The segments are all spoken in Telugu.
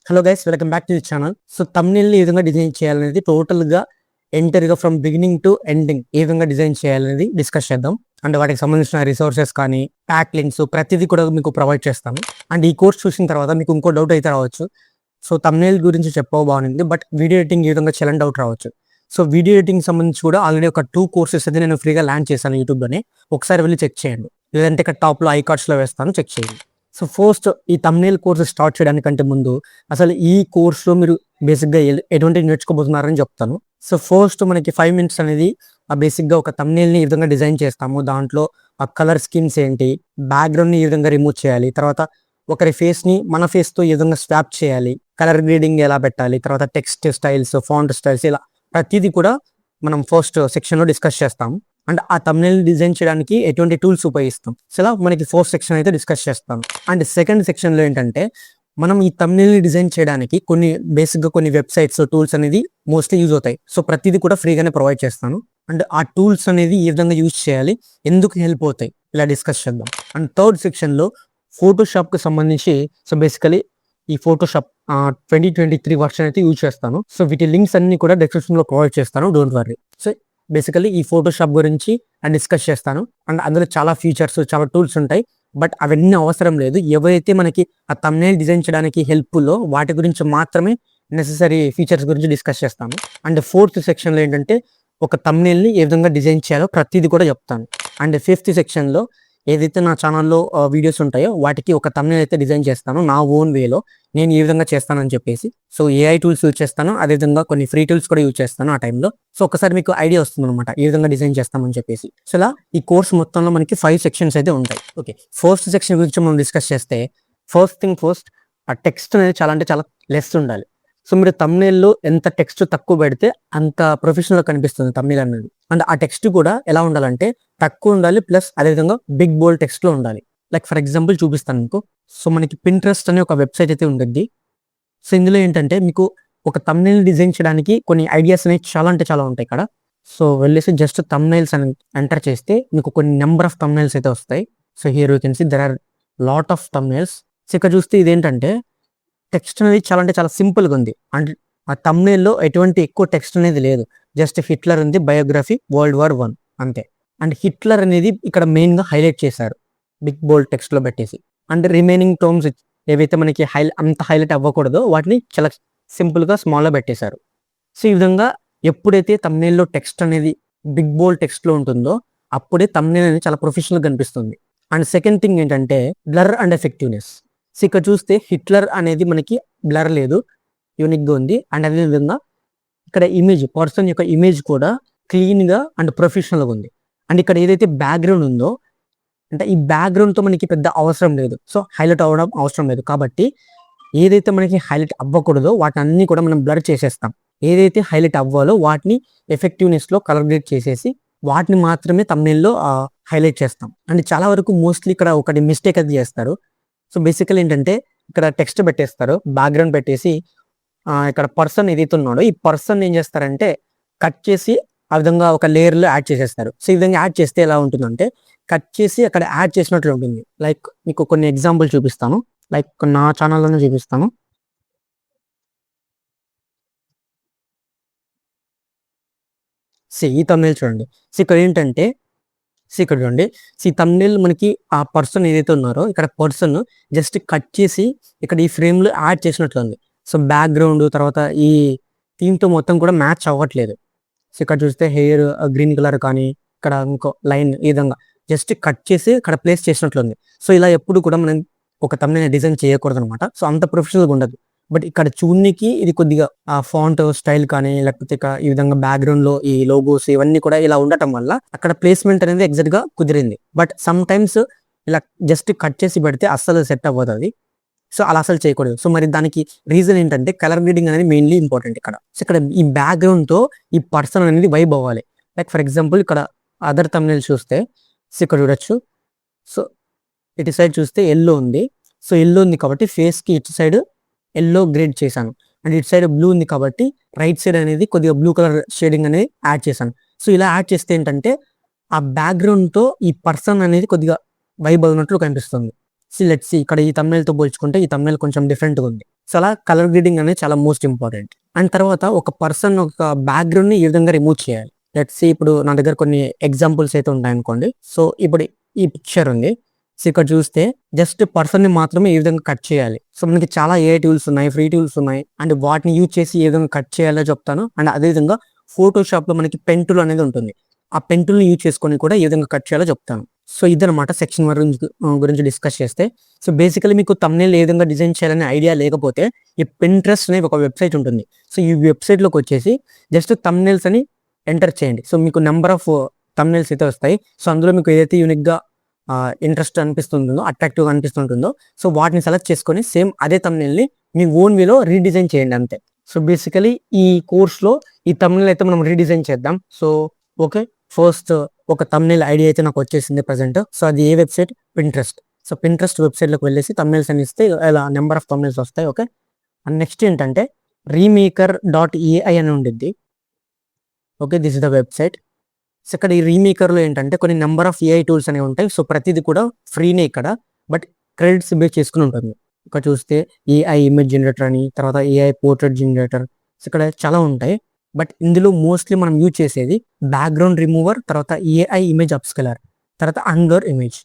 Hello guys, welcome back to the channel. So thumbnail ని ఏ విధంగా డిజైన్ చేయాలనేది టోటల్ గా ఎంటైర్ గా ఫ్రమ్ బిగినింగ్ టు ఎండింగ్ ఏ విధంగా డిజైన్ చేయాలనేది డిస్కస్ చేద్దాం. అండ్ వాటికి సంబంధించిన రిసోర్సెస్ కానీ ప్యాక్ లింక్స్ ప్రతిదీ కూడా మీకు ప్రొవైడ్ చేస్తాను. అండ్ ఈ కోర్స్ చూసిన తర్వాత మీకు ఇంకో డౌట్ అయితే రావచ్చు. సో తమ్నెయిల్ గురించి చెప్పవు బాగుంది, బట్ వీడియో ఎడిటింగ్ ఏ విధంగా చేయాలని డౌట్ రావచ్చు. సో వీడియో ఎడిటింగ్ సంబంధించి కూడా ఆల్రెడీ ఒక 2 కోర్సెస్ అయితే నేను ఫ్రీగా లాంచ్ చేశాను యూట్యూబ్లోనే. ఒకసారి వెళ్ళి చెక్ చేయండి, లేదంటే ఇక్కడ టాప్లో ఐ కార్డ్స్లో వేస్తాను, చెక్ చేయండి. సో ఫస్ట్ ఈ తమ్నెయిల్ కోర్సు స్టార్ట్ చేయడానికంటే ముందు అసలు ఈ కోర్సులో మీరు బేసిక్గా ఎటువంటి నేర్చుకోబోతున్నారని చెప్తాను. సో ఫస్ట్ మనకి 5 మినిట్స్ అనేది బేసిక్గా ఒక తమ్నెయిల్ని ఈ విధంగా డిజైన్ చేస్తాము. దాంట్లో ఆ కలర్ స్కీమ్స్ ఏంటి, బ్యాక్గ్రౌండ్ని ఈ విధంగా రిమూవ్ చేయాలి, తర్వాత ఒకరి ఫేస్ని మన ఫేస్తో ఈ విధంగా స్వాప్ చేయాలి, కలర్ గ్రేడింగ్ ఎలా పెట్టాలి, తర్వాత టెక్స్ట్ స్టైల్స్, ఫాంట్ స్టైల్స్, ఇలా ప్రతిదీ కూడా మనం ఫస్ట్ సెక్షన్లో డిస్కస్ చేస్తాం. అండ్ ఆ తమ్నెయిల్ డిజైన్ చేయడానికి ఎటువంటి టూల్స్ ఉపయోగిస్తాం, సో ఇలా మనకి ఫస్ట్ సెక్షన్ అయితే డిస్కస్ చేస్తాం. అండ్ సెకండ్ సెక్షన్లో ఏంటంటే మనం ఈ తమ్నెయిల్ని డిజైన్ చేయడానికి బేసిక్గా కొన్ని వెబ్సైట్స్ టూల్స్ అనేది మోస్ట్లీ యూజ్ అవుతాయి. సో ప్రతిదీ కూడా ఫ్రీగానే ప్రొవైడ్ చేస్తాను. అండ్ ఆ టూల్స్ అనేది ఏ విధంగా యూజ్ చేయాలి, ఎందుకు హెల్ప్ అవుతాయి, ఇలా డిస్కస్ చేద్దాం. అండ్ థర్డ్ సెక్షన్లో ఫోటోషాప్కి సంబంధించి సో బేసికలీ ఈ ఫోటోషాప్ 2023 వర్షన్ అయితే యూజ్ చేస్తాను. సో వీటి లింక్స్ అన్ని కూడా డిస్క్రిప్షన్లో ప్రొవైడ్ చేస్తాను, డోంట్ వర్రీ. సో బేసికలీ ఈ ఫోటోషాప్ గురించి డిస్కస్ చేస్తాను. అండ్ అందులో చాలా ఫీచర్స్, చాలా టూల్స్ ఉంటాయి, బట్ అవన్నీ అవసరం లేదు. ఎవరైతే మనకి ఆ తమ్నెయిల్ డిజైన్ చేయడానికి హెల్ప్ఫుల్లో వాటి గురించి మాత్రమే నెసెసరీ ఫీచర్స్ గురించి డిస్కస్ చేస్తాను. అండ్ ఫోర్త్ సెక్షన్లో ఏంటంటే ఒక తమ్నెయిల్ని ఏ విధంగా డిజైన్ చేయాలో ప్రతిదీ కూడా చెప్తాను. అండ్ ఫిఫ్త్ సెక్షన్లో ఏదైతే నా ఛానల్లో వీడియోస్ ఉంటాయో వాటికి ఒక తమ్నెయిల్ అయితే డిజైన్ చేస్తాను నా ఓన్ వేలో, నేను ఏ విధంగా చేస్తానని చెప్పేసి. సో ఏఐ టూల్స్ యూజ్ చేస్తాను, అదేవిధంగా కొన్ని ఫ్రీ టూల్స్ కూడా యూజ్ చేస్తాను ఆ టైంలో. సో ఒకసారి మీకు ఐడియా వస్తుంది అనమాట ఏ విధంగా డిజైన్ చేస్తామని చెప్పేసి. సో ఇలా ఈ కోర్స్ మొత్తంలో మనకి 5 సెక్షన్స్ అయితే ఉంటాయి. ఓకే, ఫస్ట్ సెక్షన్ గురించి మనం డిస్కస్ చేస్తే ఫస్ట్ థింగ్ ఫస్ట్, ఆ టెక్స్ట్ అనేది చాలా అంటే చాలా లెస్ ఉండాలి. సో మీరు తమ్నెయిల్లో ఎంత టెక్స్ట్ తక్కువ పెడితే అంత ప్రొఫెషనల్గా కనిపిస్తుంది తమ్నెయిల్ అనేది. అండ్ ఆ టెక్స్ట్ కూడా ఎలా ఉండాలంటే తక్కువ ఉండాలి, ప్లస్ అదేవిధంగా బిగ్ బోల్డ్ టెక్స్ట్లో ఉండాలి. లైక్ ఫర్ ఎగ్జాంపుల్ చూపిస్తాను మీకు. సో మనకి పింట్రెస్ట్ అనే ఒక వెబ్సైట్ అయితే ఉంటుంది. సో ఇందులో ఏంటంటే మీకు ఒక తమ్నెయిల్ డిజైన్ చేయడానికి కొన్ని ఐడియాస్ అనేవి చాలా అంటే చాలా ఉంటాయి ఇక్కడ. సో వెళ్ళేసి జస్ట్ తమ్నెయిల్స్ అని ఎంటర్ చేస్తే మీకు కొన్ని నెంబర్ ఆఫ్ తమ్నెయిల్స్ అయితే వస్తాయి. So here you can see there are lot of thumbnails. So ఇక్కడ చూస్తే ఇదేంటంటే టెక్స్ట్ అనేది చాలా అంటే చాలా సింపుల్గా ఉంది. అండ్ ఆ తమ్నెయిల్లో ఎటువంటి ఎక్కువ టెక్స్ట్ అనేది లేదు, జస్ట్ హిట్లర్ ఉంది, బయోగ్రఫీ, వరల్డ్ వార్ 1 అంతే. అండ్ హిట్లర్ అనేది ఇక్కడ మెయిన్గా హైలైట్ చేశారు బిగ్ బోల్డ్ టెక్స్ట్లో పెట్టేసి. అండ్ రిమైనింగ్ టర్మ్స్ ఏవైతే మనకి అంత హైలైట్ అవ్వకూడదో వాటిని చాలా సింపుల్గా స్మాల్గా పెట్టేశారు. సో ఈ విధంగా ఎప్పుడైతే తమ్నెయిల్లో టెక్స్ట్ అనేది బిగ్ బోల్డ్ టెక్స్ట్లో ఉంటుందో అప్పుడే తమ్నెయిల్ అనేది చాలా ప్రొఫెషనల్గా కనిపిస్తుంది. అండ్ సెకండ్ థింగ్ ఏంటంటే బ్లర్ అండ్ ఎఫెక్టివ్నెస్. సో ఇక్కడ చూస్తే హిట్లర్ అనేది మనకి బ్లర్ లేదు, యూనిక్గా ఉంది. అండ్ అదేవిధంగా ఇక్కడ ఇమేజ్, పర్సన్ యొక్క ఇమేజ్ కూడా క్లీన్గా అండ్ ప్రొఫెషనల్గా ఉంది. అండ్ ఇక్కడ ఏదైతే బ్యాక్గ్రౌండ్ ఉందో అంటే ఈ బ్యాక్గ్రౌండ్తో మనకి పెద్ద అవసరం లేదు, సో హైలైట్ అవ్వడం అవసరం లేదు. కాబట్టి ఏదైతే మనకి హైలైట్ అవ్వకూడదో వాటిని అన్నీ కూడా మనం బ్లర్ చేసేస్తాం. ఏదైతే హైలైట్ అవ్వాలో వాటిని ఎఫెక్టివ్నెస్లో కలర్ గ్రేడ్ చేసేసి వాటిని మాత్రమే తమ్నెయిల్లో హైలైట్ చేస్తాం. అండ్ చాలా వరకు మోస్ట్లీ ఇక్కడ ఒకటి మిస్టేక్ అది చేస్తారు. సో బేసికల్ ఏంటంటే ఇక్కడ టెక్స్ట్ పెట్టేస్తారు, బ్యాక్గ్రౌండ్ పెట్టేసి ఇక్కడ పర్సన్ ఏదైతే ఉన్నాడో ఈ పర్సన్ ఏం చేస్తారంటే కట్ చేసి ఆ విధంగా ఒక లేయర్లో యాడ్ చేసేస్తారు. సో ఈ విధంగా యాడ్ చేస్తే ఎలా ఉంటుందంటే కట్ చేసి అక్కడ యాడ్ చేసినట్లు ఉంటుంది. లైక్ మీకు కొన్ని ఎగ్జాంపుల్ చూపిస్తాను, లైక్ నా ఛానల్లోనే చూపిస్తాను. ఈ తమ్నెయిల్ చూడండి. సో ఇక్కడ ఏంటంటే ఇక్కడ చూడండి, ఈ తమ్నెయిల్ మనకి ఆ పర్సన్ ఏదైతే ఉన్నారో ఇక్కడ పర్సన్ జస్ట్ కట్ చేసి ఇక్కడ ఈ ఫ్రేమ్లో యాడ్ చేసినట్లు ఉంది. సో బ్యాక్గ్రౌండ్ తర్వాత ఈ థీమ్తో మొత్తం కూడా మ్యాచ్ అవ్వట్లేదు. సో ఇక్కడ చూస్తే హెయిర్ గ్రీన్ కలర్ కానీ ఇక్కడ ఇంకో లైన్ ఈ విధంగా జస్ట్ కట్ చేసి ఇక్కడ ప్లేస్ చేసినట్లుంది. సో ఇలా ఎప్పుడు కూడా మనం ఒక తమ్నెయిల్ డిజైన్ చేయకూడదు అనమాట. సో అంత ప్రొఫెషనల్గా ఉండదు. బట్ ఇక్కడ చూడనికి ఇది కొద్దిగా ఆ ఫాంట్ స్టైల్ కానీ లేకపోతే ఈ విధంగా బ్యాక్గ్రౌండ్ లో ఈ లోగోస్ ఇవన్నీ కూడా ఇలా ఉండటం వల్ల అక్కడ ప్లేస్మెంట్ అనేది ఎగ్జాక్ట్ గా కుదిరింది. బట్ సమ్ టైమ్స్ ఇలా జస్ట్ కట్ చేసి పెడితే అస్సలు సెట్ అవ్వదు. సో అలా అసలు చేయకూడదు. సో మరి దానికి రీజన్ ఏంటంటే కలర్ గ్రేడింగ్ అనేది మెయిన్లీ ఇంపార్టెంట్ ఇక్కడ. సో ఇక్కడ ఈ బ్యాక్గ్రౌండ్ తో ఈ పర్సన్ అనేది వైబ్ అవ్వాలి. లైక్ ఫర్ ఎగ్జాంపుల్ ఇక్కడ అదర్ తమ్నెయిల్ చూస్తే సో ఇక్కడ చూడొచ్చు. సో ఇటు సైడ్ చూస్తే ఎల్లో ఉంది. సో ఎల్లో ఉంది కాబట్టి ఫేస్ కి ఇటు సైడ్ ఎల్లో గ్రేడ్ చేశాను. అండ్ ఇటు సైడ్ బ్లూ ఉంది కాబట్టి రైట్ సైడ్ అనేది కొద్దిగా బ్లూ కలర్ షేడింగ్ అనేది యాడ్ చేశాను. సో ఇలా యాడ్ చేస్తే ఏంటంటే ఆ బ్యాక్గ్రౌండ్తో ఈ పర్సన్ అనేది కొద్దిగా వైబ్ అవుతున్నట్లు కనిపిస్తుంది. లెట్స్ సీ ఇక్కడ ఈ తమ్నెయిల్తో పోల్చుకుంటే ఈ తమ్నెయిల్ కొంచెం డిఫరెంట్గా ఉంది. సో అలా కలర్ గ్రేడింగ్ అనేది చాలా మోస్ట్ ఇంపార్టెంట్. అండ్ తర్వాత ఒక పర్సన్ ఒక బ్యాక్గ్రౌండ్ని ఈ విధంగా రిమూవ్ చేయాలి. లెట్స్ సీ ఇప్పుడు నా దగ్గర కొన్ని ఎగ్జాంపుల్స్ అయితే ఉంటాయనుకోండి. సో ఇప్పుడు ఈ పిక్చర్ ఉంది. సో ఇక్కడ చూస్తే జస్ట్ పర్సన్‌ని మాత్రమే ఈ విధంగా కట్ చేయాలి. సో మనకి చాలా ఏఐ టూల్స్ ఉన్నాయి, ఫ్రీ టూల్స్ ఉన్నాయి. అండ్ వాటిని యూజ్ చేసి ఏ విధంగా కట్ చేయాలో చెప్తాను. అండ్ అదేవిధంగా ఫోటోషాప్‌లో మనకి పెన్ టూల్ అనేది ఉంటుంది. ఆ పెన్ టూల్‌ని యూజ్ చేసుకొని కూడా ఏ విధంగా కట్ చేయాలో చెప్తాను. సో ఇదనమాట సెక్షన్ 1 గురించి డిస్కస్ చేస్తే. సో బేసికల్లీ మీకు థంబ్‌నెయిల్ ఏ విధంగా డిజైన్ చేయాలనే ఐడియా లేకపోతే ఈ పింట్రెస్ట్ అనే ఒక వెబ్‌సైట్ ఉంటుంది. సో ఈ వెబ్‌సైట్‌లోకొచ్చేసి జస్ట్ థంబ్‌నెయిల్స్ అని ఎంటర్ చేయండి. సో మీకు నంబర్ ఆఫ్ థంబ్‌నెయిల్స్ అయితే వస్తాయి. సో అందులో మీకు ఏదైతే యూనిక్‌గా ఇంట్రెస్ట్ అనిపిస్తుంటుందో, అట్రాక్టివ్‌గా అనిపిస్తుంటుందో సో వాటిని సెలెక్ట్ చేసుకొని సేమ్ అదే థంబ్‌నెయిల్‌ని మీ ఓన్ వేలో రీడిజైన్ చేయండి అంతే. సో బేసికల్లీ ఈ కోర్స్‌లో ఈ థంబ్‌నెయిల్ అయితే మనం రీడిజైన్ చేద్దాం. So okay. ఫస్ట్ ఒక థంబ్‌నెయిల్ ఐడియా అయితే నాకు వచ్చేసింది ప్రెజెంట్. సో అది ఏ వెబ్‌సైట్? పింట్రెస్ట్. సో పింట్రెస్ట్ వెబ్‌సైట్‌లోకి వెళ్ళేసి థంబ్‌నెయిల్స్ అని ఇస్తే ఇలా నంబర్ ఆఫ్ థంబ్‌నెయిల్స్ వస్తాయి. ఓకే. అండ్ నెక్స్ట్ ఏంటంటే రీమేకర్.ఏఐ అని ఉండిద్ది. Okay. This is the website. So ఇక్కడ ఈ రీమేకర్‌లో ఏంటంటే కొన్ని నంబర్ ఆఫ్ ఏఐ టూల్స్ అనేవి ఉంటాయి. సో ప్రతిది కూడా ఫ్రీనే ఇక్కడ. బట్ క్రెడిట్స్ బేస్ చేసుకొని ఉంటుంది. ఇక్కడ చూస్తే ఏఐ ఇమేజ్ జనరేటర్ అని, తర్వాత ఏఐ పోర్ట్రేట్ జనరేటర్. సో ఇక్కడ చాలా ఉంటాయి. బట్ ఇందులో మోస్ట్‌లీ మనం యూజ్ చేసేది బ్యాక్‌గ్రౌండ్ రిమూవర్, తర్వాత ఏఐ ఇమేజ్ అప్‌స్కేలర్, తర్వాత అన్‌బ్లర్ ఇమేజ్.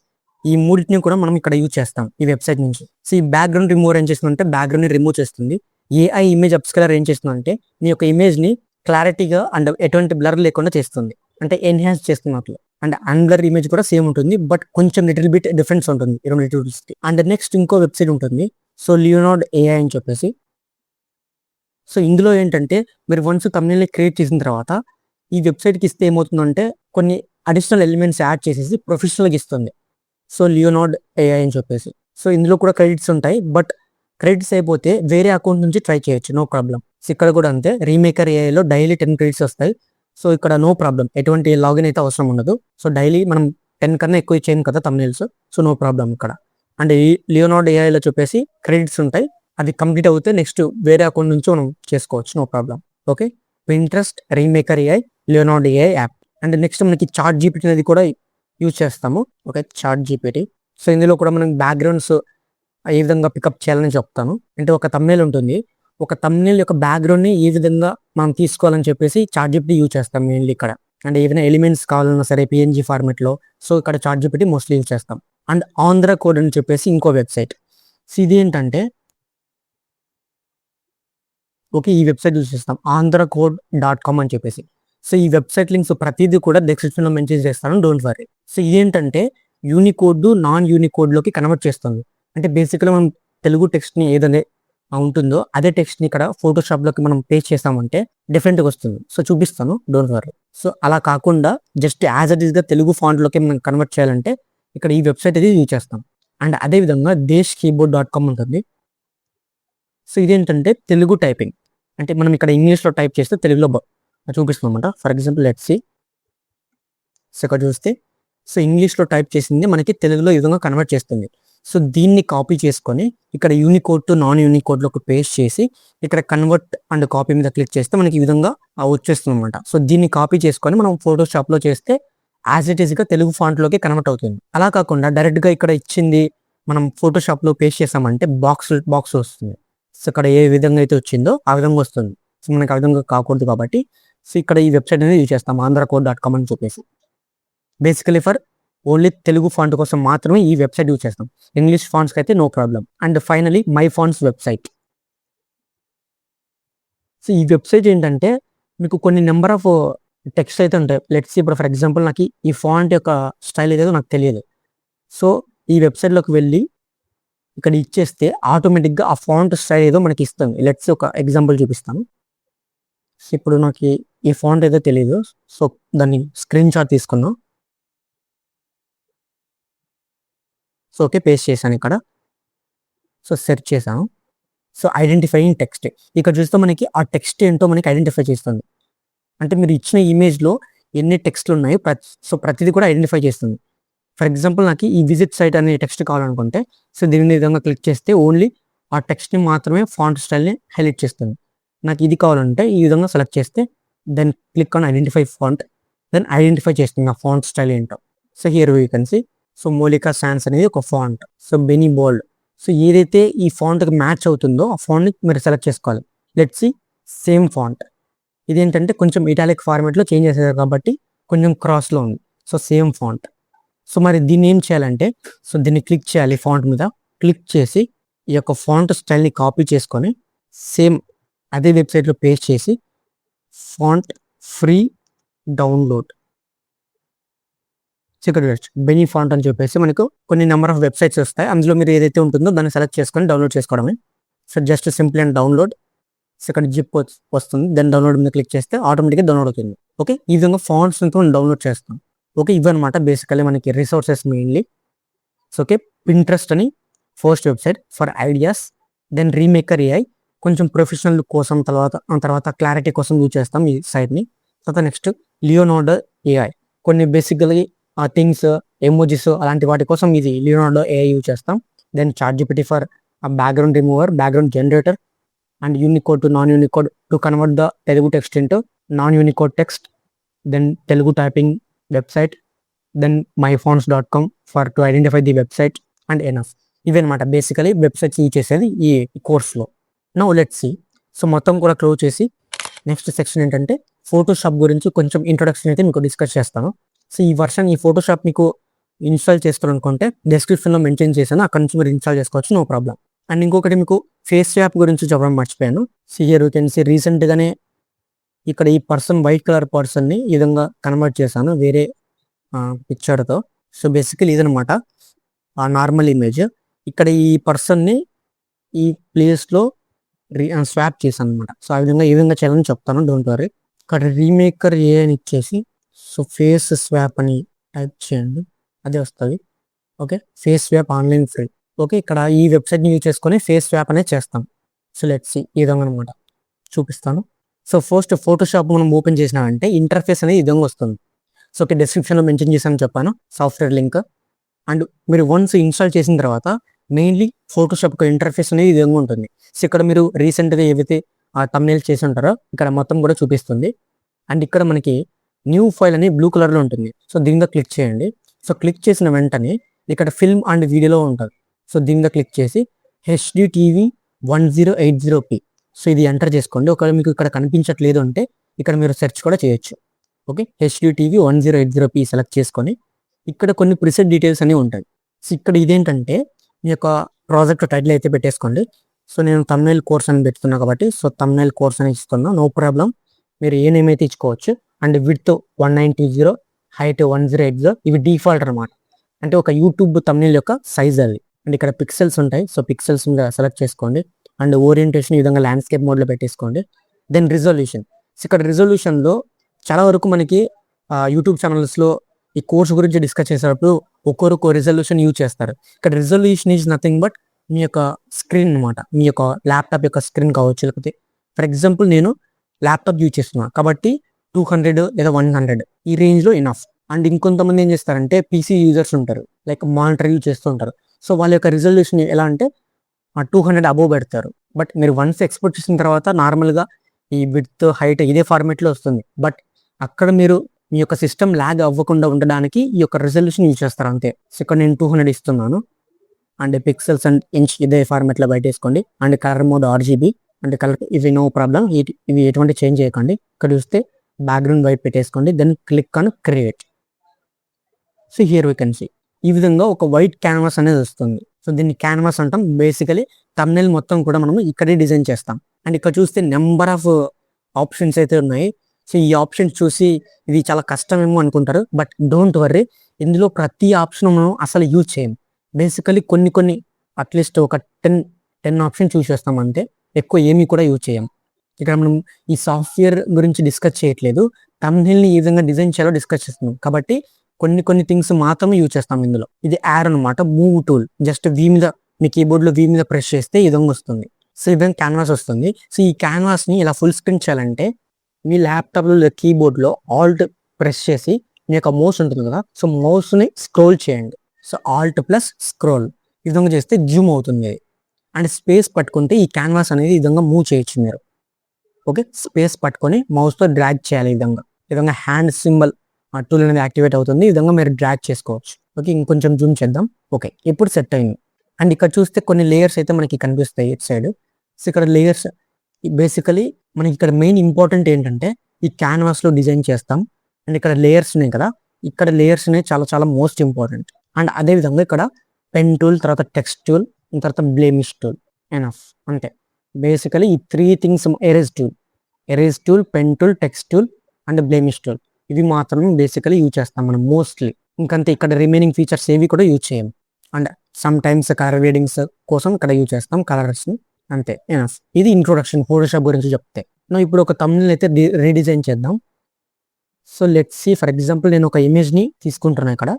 ఈ మూడిటిని కూడా మనం ఇక్కడ యూజ్ చేస్తాం ఈ వెబ్‌సైట్ నుంచి. సో ఈ బ్యాక్‌గ్రౌండ్ రిమూవర్ ఏం చేస్తుందంటే బ్యాక్‌గ్రౌండ్‌ని రిమూవ్ చేస్తుంది. ఏఐ ఇమేజ్ అప్‌స్కేలర్ ఏం చేస్తుందంటే మీ యొక్క ఇమేజ్‌ని క్లారిటీగా అండ్ ఎటువంటి బ్లర్ లేకుండా చేస్తుంది. అంటే ఎన్హాన్స్ చేస్తున్నట్లు. అండ్ అన్‌బ్లర్ ఇమేజ్ కూడా సేమ్ ఉంటుంది. బట్ కొంచెం లిటిల్ బిట్ డిఫరెన్స్ ఉంటుంది ఈ రెండు టూల్స్‌కి. అండ్ నెక్స్ట్ ఇంకో వెబ్‌సైట్ ఉంటుంది. సో లియోనార్డ్ ఏఐ అని చెప్పేసి. సో ఇందులో ఏంటంటే మీరు వన్స్ థంబ్‌నెయిల్‌ని క్రియేట్ చేసిన తర్వాత ఈ వెబ్‌సైట్‌కి ఇస్తే ఏమవుతుందంటే కొన్ని అడిషనల్ ఎలిమెంట్స్ యాడ్ చేసేసి ప్రొఫెషనల్‌గా ఇస్తుంది. సో లియోనార్డ్ ఏఐ అని చెప్పేసి. సో ఇందులో కూడా క్రెడిట్స్ ఉంటాయి. బట్ క్రెడిట్స్ అయిపోతే వేరే అకౌంట్ నుంచి ట్రై చేయొచ్చు. No problem. సో ఇక్కడ కూడా అంతే. రీమేకర్ ఏఐలో డైలీ 10 క్రెడిట్స్ వస్తాయి. సో ఇక్కడ నో ప్రాబ్లమ్. ఎటువంటి లాగిన్ అయితే అవసరం ఉండదు. సో డైలీ మనం 10 కన్నా ఎక్కువ చేయము కదా థంబ్‌నెయిల్స్. సో నో ప్రాబ్లమ్ ఇక్కడ. అండ్ ఈ లియోనార్డ్ ఏఐలో చెప్పేసి క్రెడిట్స్ ఉంటాయి. అవి కంప్లీట్ అవుతే నెక్స్ట్ వేరే అకౌంట్ నుంచి మనం చేసుకోవచ్చు. No problem. Okay. Pinterest, remaker AI, Leonard AI app. And next మనకి చాట్ జీపీటీ అనేది కూడా యూజ్ చేస్తాము. ఓకే. Chat GPT. సో ఇందులో కూడా మనం బ్యాక్‌గ్రౌండ్స్ ఏ విధంగా పికప్ చేయాలని చెప్తాను. అంటే ఒక థంబ్‌నెయిల్ ఉంటుంది. ఒక థంబ్‌నెయిల్ యొక్క బ్యాక్‌గ్రౌండ్‌ని ఏ విధంగా మనం తీసుకోవాలని చెప్పేసి చాట్ జీపీటీ యూజ్ చేస్తాం మెయిన్‌లీ ఇక్కడ. అండ్ ఏవైనా ఎలిమెంట్స్ కావాలన్నా సరే పీఎన్‌జీ ఫార్మాట్‌లో సో ఇక్కడ చాట్ జీపీటీ మోస్ట్‌లీ యూజ్ చేస్తాం. అండ్ ఆంధ్ర కోడ్ అని చెప్పేసి ఇంకో వెబ్‌సైట్. సో ఇది ఏంటంటే ఓకే. ఈ వెబ్‌సైట్ యూజ్ చేస్తాం. ఆంధ్రకోడ్.కామ్ అని చెప్పేసి. సో ఈ వెబ్‌సైట్ లింక్స్ ప్రతీది కూడా డిస్క్రిప్షన్‌లో మెన్షన్ చేస్తాను. Don't worry. సో ఇదేంటంటే యూనికోడ్, నాన్ యూనికోడ్‌లోకి కన్వర్ట్ చేస్తుంది. అంటే బేసికల్‌గా మనం తెలుగు టెక్స్ట్‌ని ఏదైతే ఉంటుందో అదే టెక్స్ట్‌ని ఇక్కడ ఫోటోషాప్‌లోకి మనం పేస్ట్ చేసామంటే డిఫరెంట్‌గా వస్తుంది. సో చూపిస్తాను. Don't worry. సో అలా కాకుండా జస్ట్ యాజ్ ఇట్ ఈస్‌గా తెలుగు ఫాంట్‌లోకి మనం కన్వర్ట్ చేయాలంటే ఇక్కడ ఈ వెబ్‌సైట్ అనేది యూజ్ చేస్తాం. అండ్ అదే విధంగా దేశ్కీబోర్డ్.కామ్ ఉంటుంది. సో ఇదేంటంటే తెలుగు టైపింగ్. అంటే మనం ఇక్కడ ఇంగ్లీష్‌లో టైప్ చేస్తే తెలుగులో చూపిస్తుందన్నమాట. For example let's see. So ఇక్కడ చూస్తే సో ఇంగ్లీష్‌లో టైప్ చేసింది మనకి తెలుగులో ఈ విధంగా కన్వర్ట్ చేస్తుంది. సో దీన్ని కాపీ చేసుకొని ఇక్కడ యూనికోడ్ టు నాన్ యూనికోడ్‌లోకి పేస్ట్ చేసి ఇక్కడ కన్వర్ట్ అండ్ కాపీ మీద క్లిక్ చేస్తే మనకి ఈ విధంగా వచ్చేస్తుందన్నమాట. సో దీన్ని కాపీ చేసుకొని మనం ఫోటోషాప్‌లో చేస్తే యాజ్ ఇట్ ఈస్‌గా తెలుగు ఫాంట్‌లోకి కన్వర్ట్ అవుతుంది. అలా కాకుండా డైరెక్ట్‌గా ఇక్కడ ఇచ్చింది మనం ఫోటోషాప్‌లో పేస్ట్ చేసామంటే బాక్స్ వస్తుంది. సో ఇక్కడ ఏ విధంగా అయితే వచ్చిందో ఆ విధంగా వస్తుంది. సో మనకి ఆ విధంగా కాకూడదు కాబట్టి సో ఇక్కడ ఈ వెబ్‌సైట్ అనేది యూజ్ చేస్తాం. ఆంధ్రకోడ్.కామ్ అని చెప్పేసి. Basically for only Telugu font కోసం మాత్రమే ఈ వెబ్‌సైట్ యూజ్ చేస్తాం. ఇంగ్లీష్ ఫాంట్స్‌కి అయితే no problem. And finally my fonts website. So ఈ వెబ్‌సైట్ ఏంటంటే మీకు కొన్ని నంబర్ ఆఫ్ టెక్స్ట్ అయితే ఉంటాయి. లెట్స్ సీ ఇప్పుడు ఫర్ ఎగ్జాంపుల్ నాకు ఈ ఫాంట్ యొక్క స్టైల్ ఏదో నాకు తెలియదు. సో ఈ వెబ్‌సైట్‌లోకి వెళ్ళి ఇక్కడ ఇచ్చేస్తే ఆటోమేటిక్‌గా ఆ ఫాంట్ స్టైల్ ఏదో మనకి ఇస్తుంది. లెట్స్ ఒక ఎగ్జాంపుల్ చూపిస్తాను. సో ఇప్పుడు నాకు ఈ ఫాంట్ ఏదో తెలీదు. సో దాన్ని స్క్రీన్‌షాట్ తీసుకున్నాం. So okay. పేస్ట్ చేశాను ఇక్కడ. సో సెర్చ్ చేశాను. So identifying text. ఇక్కడ చూస్తే మనకి ఆ టెక్స్ట్ ఏంటో మనకి ఐడెంటిఫై చేస్తుంది. అంటే మీరు ఇచ్చిన ఇమేజ్‌లో ఎన్ని టెక్స్ట్‌లు ఉన్నాయో సో ప్రతిది కూడా ఐడెంటిఫై చేస్తుంది. ఫర్ ఎగ్జాంపుల్ నాకు ఈ విజిట్ సైట్ అనే టెక్స్ట్ కావాలనుకుంటే సో దీన్ని ఈ విధంగా క్లిక్ చేస్తే ఓన్లీ ఆ టెక్స్ట్‌ని మాత్రమే ఫాంట్ స్టైల్‌ని హైలైట్ చేస్తుంది. నాకు ఇది కావాలంటే ఈ విధంగా సెలెక్ట్ చేస్తే then click on identify font. Then identify చేస్తుంది ఆ ఫాంట్ స్టైల్ ఏంటో. So here you can see. So మోలికా సాన్స్ అనేది ఒక ఫాంట్. సో బెనీ బోల్డ్. సో ఏదైతే ఈ ఫాంట్కి మ్యాచ్ అవుతుందో ఆ ఫాంట్ని మీరు సెలెక్ట్ చేసుకోవాలి. Let's see same font. ఇదేంటంటే కొంచెం ఇటాలిక్ ఫార్మాట్లో చేంజ్ చేసేది కాబట్టి కొంచెం క్రాస్లో ఉంది. So same font. సో మరి దీన్ని ఏం చేయాలంటే సో దీన్ని క్లిక్ చేయాలి. ఫాంట్ మీద క్లిక్ చేసి ఈ యొక్క ఫాంట్ స్టైల్ని కాపీ చేసుకొని సేమ్ అదే వెబ్సైట్లో పేస్ట్ చేసి ఫాంట్ ఫ్రీ డౌన్లోడ్ ఇక్కడ బెనీ ఫాంట్ అని చెప్పేసి మనకు కొన్ని నెంబర్ ఆఫ్ వెబ్సైట్స్ వస్తాయి. అందులో మీరు ఏదైతే ఉంటుందో దాన్ని సెలెక్ట్ చేసుకొని డౌన్లోడ్ చేసుకోవడమే. So just simple and download. So ఇక్కడ జిప్ వస్తుంది. దెన్ డౌన్లోడ్ మీద క్లిక్ చేస్తే ఆటోమేటిక్గా డౌన్లోడ్ అవుతుంది. ఓకే, ఈ విధంగా ఫాంట్స్ మనం డౌన్లోడ్ చేస్తాం. ఓకే, ఇవన్నమాట బేసికలీ మనకి resources mainly. So okay, Pinterest అని first website for ideas. Then remaker AI కొంచెం ప్రొఫెషనల్ కోసం, తర్వాత క్లారిటీ కోసం యూజ్ చేస్తాం ఈ సైట్ని. తర్వాత నెక్స్ట్ లియోనార్డో ఏఐ కొన్ని బేసికలీ థింగ్స్, ఎమోజిస్ అలాంటి వాటి కోసం ఇది లియోనార్డో ఏఐ యూజ్ చేస్తాం. Then ChatGPT for background remover, background generator and unicode to non unicode to convert the Telugu text into non unicode text. Then Telugu typing website. Then myfonts.com for to identify the website and enough. ఇవన్నమాట బేసికలీ వెబ్సైట్స్ యూజ్ చేసేది ఈ కోర్స్లో. Now let's see. సో మొత్తం కూడా క్లోజ్ చేసి నెక్స్ట్ సెక్షన్ ఏంటంటే ఫోటోషాప్ గురించి కొంచెం ఇంట్రొడక్షన్ అయితే మీకు డిస్కస్ చేస్తాను. సో ఈ ఫోటోషాప్ మీకు ఇన్స్టాల్ చేసుకోవాలనుకుంటే డిస్క్రిప్షన్లో మెన్షన్ చేశాను, అక్కడ నుంచి మీరు ఇన్స్టాల్ చేసుకోవచ్చు, నో ప్రాబ్లం. అండ్ ఇంకొకటి మీకు ఫేస్ స్వాప్ గురించి చెప్పడం మర్చిపోయాను. So here you can see రీసెంట్గానే ఇక్కడ ఈ పర్సన్ వైట్ కలర్ పర్సన్ని ఈ విధంగా కన్వర్ట్ చేశాను వేరే పిక్చర్తో. సో బేసికలీ ఇదనమాట ఆ నార్మల్ ఇమేజ్. ఇక్కడ ఈ పర్సన్ని ఈ ప్లేస్లో స్వాప్ చేశాను అనమాట. సో ఆ విధంగా ఏ విధంగా చేయాలని చెప్తాను, డోంట్ వరీ. ఇక్కడ రీమేకర్ ఏ అని ఇచ్చేసి సో ఫేస్ స్వాప్ అని టైప్ చేయండి, అదే వస్తుంది. Okay, face swap online free. Okay, ఇక్కడ ఈ వెబ్సైట్ని యూజ్ చేసుకొని ఫేస్ స్వాప్ అనేది చేస్తాం. సో లెట్స్ ఈ విధంగా అనమాట చూపిస్తాను. సో ఫస్ట్ ఫోటోషాప్ మనం ఓపెన్ చేసినామంటే ఇంటర్ఫేస్ అనేది ఈ విధంగా వస్తుంది. సో ఓకే, డిస్క్రిప్షన్లో మెన్షన్ చేశాను చెప్పాను సాఫ్ట్వేర్ లింక్. అండ్ మీరు వన్స్ ఇన్స్టాల్ చేసిన తర్వాత మెయిన్లీ ఫోటోషాప్ యొక్క ఇంటర్ఫేస్ అనేది ఈ విధంగా ఉంటుంది. సో ఇక్కడ మీరు రీసెంట్గా ఏవైతే థంబ్నెయిల్స్ చేసి ఉంటారో ఇక్కడ మొత్తం కూడా చూపిస్తుంది. అండ్ ఇక్కడ మనకి న్యూ ఫైల్ అని బ్లూ కలర్లో ఉంటుంది. సో దీని మీద క్లిక్ చేయండి. సో క్లిక్ చేసిన వెంటనే ఇక్కడ ఫిల్మ్ అండ్ వీడియోలో ఉంటుంది. సో దీని మీద క్లిక్ చేసి HDTV 1080p. సో ఇది ఎంటర్ చేసుకోండి. ఒకవేళ మీకు ఇక్కడ కనిపించట్లేదు అంటే ఇక్కడ మీరు సెర్చ్ కూడా చేయొచ్చు. ఓకే, HDTV 1080p సెలెక్ట్ చేసుకొని ఇక్కడ కొన్ని ప్రిసెట్ డీటెయిల్స్ అనేవి ఉంటాయి. సో ఇక్కడ ఇదేంటంటే మీ యొక్క ప్రాజెక్ట్ టైటిల్ అయితే పెట్టేసుకోండి. సో నేను థంబ్నెయిల్ కోర్స్ అని పెడుతున్నా కాబట్టి సో థంబ్నెయిల్ కోర్స్ అని ఇస్తున్నా, నో ప్రాబ్లం. మీరు ఏ నేమ్ అయితే ఇచ్చుకోవచ్చు. And width 190, height 1080. ఇవి డిఫాల్ట్ అనమాట, అంటే ఒక యూట్యూబ్ థంబ్నెయిల్ యొక్క సైజ్ అది. అండ్ ఇక్కడ పిక్సెల్స్ ఉంటాయి. సో పిక్సెల్స్ మీద సెలెక్ట్ చేసుకోండి. అండ్ ఓరియంటేషన్ ఈ విధంగా ల్యాండ్స్కేప్ మోడ్లో పెట్టేసుకోండి. Then resolution. సో ఇక్కడ రిజల్యూషన్లో చాలా వరకు మనకి యూట్యూబ్ ఛానల్స్లో ఈ కోర్స్ గురించి డిస్కస్ చేసేటప్పుడు ఒక్కొక్క రిజల్యూషన్ యూజ్ చేస్తారు. ఇక్కడ రిజల్యూషన్ ఈజ్ నథింగ్ బట్ మీ యొక్క స్క్రీన్ అనమాట, మీ యొక్క ల్యాప్టాప్ యొక్క స్క్రీన్ కావచ్చు. లేకపోతే ఫర్ ఎగ్జాంపుల్ నేను ల్యాప్టాప్ యూజ్ చేస్తున్నాను కాబట్టి 200 లేదా 100 ఈ రేంజ్లో ఇనఫ్. అండ్ ఇంకొంతమంది ఏం చేస్తారంటే పీసీ యూజర్స్ ఉంటారు, లైక్ మానిటర్ యూజ్ చేస్తూ ఉంటారు. సో వాళ్ళ యొక్క రిజల్యూషన్ ఎలా అంటే 200 అబోవ్ పెడతారు. బట్ మీరు వన్స్ ఎక్స్పోర్ట్ చేసిన తర్వాత నార్మల్గా ఈ విడ్త్ హైట్ ఇదే ఫార్మేట్లో వస్తుంది. బట్ అక్కడ మీరు మీ యొక్క సిస్టమ్ ల్యాగ్ అవ్వకుండా ఉండడానికి ఈ యొక్క రిజల్యూషన్ యూజ్ చేస్తారు అంతే. సో ఇక్కడ నేను 200 ఇస్తున్నాను. అండ్ పిక్సెల్స్ అండ్ ఇంచ్ ఇదే ఫార్మేట్లో బయటేసుకోండి. And colour mode RGB. అంటే కలర్ ఇవి నో ప్రాబ్లం, ఇవి ఎటువంటి చేంజ్ చేయకండి. ఇక్కడ చూస్తే బ్యాక్గ్రౌండ్ వైట్ పెట్టేసుకోండి. Then click on create. So here we can see ఈ విధంగా ఒక వైట్ క్యాన్వాస్ అనేది వస్తుంది. సో దీన్ని క్యాన్వాస్ అంటాం. బేసికలీ థంబ్నెయిల్ మొత్తం కూడా మనం ఇక్కడే డిజైన్ చేస్తాం. అండ్ ఇక్కడ చూస్తే నెంబర్ ఆఫ్ ఆప్షన్స్ అయితే ఉన్నాయి. సో ఈ ఆప్షన్స్ చూసి ఇది చాలా కష్టమేమో అనుకుంటారు, బట్ డోంట్ వర్రీ. ఇందులో ప్రతి ఆప్షన్ మనం అసలు యూజ్ చేయం. బేసికలీ కొన్ని అట్లీస్ట్ ఒక 10 ఆప్షన్స్ యూజ్ చేస్తాం అంతే, ఎక్కువ ఏమీ కూడా యూజ్ చేయం. ఇక్కడ మనం ఈ సాఫ్ట్వేర్ గురించి డిస్కస్ చేయట్లేదు, థంబ్నెయిల్ని ఈ విధంగా డిజైన్ చేయాలో డిస్కస్ చేస్తున్నాం కాబట్టి కొన్ని థింగ్స్ మాత్రమే యూజ్ చేస్తాం ఇందులో. ఇది యార్ అనమాట, మూవ్ టూల్. జస్ట్ V మీద మీ కీబోర్డ్లో V మీద ప్రెస్ చేస్తే ఈ విధంగా వస్తుంది. సో ఈ విధంగా క్యాన్వాస్ వస్తుంది. సో ఈ క్యాన్వాస్ని ఇలా ఫుల్ స్క్రీన్ చేయాలంటే మీ ల్యాప్టాప్లో కీబోర్డ్లో ఆల్ట్ ప్రెస్ చేసి మీ యొక్క మౌస్ ఉంటుంది కదా, సో మౌస్ని స్క్రోల్ చేయండి. సో ఆల్ట్ ప్లస్ స్క్రోల్ ఈ విధంగా చేస్తే జూమ్ అవుతుంది. అండ్ స్పేస్ పట్టుకుంటే ఈ క్యాన్వాస్ అనేది ఈ విధంగా మూవ్ చేయొచ్చు మీరు. ఓకే, స్పేస్ పట్టుకొని మౌస్తో డ్రాగ్ చేయాలి. ఈ విధంగా హ్యాండ్ సింబల్ టూల్ అనేది యాక్టివేట్ అవుతుంది. ఈ విధంగా మీరు డ్రాగ్ చేసుకోవచ్చు. ఓకే, ఇంకొంచెం జూమ్ చేద్దాం. ఓకే, ఇప్పుడు సెట్ అయింది. అండ్ ఇక్కడ చూస్తే కొన్ని లేయర్స్ అయితే మనకి కనిపిస్తాయి ఇటు సైడ్. సో ఇక్కడ లేయర్స్ బేసికలీ మనకి ఇక్కడ మెయిన్ ఇంపార్టెంట్ ఏంటంటే ఈ క్యాన్వాస్లో డిజైన్ చేస్తాం. అండ్ ఇక్కడ లేయర్స్ ఉన్నాయి కదా, ఇక్కడ లేయర్స్ అనేవి చాలా చాలా మోస్ట్ ఇంపార్టెంట్. అండ్ అదేవిధంగా ఇక్కడ పెన్ టూల్, తర్వాత టెక్స్ట్ టూల్, తర్వాత బ్లేమిష్ టూల్, ఎనఫ్. అంటే బేసికలీ ఈ 3 things, erase tool, pen tool, text tool and blemish tool, ఇవి మాత్రమే బేసికలీ యూజ్ చేస్తాం మనం మోస్ట్లీ. ఇంకంతే, ఇక్కడ రిమైనింగ్ ఫీచర్స్ ఏవి కూడా యూజ్ చేయం. అండ్ సమ్ టైమ్స్ కలర్ వేడింగ్స్ కోసం ఇక్కడ యూజ్ చేస్తాం కలర్స్ని, అంతే. ఎనఫ్. ఇది ఇంట్రొడక్షన్ ఫోటోషాప్ గురించి చెప్తే. ఇప్పుడు ఒక thumbnail అయితే రీడిజైన్ చేద్దాం. So let's see, for example నేను ఒక ఇమేజ్ని తీసుకుంటున్నాను ఇక్కడ.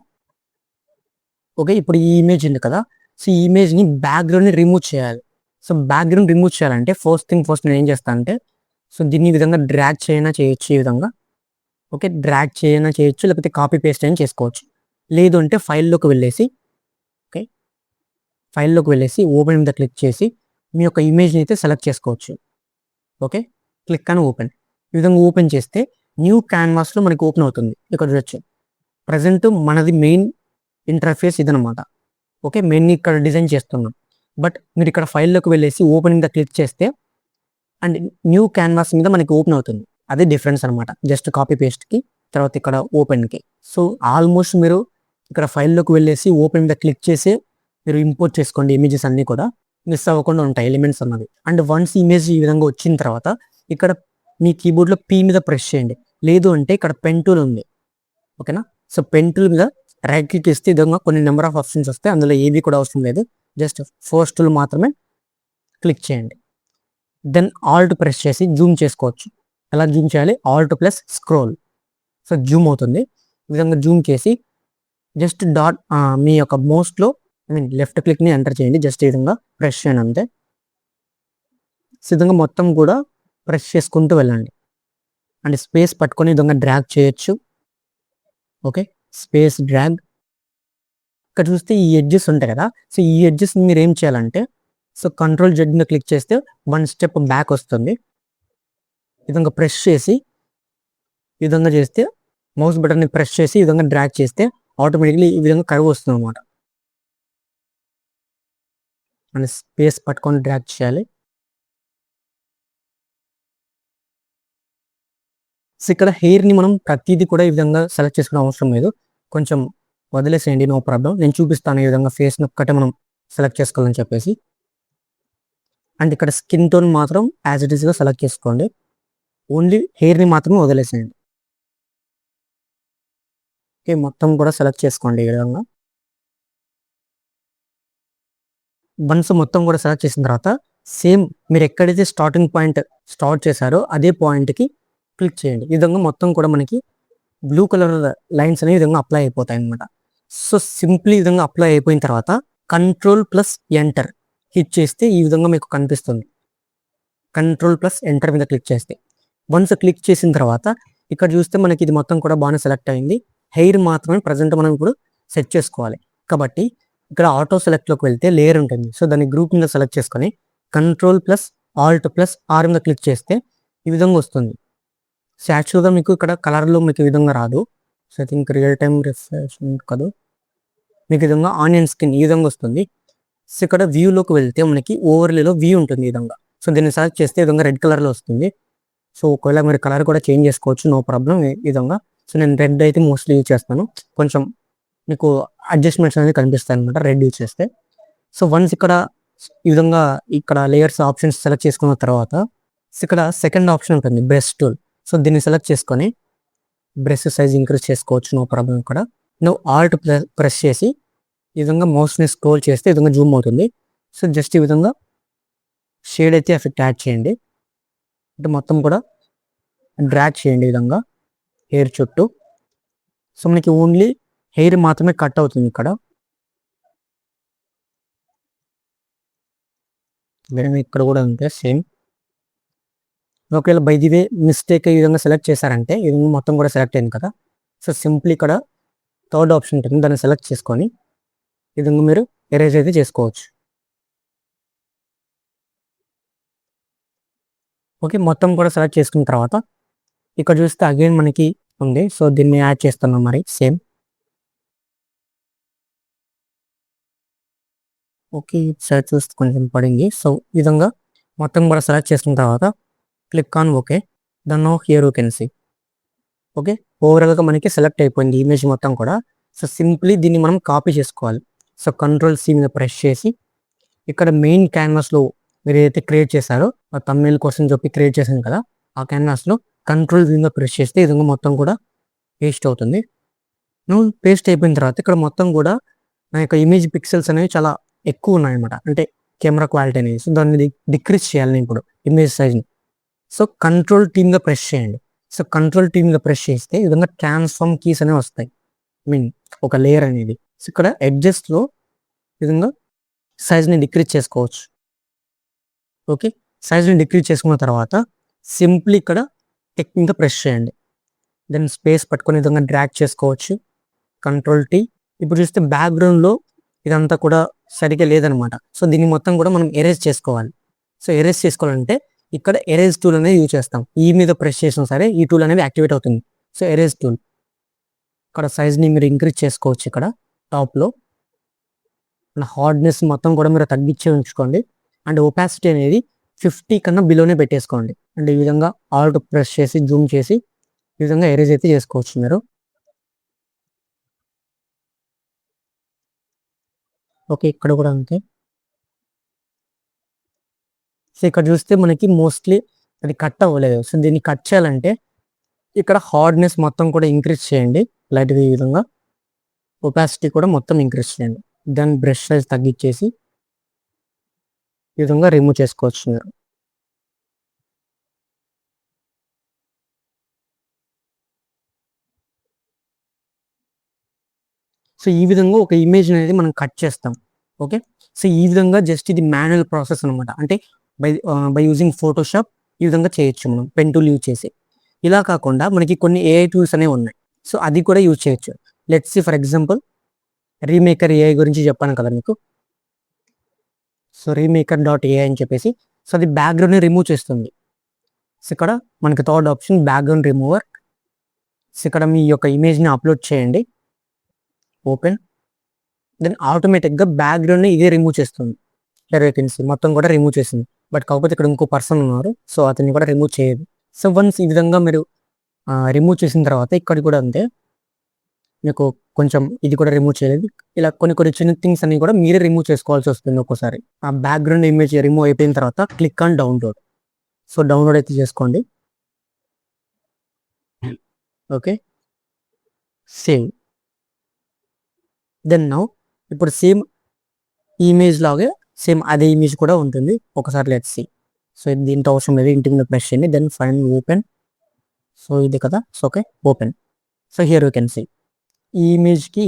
ఓకే, ఇప్పుడు ఈ ఇమేజ్ ఉంది కదా, సో ఈ ఇమేజ్ని బ్యాక్గ్రౌండ్ని రిమూవ్ చేయాలి. సో బ్యాక్గ్రౌండ్ రిమూవ్ చేయాలంటే ఫస్ట్ నేను ఏం చేస్తాను అంటే, సో దీన్ని ఈ విధంగా డ్రాగ్ చేయనా చేయొచ్చు, ఈ విధంగా. ఓకే, డ్రాగ్ చేయనా చేయొచ్చు, లేకపోతే కాపీ పేస్ట్ అయినా చేసుకోవచ్చు. లేదు అంటే ఫైల్లోకి వెళ్ళేసి, ఓకే, ఫైల్లోకి వెళ్ళేసి ఓపెన్ మీద క్లిక్ చేసి మీ యొక్క ఇమేజ్ని అయితే సెలెక్ట్ చేసుకోవచ్చు. ఓకే, క్లిక్ అని ఓపెన్. ఈ విధంగా ఓపెన్ చేస్తే న్యూ క్యాన్వాస్లో మనకి ఓపెన్ అవుతుంది. ఇక్కడ చూడొచ్చు, ప్రజెంట్ మనది మెయిన్ ఇంటర్ఫేస్ ఇదనమాట. ఓకే, మెయిన్ ఇక్కడ డిజైన్ చేస్తున్నాం. బట్ మీరు ఇక్కడ ఫైల్లోకి వెళ్ళేసి ఓపెన్ మీద క్లిక్ చేస్తే అండ్ న్యూ క్యాన్వాస్ మీద మనకి ఓపెన్ అవుతుంది. అదే డిఫరెన్స్ అనమాట, జస్ట్ కాపీ పేస్ట్కి తర్వాత ఇక్కడ ఓపెన్కి. సో ఆల్మోస్ట్ మీరు ఇక్కడ ఫైల్లోకి వెళ్ళేసి ఓపెన్ మీద క్లిక్ చేసి మీరు ఇంపోర్ట్ చేసుకోండి ఇమేజెస్ అన్నీ కూడా, మిస్ అవ్వకుండా ఉంటాయి ఎలిమెంట్స్ అన్నది. అండ్ వన్స్ ఇమేజ్ ఈ విధంగా వచ్చిన తర్వాత ఇక్కడ మీ కీబోర్డ్లో పీ మీద ప్రెస్ చేయండి. లేదు అంటే ఇక్కడ పెన్ టూల్ ఉంది, ఓకేనా. సో పెన్ టూల్ మీద రైట్ క్లిక్ ఇస్తే ఈ విధంగా కొన్ని నెంబర్ ఆఫ్ ఆప్షన్స్ వస్తాయి. అందులో ఏవి కూడా అవసరం లేదు, జస్ట్ ఫస్ట్ టూల్ మాత్రమే క్లిక్ చేయండి. దెన్ ఆల్ట్ ప్రెస్ చేసి జూమ్ చేసుకోవచ్చు. ఎలా జూమ్ చేయాలి? Alt plus scroll. So Zoom అవుతుంది. ఈ విధంగా జూమ్ చేసి జస్ట్ డాట్ మీ యొక్క మౌస్లో లెఫ్ట్ క్లిక్ని ఎంటర్ చేయండి. జస్ట్ ఈ విధంగా ప్రెస్ చేయండి అంతే. విధంగా మొత్తం కూడా ప్రెస్ చేసుకుంటూ వెళ్ళండి. అండ్ స్పేస్ పట్టుకొని ఈ విధంగా డ్రాగ్ చేయొచ్చు. Okay, space drag. ఇక్కడ చూస్తే ఈ ఎడ్జెస్ ఉంటాయి కదా, సో ఈ ఎడ్జెస్ మీరు ఏం చేయాలంటే, సో కంట్రోల్ జెడ్ మీద క్లిక్ చేస్తే 1 స్టెప్ బ్యాక్ వస్తుంది. ఈ విధంగా ప్రెస్ చేసి ఈ విధంగా చేస్తే, మౌస్ బటన్ని ప్రెస్ చేసి ఈ విధంగా డ్రాగ్ చేస్తే ఆటోమేటిక్లీ ఈ విధంగా కర్వ్ వస్తుంది అనమాట. అండ్ స్పేస్ పట్టుకొని డ్రాగ్ చేయాలి. సో ఇక్కడ హెయిర్ని మనం ప్రతిదీ కూడా ఈ విధంగా సెలెక్ట్ చేసుకునే అవసరం లేదు, కొంచెం వదిలేసేయండి, నో ప్రాబ్లం. నేను చూపిస్తాను ఈ విధంగా ఫేస్ని ఒక్కటే మనం సెలెక్ట్ చేసుకోవాలని చెప్పేసి. అండ్ ఇక్కడ స్కిన్ టోన్ మాత్రం యాజ్ ఇట్ ఈస్గా సెలెక్ట్ చేసుకోండి, ఓన్లీ హెయిర్ని మాత్రమే వదిలేసేయండి. ఓకే, మొత్తం కూడా సెలెక్ట్ చేసుకోండి ఈ విధంగా. వన్స్ మొత్తం కూడా సెలెక్ట్ చేసిన తర్వాత సేమ్ మీరు ఎక్కడైతే స్టార్టింగ్ పాయింట్ స్టార్ట్ చేశారో అదే పాయింట్కి క్లిక్ చేయండి. ఈ విధంగా మొత్తం కూడా మనకి బ్లూ కలర్ లైన్స్ అనేవి విధంగా అప్లై అయిపోతాయి అనమాట. సో సింప్లీ ఈ విధంగా అప్లై అయిపోయిన తర్వాత కంట్రోల్ ప్లస్ ఎంటర్ హిట్ చేస్తే ఈ విధంగా మీకు కనిపిస్తుంది. కంట్రోల్ ప్లస్ ఎంటర్ మీద క్లిక్ చేస్తే, వన్స్ క్లిక్ చేసిన తర్వాత ఇక్కడ చూస్తే మనకి ఇది మొత్తం కూడా బాగానే సెలెక్ట్ అయింది. హెయిర్ మాత్రమే ప్రజెంట్ మనం ఇప్పుడు సెట్ చేసుకోవాలి. కాబట్టి ఇక్కడ ఆటో సెలెక్ట్లోకి వెళ్తే లేయర్ ఉంటుంది. సో దాన్ని గ్రూప్ మీద సెలెక్ట్ చేసుకొని control plus alt plus R మీద క్లిక్ చేస్తే ఈ విధంగా వస్తుంది. సో యాక్చువల్గా మీకు ఇక్కడ కలర్లో మీకు ఈ విధంగా రాదు. So I think real time refreshment కాదు, మీకు ఈ విధంగా ఆనియన్ స్కిన్ ఈ విధంగా వస్తుంది. సో ఇక్కడ వ్యూలోకి వెళ్తే మనకి ఓవర్లేలో వ్యూ ఉంటుంది ఈ విధంగా. సో దీన్ని సెలెక్ట్ చేస్తే ఈ విధంగా రెడ్ కలర్లో వస్తుంది. సో ఒకవేళ మీరు కలర్ కూడా చేంజ్ చేసుకోవచ్చు, నో ప్రాబ్లం ఈ విధంగా. సో నేను రెడ్ అయితే మోస్ట్లీ యూజ్ చేస్తాను, కొంచెం మీకు అడ్జస్ట్మెంట్స్ అనేది కనిపిస్తాయి అనమాట రెడ్ యూజ్ చేస్తే. సో వన్స్ ఇక్కడ ఈ విధంగా ఇక్కడ లేయర్స్ ఆప్షన్స్ సెలెక్ట్ చేసుకున్న తర్వాత ఇక్కడ సెకండ్ ఆప్షన్ ఉంటుంది బ్రష్ టూల్. సో దీన్ని సెలెక్ట్ చేసుకొని బ్రష్ సైజ్ ఇంక్రీజ్ చేసుకోవచ్చు, నో ప్రాబ్లం. ఇక్కడ నువ్వు ఆల్ట్ ప్రెస్ చేసి ఈ విధంగా మౌస్ని స్క్రోల్ చేస్తే ఈ విధంగా జూమ్ అవుతుంది. సో జస్ట్ ఈ విధంగా షేడ్ అయితే ఎఫెక్ట్ యాడ్ చేయండి, అంటే మొత్తం కూడా డ్రాగ్ చేయండి ఈ విధంగా హెయిర్ చుట్టూ. సో మనకి ఓన్లీ హెయిర్ మాత్రమే కట్ అవుతుంది ఇక్కడ. ఇక్కడ కూడా అంతే సేమ్. ఒకవేళ బై ది వే మిస్టేక్ ఈ విధంగా సెలెక్ట్ చేశారంటే ఈ విధంగా మొత్తం కూడా సెలెక్ట్ అయింది కదా. సో సింప్లీ ఇక్కడ థర్డ్ ఆప్షన్ ఉంటుంది, దాన్ని సెలెక్ట్ చేసుకొని ఈ విధంగా మీరు ఎరేజ్ అయితే చేసుకోవచ్చు. ఓకే, మొత్తం కూడా సెలెక్ట్ చేసుకున్న తర్వాత ఇక్కడ చూస్తే అగైన్ మనకి ఉంది. సో దీన్ని యాడ్ చేస్తున్నాం మరి సేమ్. ఓకే. సైడ్ చూస్తే కొంచెం పడింది. సో, ఈ విధంగా మొత్తం కూడా సెలెక్ట్ చేసుకున్న తర్వాత click on okay. Then now here you can see. Okay. ఓవరాల్‌గా మనకి సెలెక్ట్ అయిపోయింది ఇమేజ్ మొత్తం కూడా. సో, సింప్లీ దీన్ని మనం కాపీ చేసుకోవాలి. సో, కంట్రోల్ సి మీద ప్రెస్ చేసి ఇక్కడ మెయిన్ క్యాన్వాస్‌లో మీరేదైతే క్రియేట్ చేశారో ఆ థంబ్‌నెయిల్ కోసం చెప్పి క్రియేట్ చేశాను కదా! ఆ క్యాన్వాస్‌లో కంట్రోల్ వి మీద ప్రెస్ చేస్తే ఈ విధంగా మొత్తం కూడా పేస్ట్ అవుతుంది. నువ్వు పేస్ట్ అయిపోయిన తర్వాత ఇక్కడ మొత్తం కూడా నా యొక్క ఇమేజ్ పిక్సెల్స్ అనేవి చాలా ఎక్కువున్నాయన్నమాట. అంటే కెమెరా క్వాలిటీ అనేది. సో, దాన్ని డిక్రీజ్ చేయాలి నేనిప్పుడు ఇమేజ్ సైజ్‌ని. సో, కంట్రోల్ టీ మీద ప్రెస్ చేయండి. సో, కంట్రోల్ టీ మీద ప్రెస్ చేస్తే ఈ విధంగా ట్రాన్స్‌ఫార్మ్ కీస్ అనేవి వస్తాయి. ఐ మీన్ ఒక లేయర్ అనేది. సో, ఇక్కడ ఎడ్జెస్‌లో ఈ విధంగా సైజ్‌ని డిక్రీజ్ చేసుకోవచ్చు. ఓకే. సైజ్‌ని డిక్రీజ్ చేసుకున్న తర్వాత సింప్లీ ఇక్కడ టెక్ మీద ప్రెస్ చేయండి. దెన్ స్పేస్ పట్టుకొని ఈ విధంగా డ్రాగ్ చేసుకోవచ్చు. Control tea. ఇప్పుడు చూస్తే బ్యాక్‌గ్రౌండ్‌లో ఇదంతా కూడా సరిగ్గా లేదనమాట. సో, దీన్ని మొత్తం కూడా మనం ఎరేజ్ చేసుకోవాలి. సో, ఎరేజ్ చేసుకోవాలంటే ఇక్కడ ఎరేజ్ టూల్ అనేది యూజ్ చేస్తాం. ఈ మీద ప్రెస్ చేసినా సరే ఈ టూల్ అనేది యాక్టివేట్ అవుతుంది. So, erase tool. ఇక్కడ సైజ్‌ని మీరు ఇంక్రీజ్ చేసుకోవచ్చు ఇక్కడ టాప్‌లో. హార్డ్‌నెస్ మొత్తం కూడా మీరు తగ్గించే ఉంచుకోండి. అండ్ ఒపాసిటీ అనేది 50 కన్నా బిలోనే పెట్టేసుకోండి. అండ్ ఈ విధంగా ఆల్ట్ ప్రెస్ చేసి జూమ్ చేసి ఈ విధంగా ఎరేజ్ అయితే చేసుకోవచ్చు మీరు. ఓకే. ఇక్కడ కూడా అంతే. సో, ఇక్కడ చూస్తే మనకి మోస్ట్‌లీ అది కట్ అవ్వలేదు. సో, దీన్ని కట్ చేయాలంటే ఇక్కడ హార్డ్‌నెస్ మొత్తం కూడా ఇంక్రీజ్ చేయండి. లైట్‌గా ఈ విధంగా. ఒపాసిటీ కూడా మొత్తం ఇంక్రీజ్ చేయండి. దెన్ బ్రష్ సైజ్ తగ్గిచ్చేసి ఈ విధంగా రిమూవ్ చేసుకోవచ్చు మీరు. సో, ఈ విధంగా ఒక ఇమేజ్ అనేది మనం కట్ చేస్తాం. ఓకే. సో, ఈ విధంగా జస్ట్ ఇది మాన్యువల్ ప్రాసెస్ అనమాట. అంటే బై యూజింగ్ ఫోటోషాప్ ఈ విధంగా చేయొచ్చు మనం పెన్ టూల్ యూజ్ చేసి. ఇలా కాకుండా మనకి కొన్ని ఏఐ టూల్స్ అనేవి ఉన్నాయి. సో, అది కూడా యూజ్ చేయొచ్చు. Let's see for example remaker AI గురించి చెప్పాను కదా మీకు. సో, రీమేకర్ డాట్ ఏఐ అని చెప్పేసి సో, అది బ్యాక్‌గ్రౌండ్‌ని రిమూవ్ చేస్తుంది. సో, ఇక్కడ మనకి third option background remover. So, ఇక్కడ మీ యొక్క ఇమేజ్‌ని అప్‌లోడ్ చేయండి. ఓపెన్. దెన్ ఆటోమేటిక్‌గా బ్యాక్‌గ్రౌండ్‌ని ఇదే రిమూవ్ చేస్తుంది. హియర్ యూ కెన్ సీ మొత్తం కూడా రిమూవ్ చేసింది. బట్ కాకపోతే ఇక్కడ ఇంకో పర్సన్ ఉన్నారు. సో, అతన్ని కూడా రిమూవ్ చేయదు. సో, వన్స్ ఈ విధంగా మీరు రిమూవ్ చేసిన తర్వాత ఇక్కడ కూడా అంతే. మీకు కొంచెం ఇది కూడా రిమూవ్ చేయలేదు. ఇలా కొన్ని కొన్ని చిన్న థింగ్స్ అన్ని కూడా మీరే రిమూవ్ చేసుకోవాల్సి వస్తుంది ఒక్కోసారి. ఆ బ్యాక్‌గ్రౌండ్ ఇమేజ్ రిమూవ్ అయిపోయిన తర్వాత click on download. So, download అయితే చేసుకోండి. ఓకే. సేవ్. దెన్ నౌ ఇప్పుడు సేమ్ ఇమేజ్ లాగే సేమ్ అదే ఇమేజ్ కూడా ఉంటుంది. ఒకసారి లెట్స్ సీ. సో, దీంతో అవసరం లేదు. ఇంటి మీద ప్రెస్ చేయండి. Then find open. సో, ఇది కదా! So, okay. Open. So, here you can see. ఈ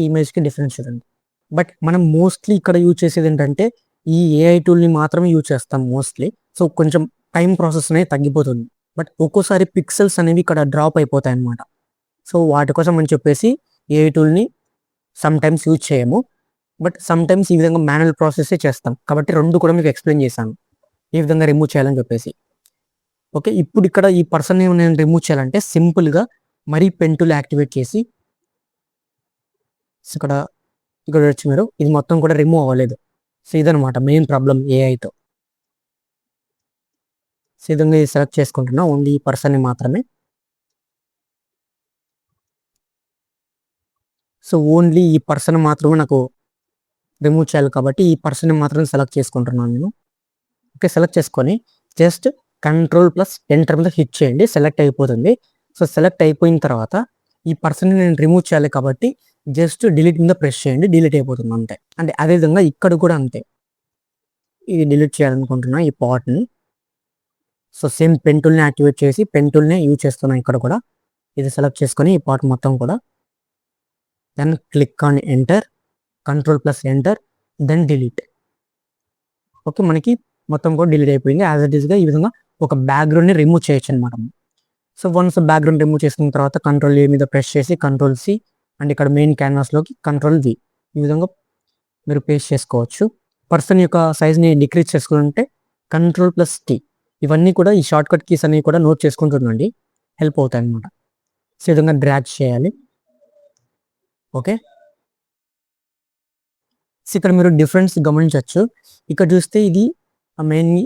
ఇమేజ్‌కి డిఫరెన్స్ చూడండి. బట్ మనం మోస్ట్‌లీ ఇక్కడ యూజ్ చేసేదేంటంటే, ఈ ఏఐ టూల్‌ని మాత్రమే యూజ్ చేస్తాం మోస్ట్‌లీ. సో, కొంచెం టైమ్ ప్రాసెస్ అనేది తగ్గిపోతుంది. బట్ ఒక్కోసారి పిక్సెల్స్ అనేవి ఇక్కడ డ్రాప్ అయిపోతాయన్నమాట. సో, వాటి కోసం అని చెప్పేసి ఏఐ టూల్‌ని సమ్‌టైమ్స్ యూజ్ చేయము. బట్ సమ్‌టైమ్స్ ఈ విధంగా మాన్యువల్ ప్రాసెసే చేస్తాం. కాబట్టి 2 కూడా మీకు ఎక్స్‌ప్లెయిన్ చేశాను. ఏ విధంగా రిమూవ్ చేయాలని చెప్పేసి. ఓకే. ఇప్పుడు ఇక్కడ ఈ పర్సన్‌ని నేను రిమూవ్ చేయాలంటే సింపుల్‌గా మరీ పెన్ టూల్ యాక్టివేట్ చేసి సో, ఇక్కడ చూడొచ్చు మీరు. ఇది మొత్తం కూడా రిమూవ్ అవ్వలేదు. సో, ఇదనమాట మెయిన్ ప్రాబ్లమ్ ఏఐతో. సో, ఈ విధంగా సెలెక్ట్ చేసుకుంటున్నా. ఓన్లీ ఈ పర్సన్‌ని మాత్రమే. సో, ఓన్లీ ఈ పర్సన్ మాత్రమే నాకు రిమూవ్ చేయాలి కాబట్టి ఈ పర్సన్‌ని మాత్రమే సెలెక్ట్ చేసుకుంటున్నాను నేను. ఓకే. సెలెక్ట్ చేసుకొని జస్ట్ కంట్రోల్ ప్లస్ ఎంటర్ మీద హిట్ చేయండి. సెలెక్ట్ అయిపోతుంది. సో, సెలెక్ట్ అయిపోయిన తర్వాత ఈ పర్సన్‌ని నేను రిమూవ్ చేయాలి కాబట్టి జస్ట్ డిలీట్ మీద ప్రెస్ చేయండి. డిలీట్ అయిపోతుంది అంతే. అంటే అదే విధంగా ఇక్కడ కూడా అంతే. ఇది డిలీట్ చేయాలనుకుంటున్నా ఈ పార్ట్‌ని. సో, సేమ్ పెన్ టూల్‌ని యాక్టివేట్ చేసి పెన్ టూల్‌నే యూజ్ చేస్తున్నా ఇక్కడ కూడా. ఇది సెలెక్ట్ చేసుకొని ఈ పార్ట్ మొత్తం కూడా then click on enter. Control plus enter. Then delete. Okay. మనకి మొత్తం కూడా డిలీట్ అయిపోయింది. యాజ్ ఇట్ ఈస్‌గా ఈ విధంగా ఒక బ్యాక్‌గ్రౌండ్‌ని రిమూవ్ చేయొచ్చనమాట. సో, వన్స్ బ్యాక్‌గ్రౌండ్ రిమూవ్ చేసుకున్న తర్వాత కంట్రోల్ ఏ మీద ప్రెస్ చేసి కంట్రోల్ సి అండ్ ఇక్కడ మెయిన్ క్యాన్వాస్‌లోకి కంట్రోల్ వి. ఈ విధంగా మీరు పేస్ట్ చేసుకోవచ్చు. పర్సన్ యొక్క సైజ్‌ని డిక్రీజ్ చేసుకోవాలంటే కంట్రోల్ ప్లస్ టీ. ఇవన్నీ కూడా ఈ షార్ట్‌కట్ కీస్ అనేవి కూడా నోట్ చేసుకుంటుండండి. హెల్ప్ అవుతాయన్నమాట. సో, ఈ విధంగా డ్రాగ్ చేయాలి. ఓకే. సో ఇక్కడ మీరు డిఫరెన్స్ గమనించవచ్చు. ఇక్కడ చూస్తే ఇది మెయిన్‌లీ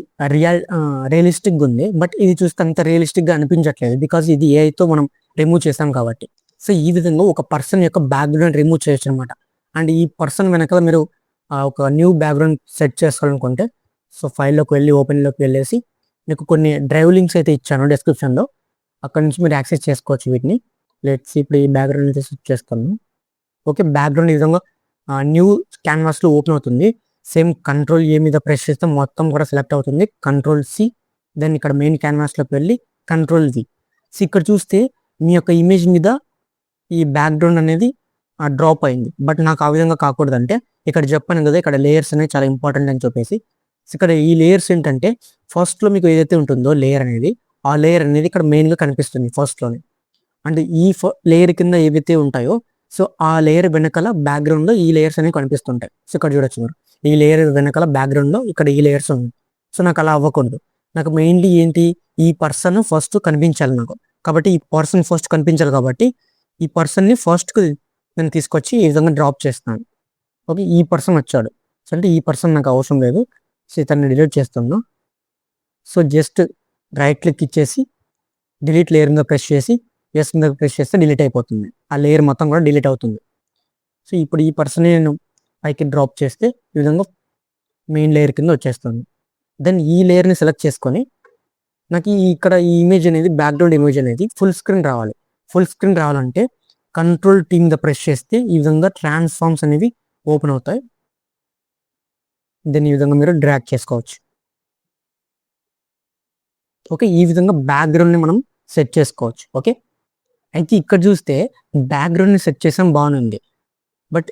రియలిస్టిక్‌గా ఉంది. బట్ ఇది చూస్తే అంత రియలిస్టిక్‌గా అనిపించట్లేదు. బికాజ్ ఇది ఏఐతో మనం రిమూవ్ చేసాం కాబట్టి. సో ఈ విధంగా ఒక పర్సన్ యొక్క బ్యాక్‌గ్రౌండ్ రిమూవ్ చేయొచ్చనమాట. అండ్ ఈ పర్సన్ వెనకాల మీరు ఒక న్యూ బ్యాక్‌గ్రౌండ్ సెట్ చేసుకోవాలనుకుంటే సో ఫైల్‌లోకి వెళ్ళి ఓపెన్‌లోకి వెళ్ళేసి మీకు కొన్ని డ్రైవ్ లింక్స్ అయితే ఇచ్చాను డిస్క్రిప్షన్‌లో. అక్కడి నుంచి మీరు యాక్సెస్ చేసుకోవచ్చు వీటిని. లెట్స్ ఇప్పుడు ఈ బ్యాక్‌గ్రౌండ్ అయితే సెట్ చేస్తాను. ఓకే. బ్యాక్‌గ్రౌండ్ ఈ విధంగా న్యూ క్యాన్వాస్‌లో ఓపెన్ అవుతుంది. సేమ్ కంట్రోల్ ఏ మీద ప్రెస్ చేస్తే మొత్తం కూడా సెలెక్ట్ అవుతుంది. కంట్రోల్ సి దెన్ ఇక్కడ మెయిన్ క్యాన్వాస్‌లోకి వెళ్ళి కంట్రోల్ వి. సో ఇక్కడ చూస్తే మీ యొక్క ఇమేజ్ మీద ఈ బ్యాక్‌గ్రౌండ్ అనేది డ్రాప్ అయింది. బట్ నాకు ఆ విధంగా కాకూడదంటే ఇక్కడ చెప్పాను కదా! ఇక్కడ లేయర్స్ అనేవి చాలా ఇంపార్టెంట్ అని చెప్పేసి. సో ఇక్కడ ఈ లేయర్స్ ఏంటంటే ఫస్ట్‌లో మీకు ఏదైతే ఉంటుందో లేయర్ అనేది, ఆ లేయర్ అనేది ఇక్కడ మెయిన్‌గా కనిపిస్తుంది ఫస్ట్‌లోనే. అండ్ ఈ లేయర్ కింద ఏవైతే ఉంటాయో సో ఆ లేయర్ వెనకాల బ్యాక్‌గ్రౌండ్‌లో ఈ లేయర్స్ అనేవి కనిపిస్తుంటాయి. సో ఇక్కడ చూడొచ్చు మీరు. ఈ లేయర్ వెనకాల బ్యాక్‌గ్రౌండ్‌లో ఇక్కడ ఈ లేయర్స్ ఉన్నాయి. సో నాకు అలా అవ్వకూడదు. నాకు మెయిన్‌లీ ఏంటి ఈ పర్సన్ ఫస్ట్ కనిపించాలి నాకు. కాబట్టి ఈ పర్సన్ ఫస్ట్ కనిపించాలి కాబట్టి ఈ పర్సన్‌ని ఫస్ట్‌కి నేను తీసుకొచ్చి ఈ విధంగా డ్రాప్ చేస్తాను. ఓకే. ఈ పర్సన్ వచ్చాడు. సో అంటే ఈ పర్సన్ నాకు అవసరం లేదు. సో ఇతన్ని డిలీట్ చేస్తున్నాను. సో జస్ట్ రైట్ క్లిక్ ఇచ్చేసి డిలీట్ లేయర్ మీద ప్రెస్ చేసి ఎస్ మీద ప్రెస్ చేస్తే డిలీట్ అయిపోతుంది. ఆ లేయర్ మొత్తం కూడా డిలీట్ అవుతుంది. సో ఇప్పుడు ఈ పర్సన్‌ని నేను పైకి డ్రాప్ చేస్తే ఈ విధంగా మెయిన్ లేయర్ కింద వచ్చేస్తుంది. దెన్ ఈ లేయర్‌ని సెలెక్ట్ చేసుకొని నాకు ఇక్కడ ఈ ఇమేజ్ అనేది బ్యాక్‌గ్రౌండ్ ఇమేజ్ అనేది ఫుల్ స్క్రీన్ రావాలి. ఫుల్ స్క్రీన్ రావాలంటే కంట్రోల్ టీ మీద ప్రెస్ చేస్తే ఈ విధంగా ట్రాన్స్‌ఫార్మ్స్ అనేవి ఓపెన్ అవుతాయి. దెన్ ఈ విధంగా మీరు డ్రాగ్ చేసుకోవచ్చు. ఓకే. ఈ విధంగా బ్యాక్‌గ్రౌండ్‌ని మనం సెట్ చేసుకోవచ్చు. ఓకే. అయితే ఇక్కడ చూస్తే బ్యాక్‌గ్రౌండ్‌ని సెట్ చేసాం బానే. బట్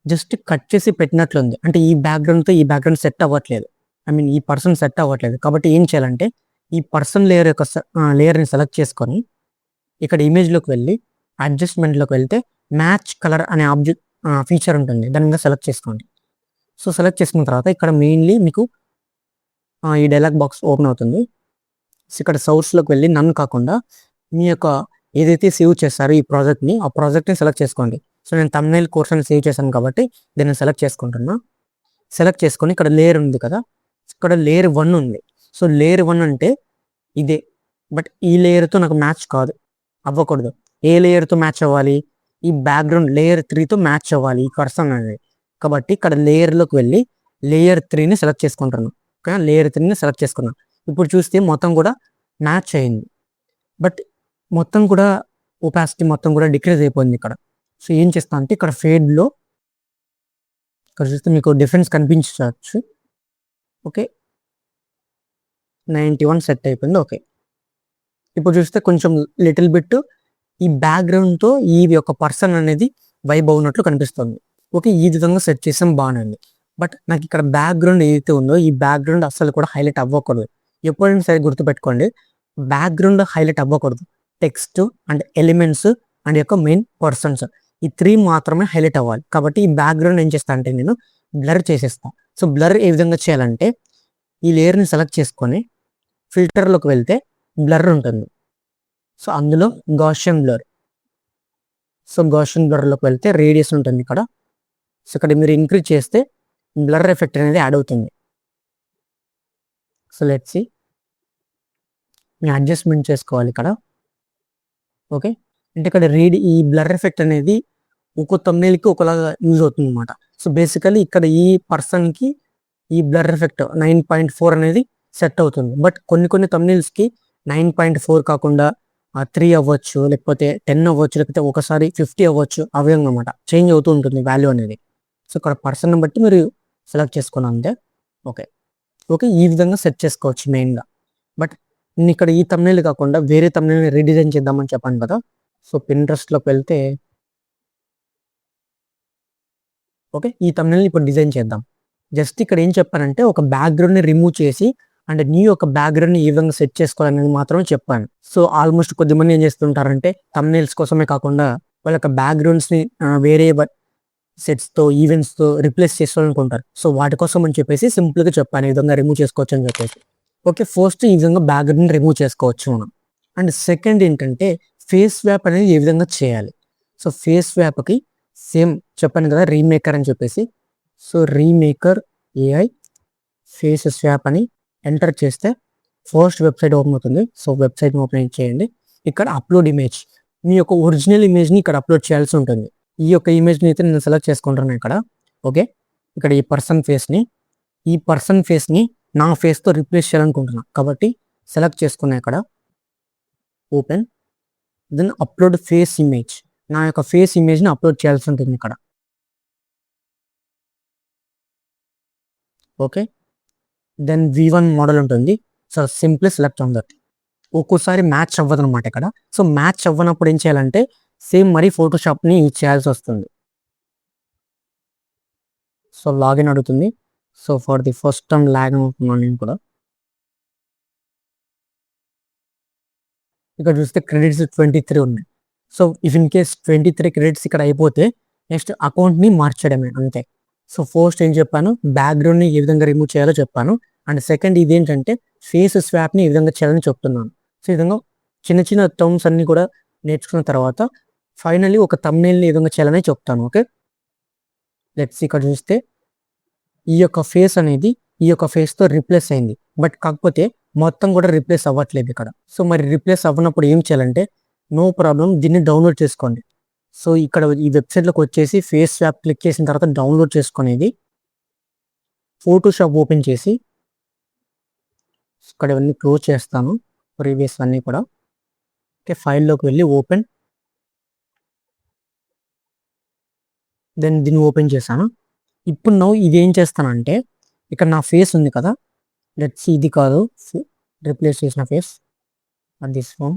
జస్ట్ కట్ చేసి పెట్టినట్లుంది. అంటే ఈ బ్యాక్‌గ్రౌండ్‌తో ఈ బ్యాక్‌గ్రౌండ్ సెట్ అవ్వట్లేదు. ఐ మీన్ ఈ పర్సన్ సెట్ అవ్వట్లేదు. కాబట్టి ఏం చేయాలంటే ఈ పర్సన్ లేయర్ యొక్క లేయర్‌ని సెలెక్ట్ చేసుకొని ఇక్కడ ఇమేజ్‌లోకి వెళ్ళి అడ్జస్ట్‌మెంట్‌లోకి వెళ్తే మ్యాచ్ కలర్ అనే ఫీచర్ ఉంటుంది. దాని మీద సెలెక్ట్ చేసుకోండి. సో సెలెక్ట్ చేసుకున్న తర్వాత ఇక్కడ మెయిన్‌లీ మీకు ఈ డైలాగ్ బాక్స్ ఓపెన్ అవుతుంది. సో ఇక్కడ సోర్స్‌లోకి వెళ్ళి నన్ కాకుండా మీ యొక్క ఏదైతే సేవ్ చేస్తారో ఈ ప్రాజెక్ట్‌ని, ఆ ప్రాజెక్ట్‌ని సెలెక్ట్ చేసుకోండి. సో నేను థంబ్‌నెయిల్ కోర్స్ అని సేవ్ చేశాను కాబట్టి దీన్ని సెలెక్ట్ చేసుకుంటున్నా. సెలెక్ట్ చేసుకొని ఇక్కడ లేయర్ ఉంది కదా! ఇక్కడ లేయర్ 1 ఉంది. సో లేయర్ 1 అంటే ఇదే. బట్ ఈ లేయర్‌తో నాకు మ్యాచ్ కాదు. అవ్వకూడదు. ఏ లేయర్‌తో మ్యాచ్ అవ్వాలి? ఈ బ్యాక్‌గ్రౌండ్ లేయర్ 3తో మ్యాచ్ అవ్వాలి ఈ పర్సన్ అనేది. కాబట్టి ఇక్కడ లేయర్‌లోకి వెళ్ళి లేయర్ 3ని సెలెక్ట్ చేసుకుంటున్నా. ఓకేనా? లేయర్ 3ని సెలెక్ట్ చేసుకున్నా. ఇప్పుడు చూస్తే మొత్తం కూడా మ్యాచ్ అయింది. బట్ మొత్తం కూడా ఒపాసిటీ మొత్తం కూడా డిక్రీజ్ అయిపోయింది ఇక్కడ. సో ఏం చేస్తా అంటే ఇక్కడ ఫేడ్‌లో ఇక్కడ చూస్తే మీకు డిఫరెన్స్ కనిపించవచ్చు. ఓకే. 91 సెట్ అయిపోయింది. ఓకే. ఇప్పుడు చూస్తే కొంచెం లిటిల్ బిట్ ఈ బ్యాక్‌గ్రౌండ్‌తో ఈ యొక్క పర్సన్ అనేది వైబ్ అవునట్లు కనిపిస్తుంది. ఓకే. ఈ విధంగా సెట్ చేసాం బానే ఉంది. బట్ నాకు ఇక్కడ బ్యాక్‌గ్రౌండ్ ఏదైతే ఉందో ఈ బ్యాక్‌గ్రౌండ్ అస్సలు కూడా హైలైట్ అవ్వకూడదు. ఎప్పుడైనా సరే గుర్తుపెట్టుకోండి. బ్యాక్‌గ్రౌండ్ హైలైట్ అవ్వకూడదు. టెక్స్ట్ అండ్ ఎలిమెంట్స్ అండ్ యొక్క మెయిన్ పర్సన్స్ ఈ 3 మాత్రమే హైలైట్ అవ్వాలి. కాబట్టి ఈ బ్యాక్‌గ్రౌండ్ ఏం చేస్తా అంటే నేను బ్లర్ చేసేస్తా. సో బ్లర్ ఏ విధంగా చేయాలంటే ఈ లేయర్‌ని సెలెక్ట్ చేసుకొని ఫిల్టర్‌లోకి వెళ్తే బ్లర్ ఉంటుంది. సో అందులో గాషియన్ బ్లర్. సో గాషియన్ బ్లర్‌లోకి వెళ్తే రేడియస్ ఉంటుంది ఇక్కడ. సో ఇక్కడ మీరు ఇంక్రీజ్ చేస్తే బ్లర్ ఎఫెక్ట్ అనేది యాడ్ అవుతుంది. So let's see. మీ అడ్జస్ట్‌మెంట్ చేసుకోవాలి ఇక్కడ. ఓకే. అంటే ఇక్కడ ఈ బ్లర్ ఎఫెక్ట్ అనేది ఒక్కో థంబ్‌నెయిల్‌కి ఒకలాగా యూజ్ అవుతుందన్నమాట. సో బేసికల్లీ ఇక్కడ ఈ పర్సన్‌కి ఈ బ్లర్ ఎఫెక్ట్ 9.4 అనేది సెట్ అవుతుంది. బట్ కొన్ని థంబ్‌నెయిల్స్‌కి 9.4 కాకుండా 3 అవ్వచ్చు, లేకపోతే 10 అవ్వచ్చు, లేకపోతే ఒకసారి 50 అవ్వచ్చు. ఆ విధంగా అన్నమాట. చేంజ్ అవుతూ ఉంటుంది వాల్యూ అనేది. సో ఇక్కడ పర్సన్‌ని బట్టి మీరు సెలెక్ట్ చేసుకున్న అంతే. ఓకే. ఓకే. ఈ విధంగా సెట్ చేసుకోవచ్చు మెయిన్‌గా. బట్ నేను ఇక్కడ ఈ థంబ్‌నెయిల్ కాకుండా వేరే థంబ్‌నెయిల్‌ని రీడిజైన్ చేద్దామని చెప్పాను కదా! సో పింట్రెస్ట్‌లోకి వెళ్తే ఓకే. ఈ థంబ్‌నెయిల్‌ని ఇప్పుడు డిజైన్ చేద్దాం. జస్ట్ ఇక్కడ ఏం చెప్పానంటే ఒక బ్యాక్‌గ్రౌండ్‌ని రిమూవ్ చేసి అండ్ నీ యొక్క బ్యాక్‌గ్రౌండ్‌ని ఏ విధంగా సెట్ చేసుకోవాలనేది మాత్రమే చెప్పాను. సో ఆల్మోస్ట్ కొద్దిమంది ఏం చేస్తుంటారంటే థంబ్‌నెయిల్స్ కోసమే కాకుండా వాళ్ళ యొక్క బ్యాక్‌గ్రౌండ్స్‌ని వేరే సెట్స్‌తో, ఈవెంట్స్‌తో రిప్లేస్ చేసుకోవాలనుకుంటారు. సో వాటి కోసం అని చెప్పేసి సింపుల్‌గా చెప్పాను. ఈ విధంగా రిమూవ్ చేసుకోవచ్చు అని చెప్పేసి. ఓకే. ఫస్ట్ ఈ విధంగా బ్యాక్‌గ్రౌండ్‌ని రిమూవ్ చేసుకోవచ్చు మనం. అండ్ సెకండ్ ఏంటంటే ఫేస్ స్వాప్ అనేది ఏ విధంగా చేయాలి. సో ఫేస్ స్వాప్‌కి సేమ్ చెప్పాను కదా! రీమేకర్ అని చెప్పేసి. సో రీమేకర్ ఏఐ ఫేస్ స్వాప్ అని ఎంటర్ చేస్తే ఫస్ట్ వెబ్సైట్ ఓపెన్ అవుతుంది. సో వెబ్సైట్ని ఓపెన్ చేయండి. ఇక్కడ అప్లోడ్ ఇమేజ్, మీ యొక్క ఒరిజినల్ ఇమేజ్ని ఇక్కడ అప్లోడ్ చేయాల్సి ఉంటుంది. ఈ యొక్క ఇమేజ్ని అయితే నేను సెలెక్ట్ చేసుకుంటున్నాను ఇక్కడ. ఓకే, ఇక్కడ ఈ పర్సన్ ఫేస్ని నా ఫేస్తో రీప్లేస్ చేయాలనుకుంటున్నాను కాబట్టి సెలెక్ట్ చేసుకున్నా ఇక్కడ. Open, then upload face image, నా యొక్క ఫేస్ ఇమేజ్ని అప్లోడ్ చేయాల్సి ఉంటుంది ఇక్కడ. ఓకే, దెన్ V1 మోడల్ ఉంటుంది. So simply select on that. ఒక్కోసారి మ్యాచ్ అవ్వదు అనమాట ఇక్కడ. సో మ్యాచ్ అవ్వనప్పుడు ఏం చేయాలంటే సేమ్ మరి ఫోటోషాప్ని యూజ్ చేయాల్సి వస్తుంది. సో లాగిన్ అడుగుతుంది. So for the first time login అవుతున్నాను నేను కూడా. ఇక్కడ చూస్తే క్రెడిట్స్ 23 ఉన్నాయి. So if in case 23 credits ఇక్కడ అయిపోతే నెక్స్ట్ అకౌంట్ని మార్చడమే అంతే. సో ఫస్ట్ ఏం చెప్పాను, బ్యాక్గ్రౌండ్ని ఏ విధంగా రిమూవ్ చేయాలో చెప్పాను. అండ్ సెకండ్ ఇదేంటంటే ఫేస్ స్వాప్ని ఏ విధంగా చేయాలని చెప్తున్నాను. సో ఈ విధంగా చిన్న చిన్న టర్మ్స్ అన్ని కూడా నేర్చుకున్న తర్వాత ఫైనల్లీ ఒక థంబ్నెయిల్ని ఏ విధంగా చేయాలని చెప్తాను. ఓకే, లెట్స్ ఇక్కడ చూస్తే ఈ యొక్క ఫేస్ అనేది ఈ యొక్క ఫేస్తో రీప్లేస్ అయింది. బట్ కాకపోతే మొత్తం కూడా రీప్లేస్ అవ్వట్లేదు ఇక్కడ. సో మరి రీప్లేస్ అవ్వనప్పుడు ఏం చేయాలంటే నో ప్రాబ్లం, దీన్ని డౌన్లోడ్ చేసుకోండి. సో ఇక్కడ ఈ వెబ్సైట్లోకి వచ్చేసి ఫేస్ స్వాప్ క్లిక్ చేసిన తర్వాత డౌన్లోడ్ చేసుకునేది ఫోటోషాప్ ఓపెన్ చేసి ఇక్కడ ఇవన్నీ క్లోజ్ చేస్తాను, ప్రీవియస్ అన్నీ కూడా. ఓకే, ఫైల్లోకి వెళ్ళి ఓపెన్, దెన్ దీన్ని ఓపెన్ చేశాను. ఇప్పుడు నా ఇది ఏం చేస్తానంటే ఇక్కడ నా ఫేస్ ఉంది కదా, లెట్స్ ఇది కాదు రిప్లేస్ చేసిన ఫేస్ దిస్ ఫోన్.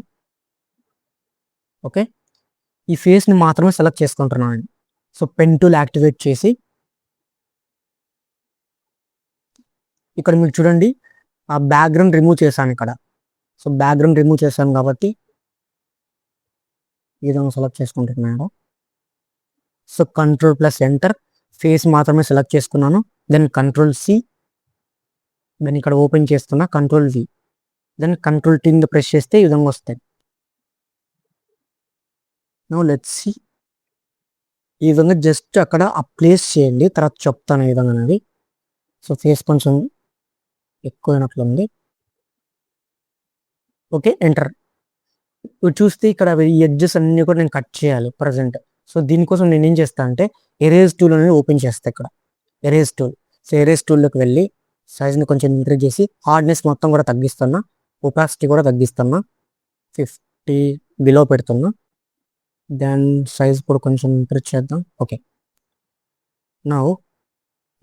ఓకే, ఈ ఫేస్ని మాత్రమే సెలెక్ట్ చేసుకుంటున్నాను. సో పెన్ టూల్ యాక్టివేట్ చేసి ఇక్కడ మీరు చూడండి ఆ బ్యాక్గ్రౌండ్ రిమూవ్ చేశాను ఇక్కడ. సో బ్యాక్గ్రౌండ్ రిమూవ్ చేశాను కాబట్టి ఈ విధంగా సెలెక్ట్ చేసుకుంటున్నాను. సో Ctrl+Enter, ఫేస్ మాత్రమే సెలెక్ట్ చేసుకున్నాను. దెన్ Ctrl+C, దెన్ ఇక్కడ ఓపెన్ చేస్తున్నా Ctrl+V, దెన్ Ctrl+T ప్రెస్ చేస్తే ఈ విధంగా వస్తాయి. నౌ లెట్స్ సీ, ఈ విధంగా జస్ట్ అక్కడ ప్లేస్ చేయండి, తర్వాత చెప్తాను ఈ విధంగా అనేది. సో ఫేస్ కొంచెం ఎక్కువైనట్లుంది. Okay, enter. ఇప్పుడు చూస్తే ఇక్కడ ఈ ఎడ్జెస్ అన్ని కూడా నేను కట్ చేయాలి ప్రజెంట్. సో దీనికోసం నేను ఏం చేస్తాను అంటే ఎరేజ్ టూల్ అనేది ఓపెన్ చేస్తాను ఇక్కడ. ఎరేజ్ టూల్, సో ఎరేజ్ టూల్లోకి వెళ్ళి సైజ్ని కొంచెం ఇంక్రీజ్ చేసి హార్డ్నెస్ మొత్తం కూడా తగ్గిస్తున్నా, ఒపాసిటీ కూడా తగ్గిస్తున్నా, 50 బిలో పెడుతున్నా. దెన్ సైజ్ కూడా కొంచెం ఇంక్రీజ్ చేద్దాం. ఓకే, నా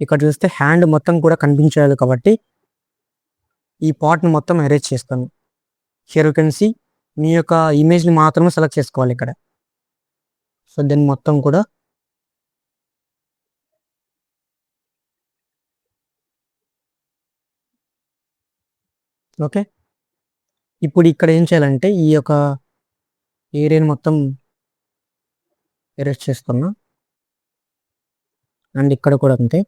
ఇక్కడ చూస్తే హ్యాండ్ మొత్తం కూడా కనిపించాలి కాబట్టి ఈ పార్ట్ని మొత్తం ఎరేజ్ చేస్తాను. హియర్ యూ కెన్ సీ, మీ యొక్క ఇమేజ్ని మాత్రమే సెలెక్ట్ చేసుకోవాలి ఇక్కడ. సో దెన్ మొత్తం కూడా ఓకే. ఇప్పుడు ఇక్కడ ఏం చేయాలంటే ఈ యొక్క ఏరియాని మొత్తం ఎరేజ్ చేస్తున్నా, అండ్ ఇక్కడ కూడా అంతే.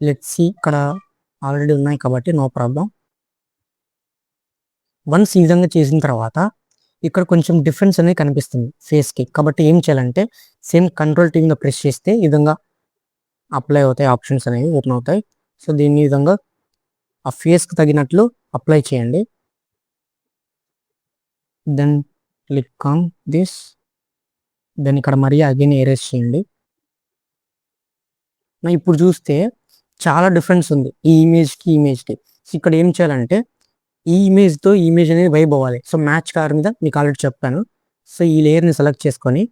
లెట్స్ సీ, ఇక్కడ ఆల్రెడీ ఉన్నాయి కాబట్టి నో ప్రాబ్లం. వన్స్ ఈ విధంగా చేసిన తర్వాత ఇక్కడ కొంచెం డిఫరెన్స్ అనేది కనిపిస్తుంది ఫేస్కి. కాబట్టి ఏం చేయాలంటే సేమ్ Ctrl+T ప్రెస్ చేస్తే ఈ విధంగా అప్లై అవుతాయి, ఆప్షన్స్ అనేవి ఓపెన్ అవుతాయి. సో దీన్ని ఈ విధంగా ఆ ఫేస్కి తగినట్లు అప్లై చేయండి. Then click on this, then ఇక్కడ మరీ అగైన్ ఎరేజ్ చేయండి. ఇప్పుడు చూస్తే చాలా డిఫరెన్స్ ఉంది ఈ ఇమేజ్కి. ఇక్కడ ఏం చేయాలంటే ఈ ఇమేజ్తో ఈ ఇమేజ్ అనేది వైబ్ అవ్వాలి. సో మ్యాచ్ కలర్ మీద మీకు ఆల్రెడీ చెప్పాను. సో ఈ లేయర్ని సెలెక్ట్ చేసుకొని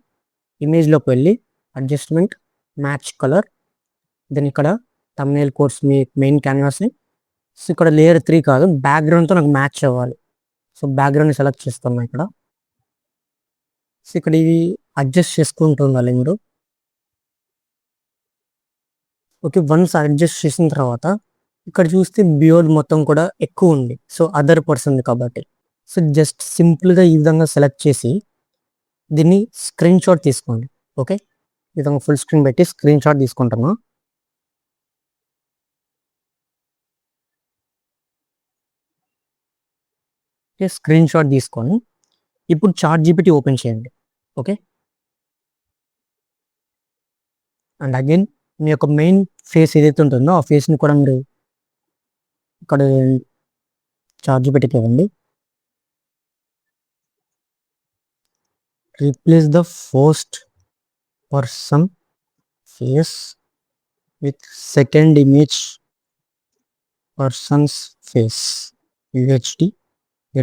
ఇమేజ్లోకి వెళ్ళి అడ్జస్ట్మెంట్, మ్యాచ్ కలర్, దెన్ ఇక్కడ థంబ్నెయిల్ కోడ్స్, మీ మెయిన్ క్యాన్వాస్ని. సో ఇక్కడ లేయర్ 3 కాదు, బ్యాక్గ్రౌండ్తో నాకు మ్యాచ్ అవ్వాలి. సో బ్యాక్గ్రౌండ్ని సెలెక్ట్ చేస్తున్నా ఇక్కడ. సో ఇక్కడ ఇవి అడ్జస్ట్ చేసుకుంటూ ఉండాలి మీరు. ఓకే, వన్స్ అడ్జస్ట్ చేసిన తర్వాత ఇక్కడ చూస్తే బియర్డ్ మొత్తం కూడా ఎక్కువ ఉంది. సో అదర్ పర్సన్ కాబట్టి సో జస్ట్ సింపుల్గా ఈ విధంగా సెలెక్ట్ చేసి దీన్ని స్క్రీన్ షాట్ తీసుకోండి. ఓకే, ఈ విధంగా ఫుల్ స్క్రీన్ పెట్టి స్క్రీన్ షాట్ తీసుకుంటున్నా. ఓకే, స్క్రీన్ షాట్ తీసుకొని ఇప్పుడు ChatGPT ఓపెన్ చేయండి. ఓకే, అండ్ అగైన్ మీ యొక్క మెయిన్ ఫేస్ ఏదైతే ఉంటుందో ఆ ఫేస్ని కూడా మీరు ఇక్కడ చార్జ్ పెట్టుకోండి. Replace the first person face with second image persons face యుహెచ్డి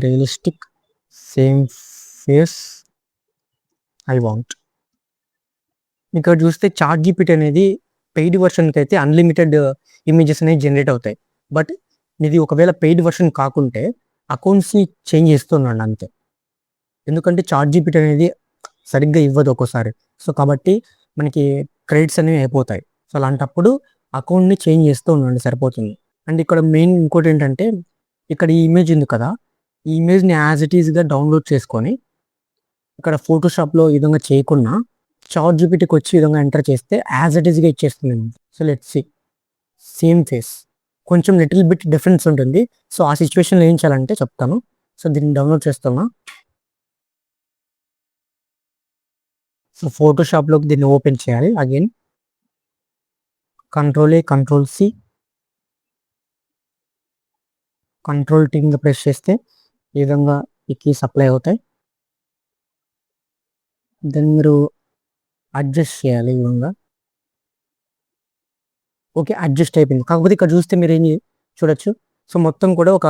realistic same face I want. ఇక్కడ చూస్తే చాట్ జీపీటీ అనేది పెయిడ్ వర్షన్కి అయితే అన్లిమిటెడ్ ఇమేజెస్ అనేవి జనరేట్ అవుతాయి. బట్ ఇది ఒకవేళ పెయిడ్ వర్షన్ కాకుంటే అకౌంట్స్ని చేంజ్ చేస్తున్నాడు అంతే. ఎందుకంటే చాట్ జీపీటీ అనేది సరిగ్గా ఇవ్వదు ఒక్కోసారి. సో కాబట్టి మనకి క్రెడిట్స్ అనేవి అయిపోతాయి. సో అలాంటప్పుడు అకౌంట్ని చేంజ్ చేస్తూ ఉండండి సరిపోతుంది. అండ్ ఇక్కడ మెయిన్ ఇంకోటి ఏంటంటే ఇక్కడ ఈ ఇమేజ్ ఉంది కదా, ఈ ఇమేజ్ని యాజ్ ఇట్ ఈస్గా డౌన్లోడ్ చేసుకొని ఇక్కడ ఫోటోషాప్లో ఈ విధంగా చేయకుండా చాట్ జీపీటీకి వచ్చి ఈ విధంగా ఎంటర్ చేస్తే యాజ్ ఇట్ ఈస్గా ఇచ్చేస్తుంది. So let's see same face, కొంచెం లిటిల్ బిట్ డిఫరెన్స్ ఉంటుంది. సో ఆ సిచ్యువేషన్లో ఏం చేయాలంటే చెప్తాను. సో దీన్ని డౌన్లోడ్ చేస్తున్నా. సో ఫోటోషాప్లోకి దీన్ని ఓపెన్ చేయాలి. Again control A, control C, control T మీద ప్రెస్ చేస్తే ఈ విధంగా ఈ కీస్ అప్లై అవుతాయి. దెన్ మీరు అడ్జస్ట్ చేయాలి ఈ విధంగా. ఓకే, అడ్జస్ట్ అయిపోయింది. కాకపోతే ఇక్కడ చూస్తే మీరు ఏం చూడొచ్చు. సో మొత్తం కూడా ఒక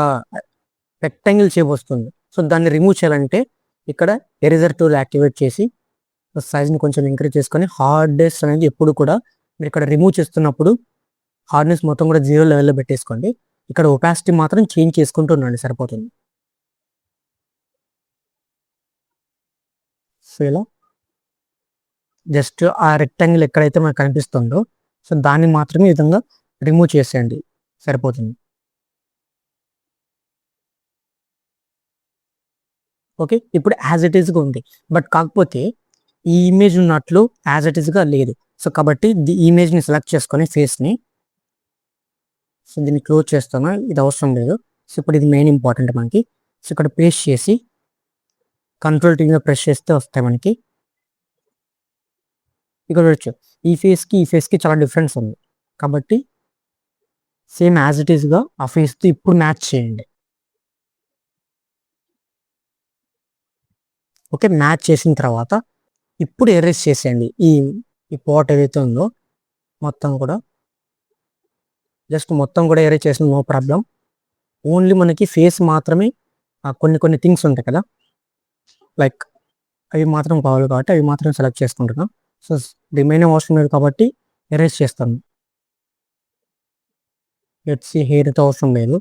రెక్టాంగిల్ షేప్ వస్తుంది. సో దాన్ని రిమూవ్ చేయాలంటే ఇక్కడ ఎరేజర్ టూల్ యాక్టివేట్ చేసి సైజ్ని కొంచెం ఇంక్రీజ్ చేసుకొని హార్డ్నెస్ అనేది ఎప్పుడు కూడా మీరు ఇక్కడ రిమూవ్ చేస్తున్నప్పుడు హార్డ్నెస్ మొత్తం కూడా 0 లెవెల్లో పెట్టేసుకోండి. ఇక్కడ ఒపాసిటీ మాత్రం చేంజ్ చేసుకుంటూ ఉండండి సరిపోతుంది. సో ఇలా జస్ట్ ఆ రెక్టాంగిల్ ఎక్కడైతే మనకు కనిపిస్తుందో సో దాన్ని మాత్రమే ఈ విధంగా రిమూవ్ చేసేయండి సరిపోతుంది. ఓకే, ఇప్పుడు యాజ్ ఇట్ ఈస్గా ఉంది. బట్ కాకపోతే ఈ ఇమేజ్ ఉన్నట్లు యాజ్ ఇట్ ఈస్గా లేదు. సో కాబట్టి ది ఇమేజ్ని సెలెక్ట్ చేసుకొని ఫేస్ని, సో దీన్ని క్లోజ్ చేస్తాను, ఇది అవసరం లేదు. సో ఇప్పుడు ఇది మెయిన్ ఇంపార్టెంట్ మనకి. సో ఇక్కడ పేస్ట్ చేసి కంట్రోల్ టీ మీద ప్రెస్ చేస్తే వస్తాయి మనకి. ఇక్కడ చూడొచ్చు ఈ ఫేస్కి చాలా డిఫరెన్స్ ఉంది. కాబట్టి సేమ్ యాజ్ ఇట్ ఈస్గా ఆ ఫేస్తో ఇప్పుడు మ్యాచ్ చేయండి. ఓకే, మ్యాచ్ చేసిన తర్వాత ఇప్పుడు ఎరేజ్ చేసేయండి ఈ పాట్ ఏదైతే ఉందో మొత్తం కూడా. జస్ట్ మొత్తం కూడా ఎరేజ్ చేసిన నో ప్రాబ్లం. ఓన్లీ మనకి ఫేస్ మాత్రమే కొన్ని థింగ్స్ ఉంటాయి కదా, లైక్ అవి మాత్రం కావాలి కాబట్టి అవి మాత్రం సెలెక్ట్ చేసుకుంటున్నాం. సో రిమైనింగ్ అవసరం లేదు కాబట్టి ఎరేజ్ చేస్తాను. లెట్స్ హెయిర్ అయితే అవసరం లేదు.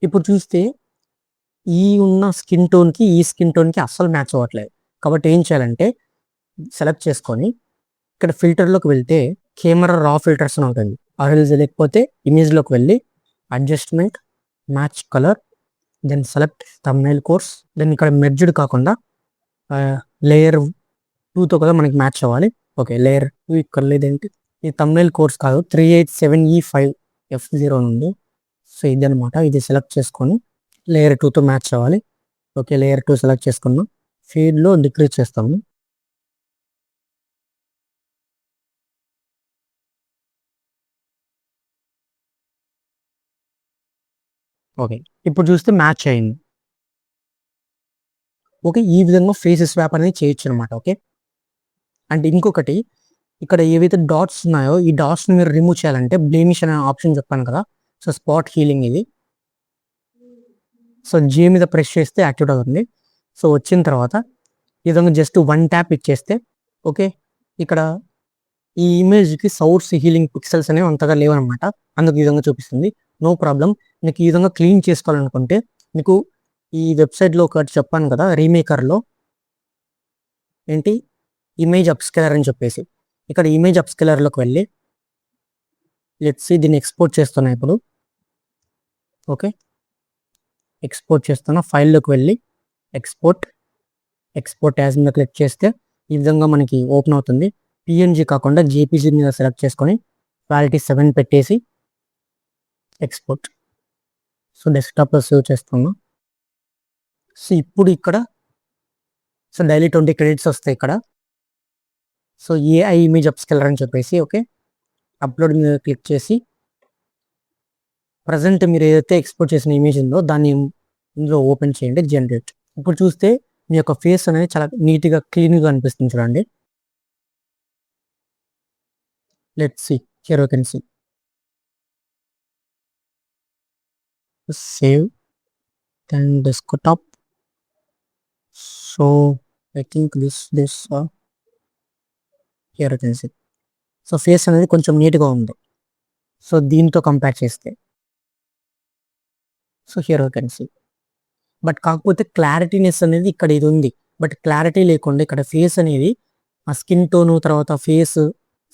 ఇప్పుడు చూస్తే ఈ ఉన్న స్కిన్ టోన్కి ఈ స్కిన్ టోన్కి అస్సలు మ్యాచ్ అవ్వట్లేదు. కాబట్టి ఏం చేయాలంటే సెలెక్ట్ చేసుకొని ఇక్కడ ఫిల్టర్లోకి వెళ్తే కెమెరా రా ఫిల్టర్స్ అని ఉంటుంది. అది లేకపోతే ఇమేజ్లోకి వెళ్ళి adjustment, match colour, then select thumbnail course. Then ఇక్కడ మెర్జ్డ్ కాకుండా లేయర్ 2తో కదా మనకి మ్యాచ్ అవ్వాలి. ఓకే, లేయర్ 2 ఇక్కడ లేదేంటి, ఈ థంబ్నెయిల్ కోర్స్ కాదు 387E5F0 ఉంది. సో ఇది అనమాట, ఇది సెలెక్ట్ చేసుకొని లేయర్ 2తో మ్యాచ్ అవ్వాలి. ఓకే, లేయర్ 2 సెలెక్ట్ చేసుకున్నాం. ఫీడ్లో డిక్రీజ్ చేస్తాము. ఓకే, ఇప్పుడు చూస్తే మ్యాచ్ అయింది. ఓకే, ఈ విధంగా ఫేస్ స్వాప్ అనేది చేయొచ్చు అనమాట. ఓకే, అండ్ ఇంకొకటి ఇక్కడ ఏవైతే డాట్స్ ఉన్నాయో ఈ డాట్స్ని మీరు రిమూవ్ చేయాలంటే బ్లేమిష్ అనే ఆప్షన్ చెప్పాను కదా, సో స్పాట్ హీలింగ్ ఇది. సో జీ మీద ప్రెస్ చేస్తే యాక్టివేట్ అవుతుంది. సో వచ్చిన తర్వాత ఈ విధంగా జస్ట్ 1 ట్యాప్ ఇచ్చేస్తే ఓకే, ఇక్కడ ఈ ఇమేజ్కి సౌర్స్ హీలింగ్ పిక్సెల్స్ అనేవి అంతగా లేవనమాట, అందుకు ఈ విధంగా చూపిస్తుంది. No problem. మీకు ఈ విధంగా క్లీన్ చేసుకోవాలనుకుంటే మీకు ఈ వెబ్సైట్లో ఒకటి చెప్పాను కదా, రీమేకర్లో ఏంటి ఇమేజ్ అప్స్కేలర్ అని చెప్పేసి, ఇక్కడ ఇమేజ్ అప్స్కేలర్లోకి వెళ్ళి లెట్స్ దీన్ని ఎక్స్పోర్ట్ చేస్తున్నా ఇప్పుడు. ఓకే, ఎక్స్పోర్ట్ చేస్తున్నా. ఫైల్లోకి వెళ్ళి ఎక్స్పోర్ట్ యాజ్ మీద క్లిక్ చేస్తే ఈ విధంగా మనకి ఓపెన్ అవుతుంది. పిఎన్జీ కాకుండా జేపీజీ మీద సెలెక్ట్ చేసుకొని క్వాలిటీ 7 పెట్టేసి ఎక్స్పోర్ట్. సో డెస్క్టాప్లో సేవ్ చేస్తున్నాం. సో ఇప్పుడు ఇక్కడ సో డైలీ 20 క్రెడిట్స్ వస్తాయి ఇక్కడ. సో ఏఐ ఇమేజ్ అప్స్కేలర్ అని చెప్పేసి ఓకే, అప్లోడ్ మీద క్లిక్ చేసి ప్రజెంట్ మీరు ఏదైతే ఎక్స్పోర్ట్ చేసిన ఇమేజ్ ఉందో దాన్ని ఇందులో ఓపెన్ చేయండి, జనరేట్. ఇప్పుడు చూస్తే మీ యొక్క ఫేస్ అనేది చాలా నీట్గా క్లీన్గా అనిపిస్తుంది చూడండి. Let's see, here you can see, save and desktop. So I think this here you can see. So face అనేది కొంచెం నీట్గా ఉంది. సో దీంతో కంపేర్ చేస్తే so here you can see. But కాకపోతే క్లారిటీనెస్ అనేది ఇక్కడ ఇది ఉంది, బట్ క్లారిటీ లేకుండా ఇక్కడ ఫేస్ అనేది ఆ స్కిన్ టోను తర్వాత ఫేస్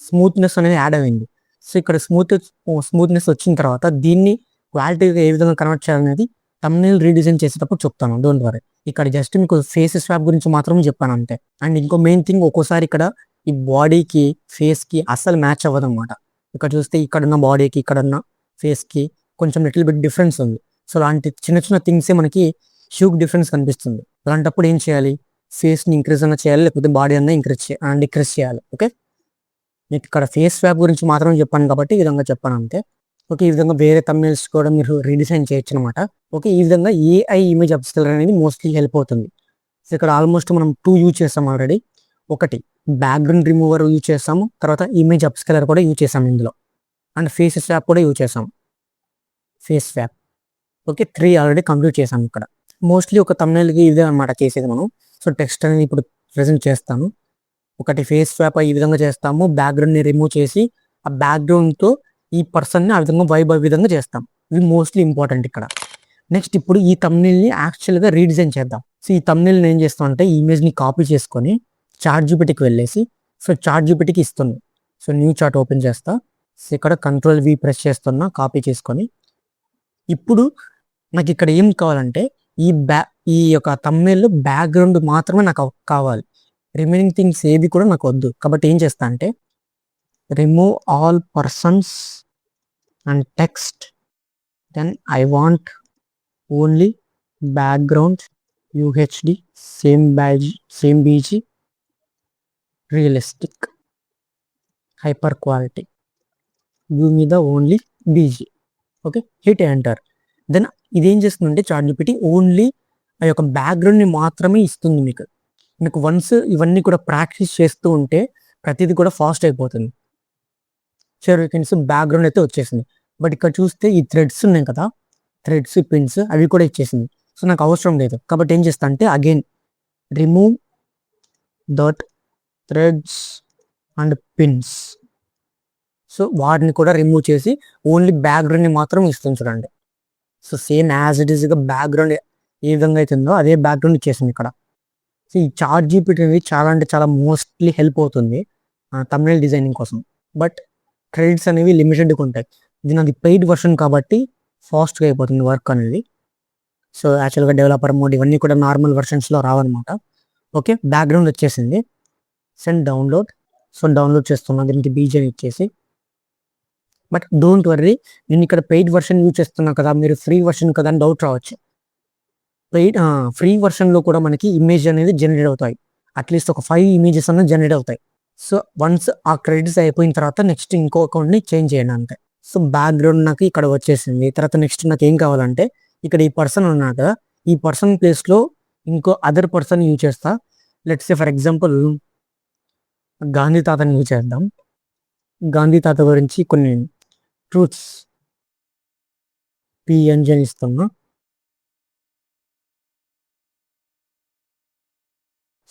స్మూత్నెస్ అనేది యాడ్ అయింది. సో ఇక్కడ స్మూత్నెస్ వచ్చిన తర్వాత దీన్ని క్వాలిటీగా ఏ విధంగా కన్వర్ట్ చేయాలనేది థంబ్నెయిల్ రీడిజైన్ చేసేటప్పుడు చెప్తాను, డోంట్ వరీ. ఇక్కడ జస్ట్ మీకు ఫేస్ స్వాప్ గురించి మాత్రం చెప్పాను అంతే. అండ్ ఇంకో మెయిన్ థింగ్, ఒక్కోసారి ఇక్కడ ఈ బాడీకి ఫేస్కి అస్సలు మ్యాచ్ అవ్వదు అనమాట. ఇక్కడ చూస్తే ఇక్కడున్న బాడీకి ఇక్కడున్న ఫేస్కి కొంచెం లిటిల్ బిట్ డిఫరెన్స్ ఉంది. సో అలాంటి చిన్న చిన్న థింగ్సే మనకి హ్యూజ్ డిఫరెన్స్ కనిపిస్తుంది. అలాంటప్పుడు ఏం చేయాలి, ఫేస్ని ఇంక్రీజ్ అన్న చేయాలి, లేకపోతే బాడీ అన్న డిక్రీజ్ చేయాలి. ఓకే, మీకు ఇక్కడ ఫేస్ స్వాప్ గురించి మాత్రమే చెప్పాను కాబట్టి ఈ విధంగా చెప్పాను అంతే. ఓకే, ఈ విధంగా వేరే థంబ్నెయిల్స్ కూడా మీరు రీడిజైన్ చేయొచ్చు అనమాట. ఓకే, ఈ విధంగా ఏఐ ఇమేజ్ అప్స్కేలర్ అనేది మోస్ట్లీ హెల్ప్ అవుతుంది. సో ఇక్కడ ఆల్మోస్ట్ మనం 2 యూజ్ చేస్తాం ఆల్రెడీ. ఒకటి బ్యాక్గ్రౌండ్ రిమూవర్ యూజ్ చేస్తాము, తర్వాత ఇమేజ్ అప్స్కేలర్ కూడా యూజ్ చేసాము ఇందులో, అండ్ ఫేస్ స్వాప్ కూడా యూజ్ చేసాం, face swap. Okay, 3 already complete చేసాం ఇక్కడ. మోస్ట్లీ ఒక థంబ్నెయిల్కి ఇదే అనమాట చేసేది మనం. సో టెక్స్ట్ అనేది ఇప్పుడు ప్రెజెంట్ చేస్తాను. ఒకటి ఫేస్ స్వాప్ ఈ విధంగా చేస్తాము, బ్యాక్గ్రౌండ్ని రిమూవ్ చేసి ఆ బ్యాక్గ్రౌండ్తో ఈ పర్సన్ని ఆ విధంగా వైబ్ ఆ విధంగా చేస్తాం. ఇది మోస్ట్లీ ఇంపార్టెంట్ ఇక్కడ. నెక్స్ట్ ఇప్పుడు ఈ థంబ్నెయిల్ని యాక్చువల్గా రీడిజైన్ చేద్దాం. సో ఈ థంబ్నెయిల్ని ఏం చేస్తాం అంటే ఈ ఇమేజ్ని కాపీ చేసుకొని చాట్‌జీపీటీకి వెళ్ళేసి సో చాట్‌జీపీటీకి ఇస్తుంది. సో న్యూ చాట్ ఓపెన్ చేస్తా. సో ఇక్కడ Ctrl+V ప్రెస్ చేస్తున్నా, కాపీ చేసుకొని. ఇప్పుడు నాకు ఇక్కడ ఏం కావాలంటే ఈ యొక్క థంబ్నెయిల్ బ్యాక్గ్రౌండ్ మాత్రమే నాకు కావాలి, రిమైనింగ్ థింగ్స్ ఏది కూడా నాకు వద్దు. కాబట్టి ఏం చేస్తా అంటే remove all persons and text, then I want only background UHD same BG realistic hyper quality view మీద only BG. Okay, hit enter. Then ఇదేం చేస్తుందంటే చాట్‌జీపీటీ ఓన్లీ ఆ యొక్క బ్యాక్గ్రౌండ్ని మాత్రమే ఇస్తుంది మీకు వన్స్ ఇవన్నీ కూడా ప్రాక్టీస్ చేస్తూ ఉంటే ప్రతిదీ కూడా ఫాస్ట్ అయిపోతుంది. బ్యాక్గ్రౌండ్ అయితే వచ్చేసింది. బట్ ఇక్కడ చూస్తే ఈ థ్రెడ్స్ ఉన్నాయి కదా, థ్రెడ్స్ పిన్స్ అవి కూడా ఇచ్చేసింది. సో నాకు అవసరం లేదు కాబట్టి ఏం చేస్తా అంటే again remove that threads and pins. So వాటిని కూడా రిమూవ్ చేసి ఓన్లీ బ్యాక్గ్రౌండ్ని మాత్రం ఇస్తుంది చూడండి. సో సేమ్ యాజ్ ఇట్ ఈస్గా బ్యాక్గ్రౌండ్ ఏ విధంగా అవుతుందో అదే బ్యాక్గ్రౌండ్ ఇచ్చేసింది ఇక్కడ. సో ఈ చాట్‌జీపీటీ అనేది చాలా అంటే చాలా మోస్ట్లీ హెల్ప్ అవుతుంది థంబ్నెయిల్ డిజైనింగ్ కోసం. బట్ క్రెడిట్స్ అనేవి లిమిటెడ్గా ఉంటాయి. ఇది నాది పెయిడ్ వర్షన్ కాబట్టి ఫాస్ట్గా అయిపోతుంది వర్క్ అనేది. సో యాక్చువల్గా డెవలపర్ మోడ్ ఇవన్నీ కూడా నార్మల్ వర్షన్స్లో రావన్నమాట. ఓకే, బ్యాక్గ్రౌండ్ వచ్చేసింది. Send download. సో డౌన్లోడ్ చేస్తున్నాను, దీనికి బీజేని ఇచ్చేసి. బట్ డోంట్ వర్రీ, నేను ఇక్కడ పెయిడ్ వర్షన్ యూజ్ చేస్తున్నా కదా, మీరు ఫ్రీ వర్షన్ కదా అని డౌట్ రావచ్చు. ఫ్రీ వర్షన్లో కూడా మనకి ఇమేజ్ అనేది జనరేట్ అవుతాయి, అట్లీస్ట్ ఒక 5 ఇమేజెస్ అన్న జనరేట్ అవుతాయి. సో వన్స్ ఆ క్రెడిట్స్ అయిపోయిన తర్వాత నెక్స్ట్ ఇంకో అకౌంట్ని చేంజ్ చేయండి అంతే. సో బ్యాక్గ్రౌండ్ నాకు ఇక్కడ వచ్చేసింది. తర్వాత నెక్స్ట్ నాకు ఏం కావాలంటే ఇక్కడ ఈ పర్సన్ ఉన్నాడు కదా, ఈ పర్సన్ ప్లేస్లో ఇంకో అదర్ పర్సన్ యూజ్ చేస్తా. Let's say for example Gandhi తాతని యూజ్ చేద్దాం. గాంధీ తాత గురించి కొన్ని ట్రూత్స్ PNG అని ఇస్తున్నా.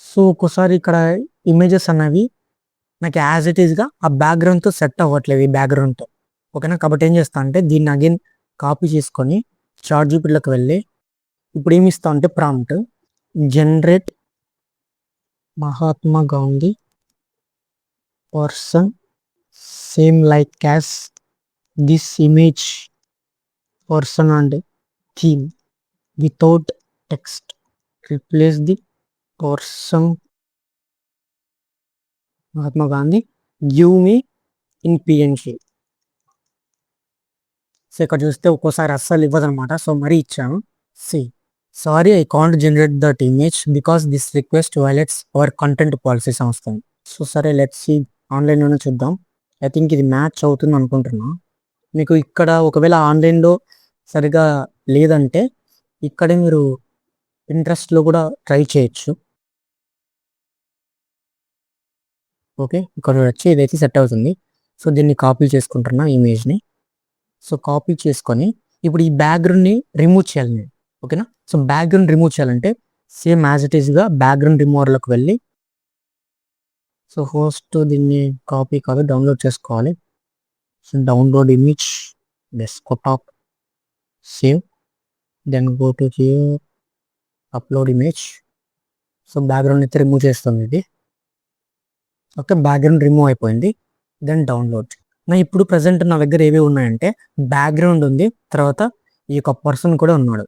సో ఒక్కోసారి ఇక్కడ ఇమేజెస్ అన్నవి నాకు యాజ్ ఇట్ ఈస్గా ఆ బ్యాక్గ్రౌండ్తో సెట్ అవ్వట్లేదు, ఈ బ్యాక్గ్రౌండ్తో. ఓకేనా, కాబట్టి ఏం చేస్తా అంటే దీన్ని అగైన్ కాపీ చేసుకొని చాట్‌జీపీటీలోకి వెళ్ళి ఇప్పుడు ఏమి ఇస్తా అంటే prompt generate Mahatma Gandhi person same like as this image person and theme without text, replace the person Mahatma Gandhi, give me in PNG. So ఇక్కడ చూస్తే ఒక్కోసారి అస్సలు ఇవ్వదనమాట. సో మరీ ఇచ్చాను. సి sorry I can't generate that image because this request violates our content policies అని వస్తుంది. సో సరే లెట్స్ సీ, ఆన్లైన్లోనే చూద్దాం. ఐ థింక్ ఇది మ్యాచ్ అవుతుంది అనుకుంటున్నా. మీకు ఇక్కడ ఒకవేళ ఆన్లైన్లో సరిగా లేదంటే ఇక్కడే మీరు ఇంట్రెస్ట్లో కూడా ట్రై చేయొచ్చు. ఓకే, ఇక్కడ వచ్చి ఇదైతే సెట్ అవుతుంది. సో దీన్ని కాపీ చేసుకుంటున్నా ఇమేజ్ని. సో కాపీ చేసుకొని ఇప్పుడు ఈ బ్యాక్గ్రౌండ్ని రిమూవ్ చేయాలి నేను. ఓకేనా, సో బ్యాక్గ్రౌండ్ రిమూవ్ చేయాలంటే సేమ్ యాజ్ ఇట్ ఈస్గా బ్యాక్గ్రౌండ్ రిమూవర్లోకి వెళ్ళి, సో ఫస్ట్ దీన్ని కాపీ కాదు డౌన్లోడ్ చేసుకోవాలి. So download image, desktop, save, then go to here, upload image. So background అయితే రిమూవ్ చేస్తుంది ఇది. ఓకే, బ్యాక్గ్రౌండ్ రిమూవ్ అయిపోయింది. Then download. నా ఇప్పుడు ప్రజెంట్ నా దగ్గర ఏవి ఉన్నాయంటే బ్యాక్గ్రౌండ్ ఉంది, తర్వాత ఈ యొక్క పర్సన్ కూడా ఉన్నాడు.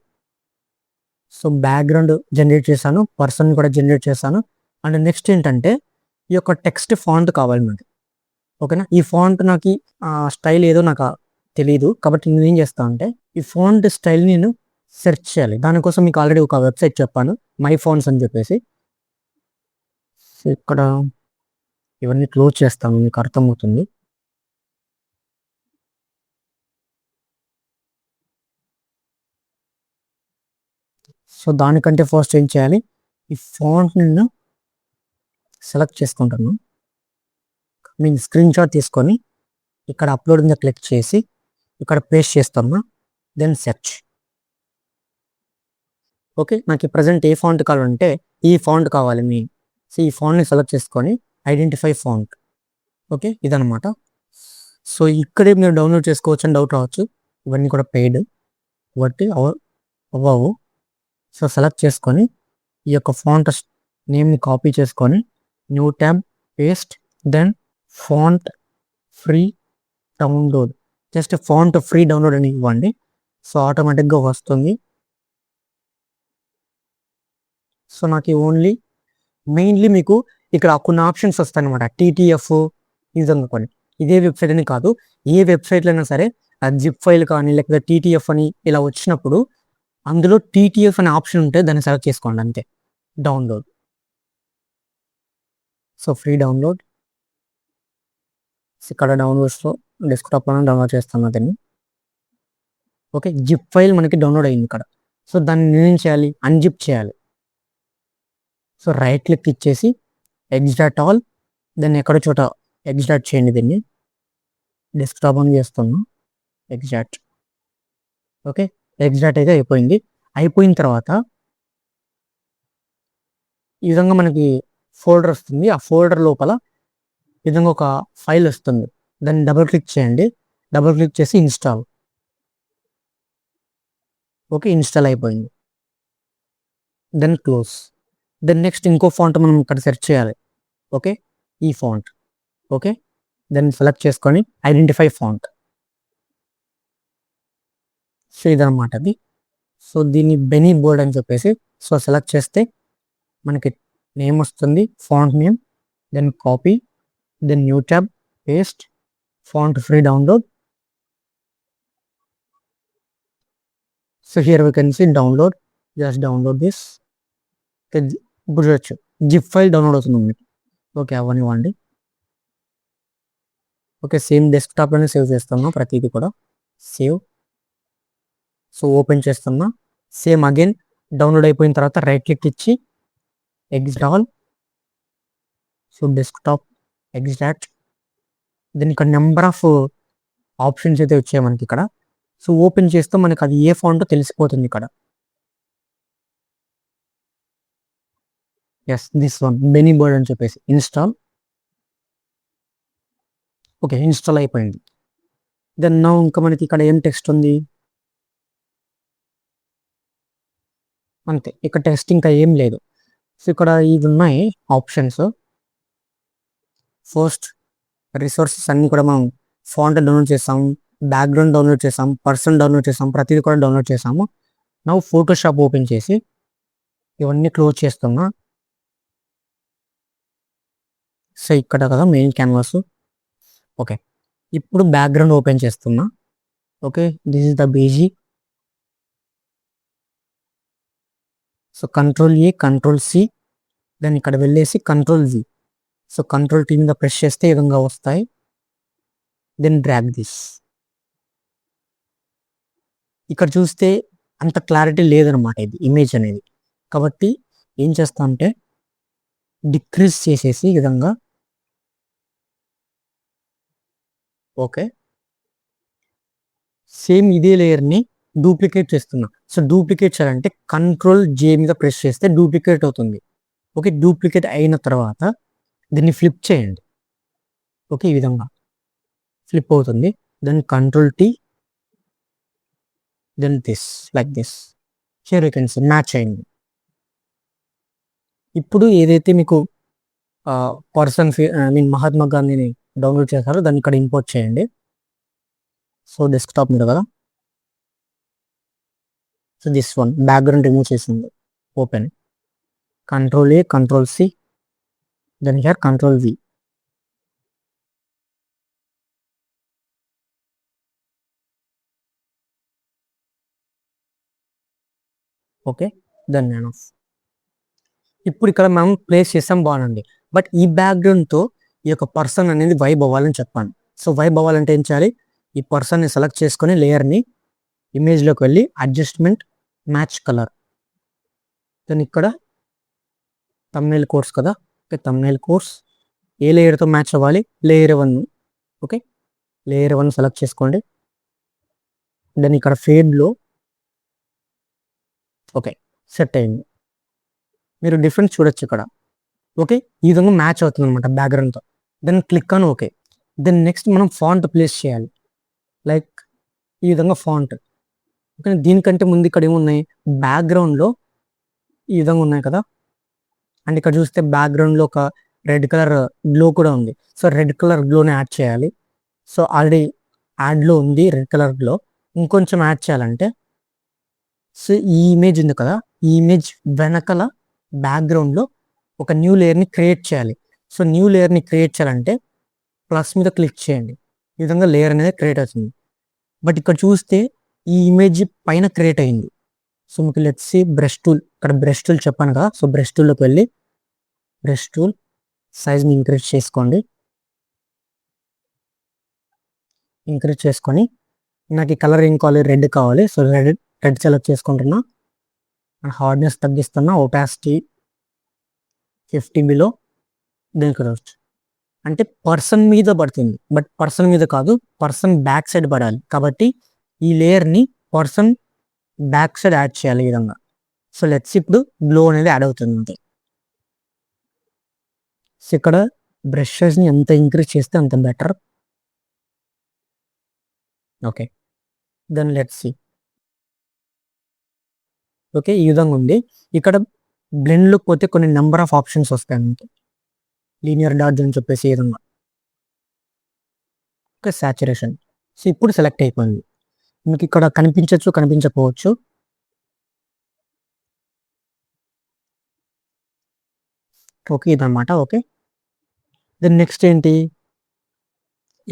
సో బ్యాక్గ్రౌండ్ జనరేట్ చేశాను, పర్సన్ కూడా జనరేట్ చేశాను. అండ్ నెక్స్ట్ ఏంటంటే ఈ యొక్క టెక్స్ట్ ఫాంట్ కావాలి నాకు. ఓకేనా, ఈ ఫాంట్ నాకు స్టైల్ ఏదో నాకు తెలియదు కాబట్టి నేను ఏం చేస్తాను అంటే ఈ ఫాంట్ స్టైల్ నేను సెర్చ్ చేయాలి. దానికోసం మీకు ఆల్రెడీ ఒక వెబ్సైట్ చెప్పాను, మై ఫాంట్స్ అని చెప్పేసి. సో ఇక్కడ ఇవన్నీ క్లోజ్ చేస్తాను, మీకు అర్థమవుతుంది. సో దానికంటే ఫస్ట్ ఏం చేయాలి, ఈ ఫాంట్ నేను సెలెక్ట్ చేసుకుంటాను. నేను స్క్రీన్ షాట్ తీసుకొని ఇక్కడ అప్లోడ్ మీద క్లిక్ చేసి ఇక్కడ పేస్ట్ చేస్తాను. Then search. ఓకే, నాకు ప్రజెంట్ ఏ ఫాంట్ కావాలంటే ఈ ఫాంట్ కావాలి మీ. సో ఈ ఫాంట్ని సెలెక్ట్ చేసుకొని ఐడెంటిఫై ఫాంట్. ఓకే, ఇదనమాట. సో ఇక్కడే మీరు డౌన్లోడ్ చేసుకోవచ్చు అని డౌట్ రావచ్చు, ఇవన్నీ కూడా పెయిడ్ కాబట్టి అవ్వవు. సో సెలెక్ట్ చేసుకొని ఈ యొక్క ఫాంట్ నేమ్ని కాపీ చేసుకొని new tab, paste, then font free download. Just font free download అని ఇవ్వండి. సో ఆటోమేటిక్గా వస్తుంది. సో నాకు ఓన్లీ మెయిన్లీ మీకు ఇక్కడ కొన్ని ఆప్షన్స్ వస్తాయి అనమాట. టీటీఎఫ్ ఈ విధంగా కొన్ని, ఇదే వెబ్సైట్ అని కాదు, ఏ వెబ్సైట్లో అయినా సరే జిప్ ఫైల్ కానీ లేకపోతే టీటీఎఫ్ అని ఇలా వచ్చినప్పుడు అందులో టీటీఎఫ్ అనే ఆప్షన్ ఉంటే దాన్ని సెలెక్ట్ చేసుకోండి అంతే. డౌన్లోడ్. So free download. ఇక్కడ డౌన్లోడ్స్లో డెస్క్టాప్లో డౌన్లోడ్ చేస్తాను దాన్ని. ఓకే, జిప్ ఫైల్ మనకి డౌన్లోడ్ అయింది ఇక్కడ. సో దాన్ని నేనేం చేయాలి, అన్జిప్ చేయాలి. సో రైట్ క్లిక్ ఇచ్చేసి ఎగ్జిట్ ఆల్, దాన్ని ఎక్కడో చోట ఎగ్జిట్ చేయండి. దీన్ని డెస్క్టాప్ ఆన్ చేస్తున్నాను, ఎగ్జిట్. ఓకే, ఎగ్జిట్ అయితే అయిపోయింది. అయిపోయిన తర్వాత ఈ విధంగా మనకి ఫోల్డర్ వస్తుంది. ఆ ఫోల్డర్ లోపల ఈ విధంగా ఒక ఫైల్ వస్తుంది, దాన్ని డబుల్ క్లిక్ చేయండి. డబుల్ క్లిక్ చేసి ఇన్స్టాల్. ఓకే, ఇన్స్టాల్ అయిపోయింది. Then close. దెన్ నెక్స్ట్ ఇంకో ఫాంట్ మనం ఇక్కడ సెర్చ్ చేయాలి. ఓకే, ఈ ఫాంట్. ఓకే, దెన్ సెలెక్ట్ చేసుకొని ఐడెంటిఫై ఫాంట్. సో ఇదనమాట అది. సో దీన్ని బెనీ బోల్డ్ అని చెప్పేసి సో సెలెక్ట్ చేస్తే మనకి నేమ్ వస్తుంది, font name, then copy, then new tab, paste, font free download. So here we can see download, just download this. ఇప్పుడు చూడొచ్చు జిప్ ఫైల్ డౌన్లోడ్ అవుతుంది మీకు. ఓకే, అవనివ్వండి. ఓకే, సేమ్ డెస్క్టాప్లోనే సేవ్ చేస్తున్నా ప్రతిదీ కూడా. సేవ్. సో ఓపెన్ చేస్తున్నా. సేమ్ అగైన్ డౌన్లోడ్ అయిపోయిన తర్వాత రైట్ క్లిక్ ఇచ్చి exit all. So desktop, exit. దీని ఇక్కడ నెంబర్ ఆఫ్ ఆప్షన్స్ అయితే వచ్చాయి మనకి ఇక్కడ. సో ఓపెన్ చేస్తే మనకి అది ఏ ఫాంటో తెలిసిపోతుంది ఇక్కడ. ఎస్, దిస్ వన్ బెనీ బోర్డ్ అని చెప్పేసి ఇన్స్టాల్. ఓకే, ఇన్స్టాల్ అయిపోయింది. దెన్ నా ఇంకా మనకి ఇక్కడ ఏం టెక్స్ట్ ఉంది అంతే, ఇక్కడ టెక్స్ట్ ఇంకా ఏం లేదు. సో ఇక్కడ ఇవి ఉన్నాయి ఆప్షన్స్. ఫస్ట్ రిసోర్సెస్ అన్నీ కూడా మనం ఫాంట్ డౌన్లోడ్ చేసాం, బ్యాక్గ్రౌండ్ డౌన్లోడ్ చేసాం, పర్సన్ డౌన్లోడ్ చేసాం, ప్రతిదీ కూడా డౌన్లోడ్ చేసాము. నా ఫోటోషాప్ ఓపెన్ చేసి ఇవన్నీ క్లోజ్ చేస్తున్నా. సో ఇక్కడ కదా మెయిన్ క్యాన్వాస్. ఓకే, ఇప్పుడు బ్యాక్గ్రౌండ్ ఓపెన్ చేస్తున్నా. Okay, this is the beige. So Ctrl+A Ctrl+C, then ఇక్కడ వెళ్ళేసి Ctrl+V. సో Ctrl+T మీద ప్రెస్ చేస్తే ఈ విధంగా వస్తాయి. Then drag this. ఇక్కడ చూస్తే అంత క్లారిటీ లేదనమాట ఇది ఇమేజ్ అనేది. కాబట్టి ఏం చేస్తా అంటే డిక్రీజ్ చేసేసి ఈ విధంగా, ఓకే, సేమ్ ఇదే లేయర్ని డూప్లికేట్ చేస్తున్నా. సో డూప్లికేట్ చేయాలంటే Ctrl+J మీద ప్రెస్ చేస్తే డూప్లికేట్ అవుతుంది. ఓకే, డూప్లికేట్ అయిన తర్వాత దీన్ని ఫ్లిప్ చేయండి. ఓకే, ఈ విధంగా ఫ్లిప్ అవుతుంది. Then Ctrl+T, then this like this. Here you can see match అయింది. ఇప్పుడు ఏదైతే మీకు పర్సన్ ఐ మీన్ మహాత్మా గాంధీని డౌన్లోడ్ చేశారో దాన్ని ఇక్కడ ఇంపోర్ట్ చేయండి. సో డెస్క్టాప్ మీద కదా. So this one background remove చేసింది. Open. Ctrl+A Ctrl+C, then here Ctrl+V. Okay, then నేను ఇప్పుడు ఇక్కడ మనం ప్లేస్ చేసాం బాగుంది. బట్ ఈ బ్యాక్గ్రౌండ్తో ఈ యొక్క పర్సన్ అనేది వైబ్ అవ్వాలని చెప్పాను. సో వైబ్ అవ్వాలంటే ఏం చేయాలి? ఈ పర్సన్ని సెలెక్ట్ చేసుకొని లేయర్ని ఇమేజ్లోకి వెళ్ళి అడ్జస్ట్మెంట్ మ్యాచ్ కలర్, దెన్ ఇక్కడ తమ్నైల్ కోర్స్ కదా. ఓకే, తమ్నైల్ కోర్స్ ఏ లేయర్తో మ్యాచ్ అవ్వాలి? లేయర్ 1. ఓకే, లేయర్ 1 సెలెక్ట్ చేసుకోండి. దెన్ ఇక్కడ ఫేడ్లో ఓకే సెట్ అయింది. మీరు డిఫరెన్స్ చూడొచ్చు ఇక్కడ. ఓకే, ఈ విధంగా మ్యాచ్ అవుతుంది అనమాట బ్యాక్గ్రౌండ్తో. Then click on okay. Then next మనం ఫాంట్ ప్లేస్ చేయాలి. లైక్ ఈ విధంగా ఫాంట్. ఓకే, దీనికంటే ముందు ఇక్కడ ఏమున్నాయి? బ్యాక్గ్రౌండ్లో ఈ విధంగా ఉన్నాయి కదా. అండ్ ఇక్కడ చూస్తే బ్యాక్గ్రౌండ్లో ఒక రెడ్ కలర్ గ్లో కూడా ఉంది. సో రెడ్ కలర్ గ్లోని యాడ్ చేయాలి. సో ఆల్రెడీ యాడ్లో ఉంది రెడ్ కలర్ గ్లో. ఇంకొంచెం యాడ్ చేయాలంటే సో ఈ ఇమేజ్ ఉంది కదా, ఈ ఇమేజ్ వెనకల బ్యాక్గ్రౌండ్లో ఒక న్యూ లేయర్ని క్రియేట్ చేయాలి. సో న్యూ లేయర్ని క్రియేట్ చేయాలంటే ప్లస్ మీద క్లిక్ చేయండి. ఈ విధంగా లేయర్ అనేది క్రియేట్ అవుతుంది. బట్ ఇక్కడ చూస్తే ఈ ఇమేజ్ పైన క్రియేట్ అయింది. సో మీకు లెట్స్ సీ బ్రష్ టూల్, ఇక్కడ బ్రష్ టూల్ చెప్పాను కదా. సో బ్రష్ టూల్లోకి వెళ్ళి బ్రష్ టూల్ సైజ్ని ఇంక్రీజ్ చేసుకోండి. ఇంక్రీజ్ చేసుకొని నాకు ఈ కలర్ ఏం కావాలి? రెడ్ కావాలి. సో రెడ్ సెలెక్ట్ చేసుకుంటున్నా. హార్డ్నెస్ తగ్గిస్తున్నా. Opacity 50 below. దీనికి రావచ్చు. అంటే పర్సన్ మీద పడుతుంది, బట్ పర్సన్ మీద కాదు, పర్సన్ బ్యాక్ సైడ్ పడాలి. కాబట్టి ఈ లేయర్ని పర్సన్ బ్యాక్ సైడ్ యాడ్ చేయాలి ఈ విధంగా. సో లెట్స్ ఇప్పుడు గ్లో అనేది యాడ్ అవుతుంది అంతే. సో ఇక్కడ బ్రష్ సైజ్ని ఎంత ఇంక్రీజ్ చేస్తే అంత better. Okay, then let's see. Okay, ఈ విధంగా ఉంది. ఇక్కడ బ్లెండ్లోకి పోతే కొన్ని నెంబర్ ఆఫ్ ఆప్షన్స్ వస్తాయి అంతే. లీనియర్ డాట్స్ అని చెప్పేసి ఈ విధంగా. Okay, saturation. సో ఇప్పుడు సెలెక్ట్ అయిపోయింది. మీకు ఇక్కడ కనిపించవచ్చు, కనిపించకపోవచ్చు. ఓకే, ఇదన్నమాట. ఓకే, దెన్ నెక్స్ట్ ఏంటి?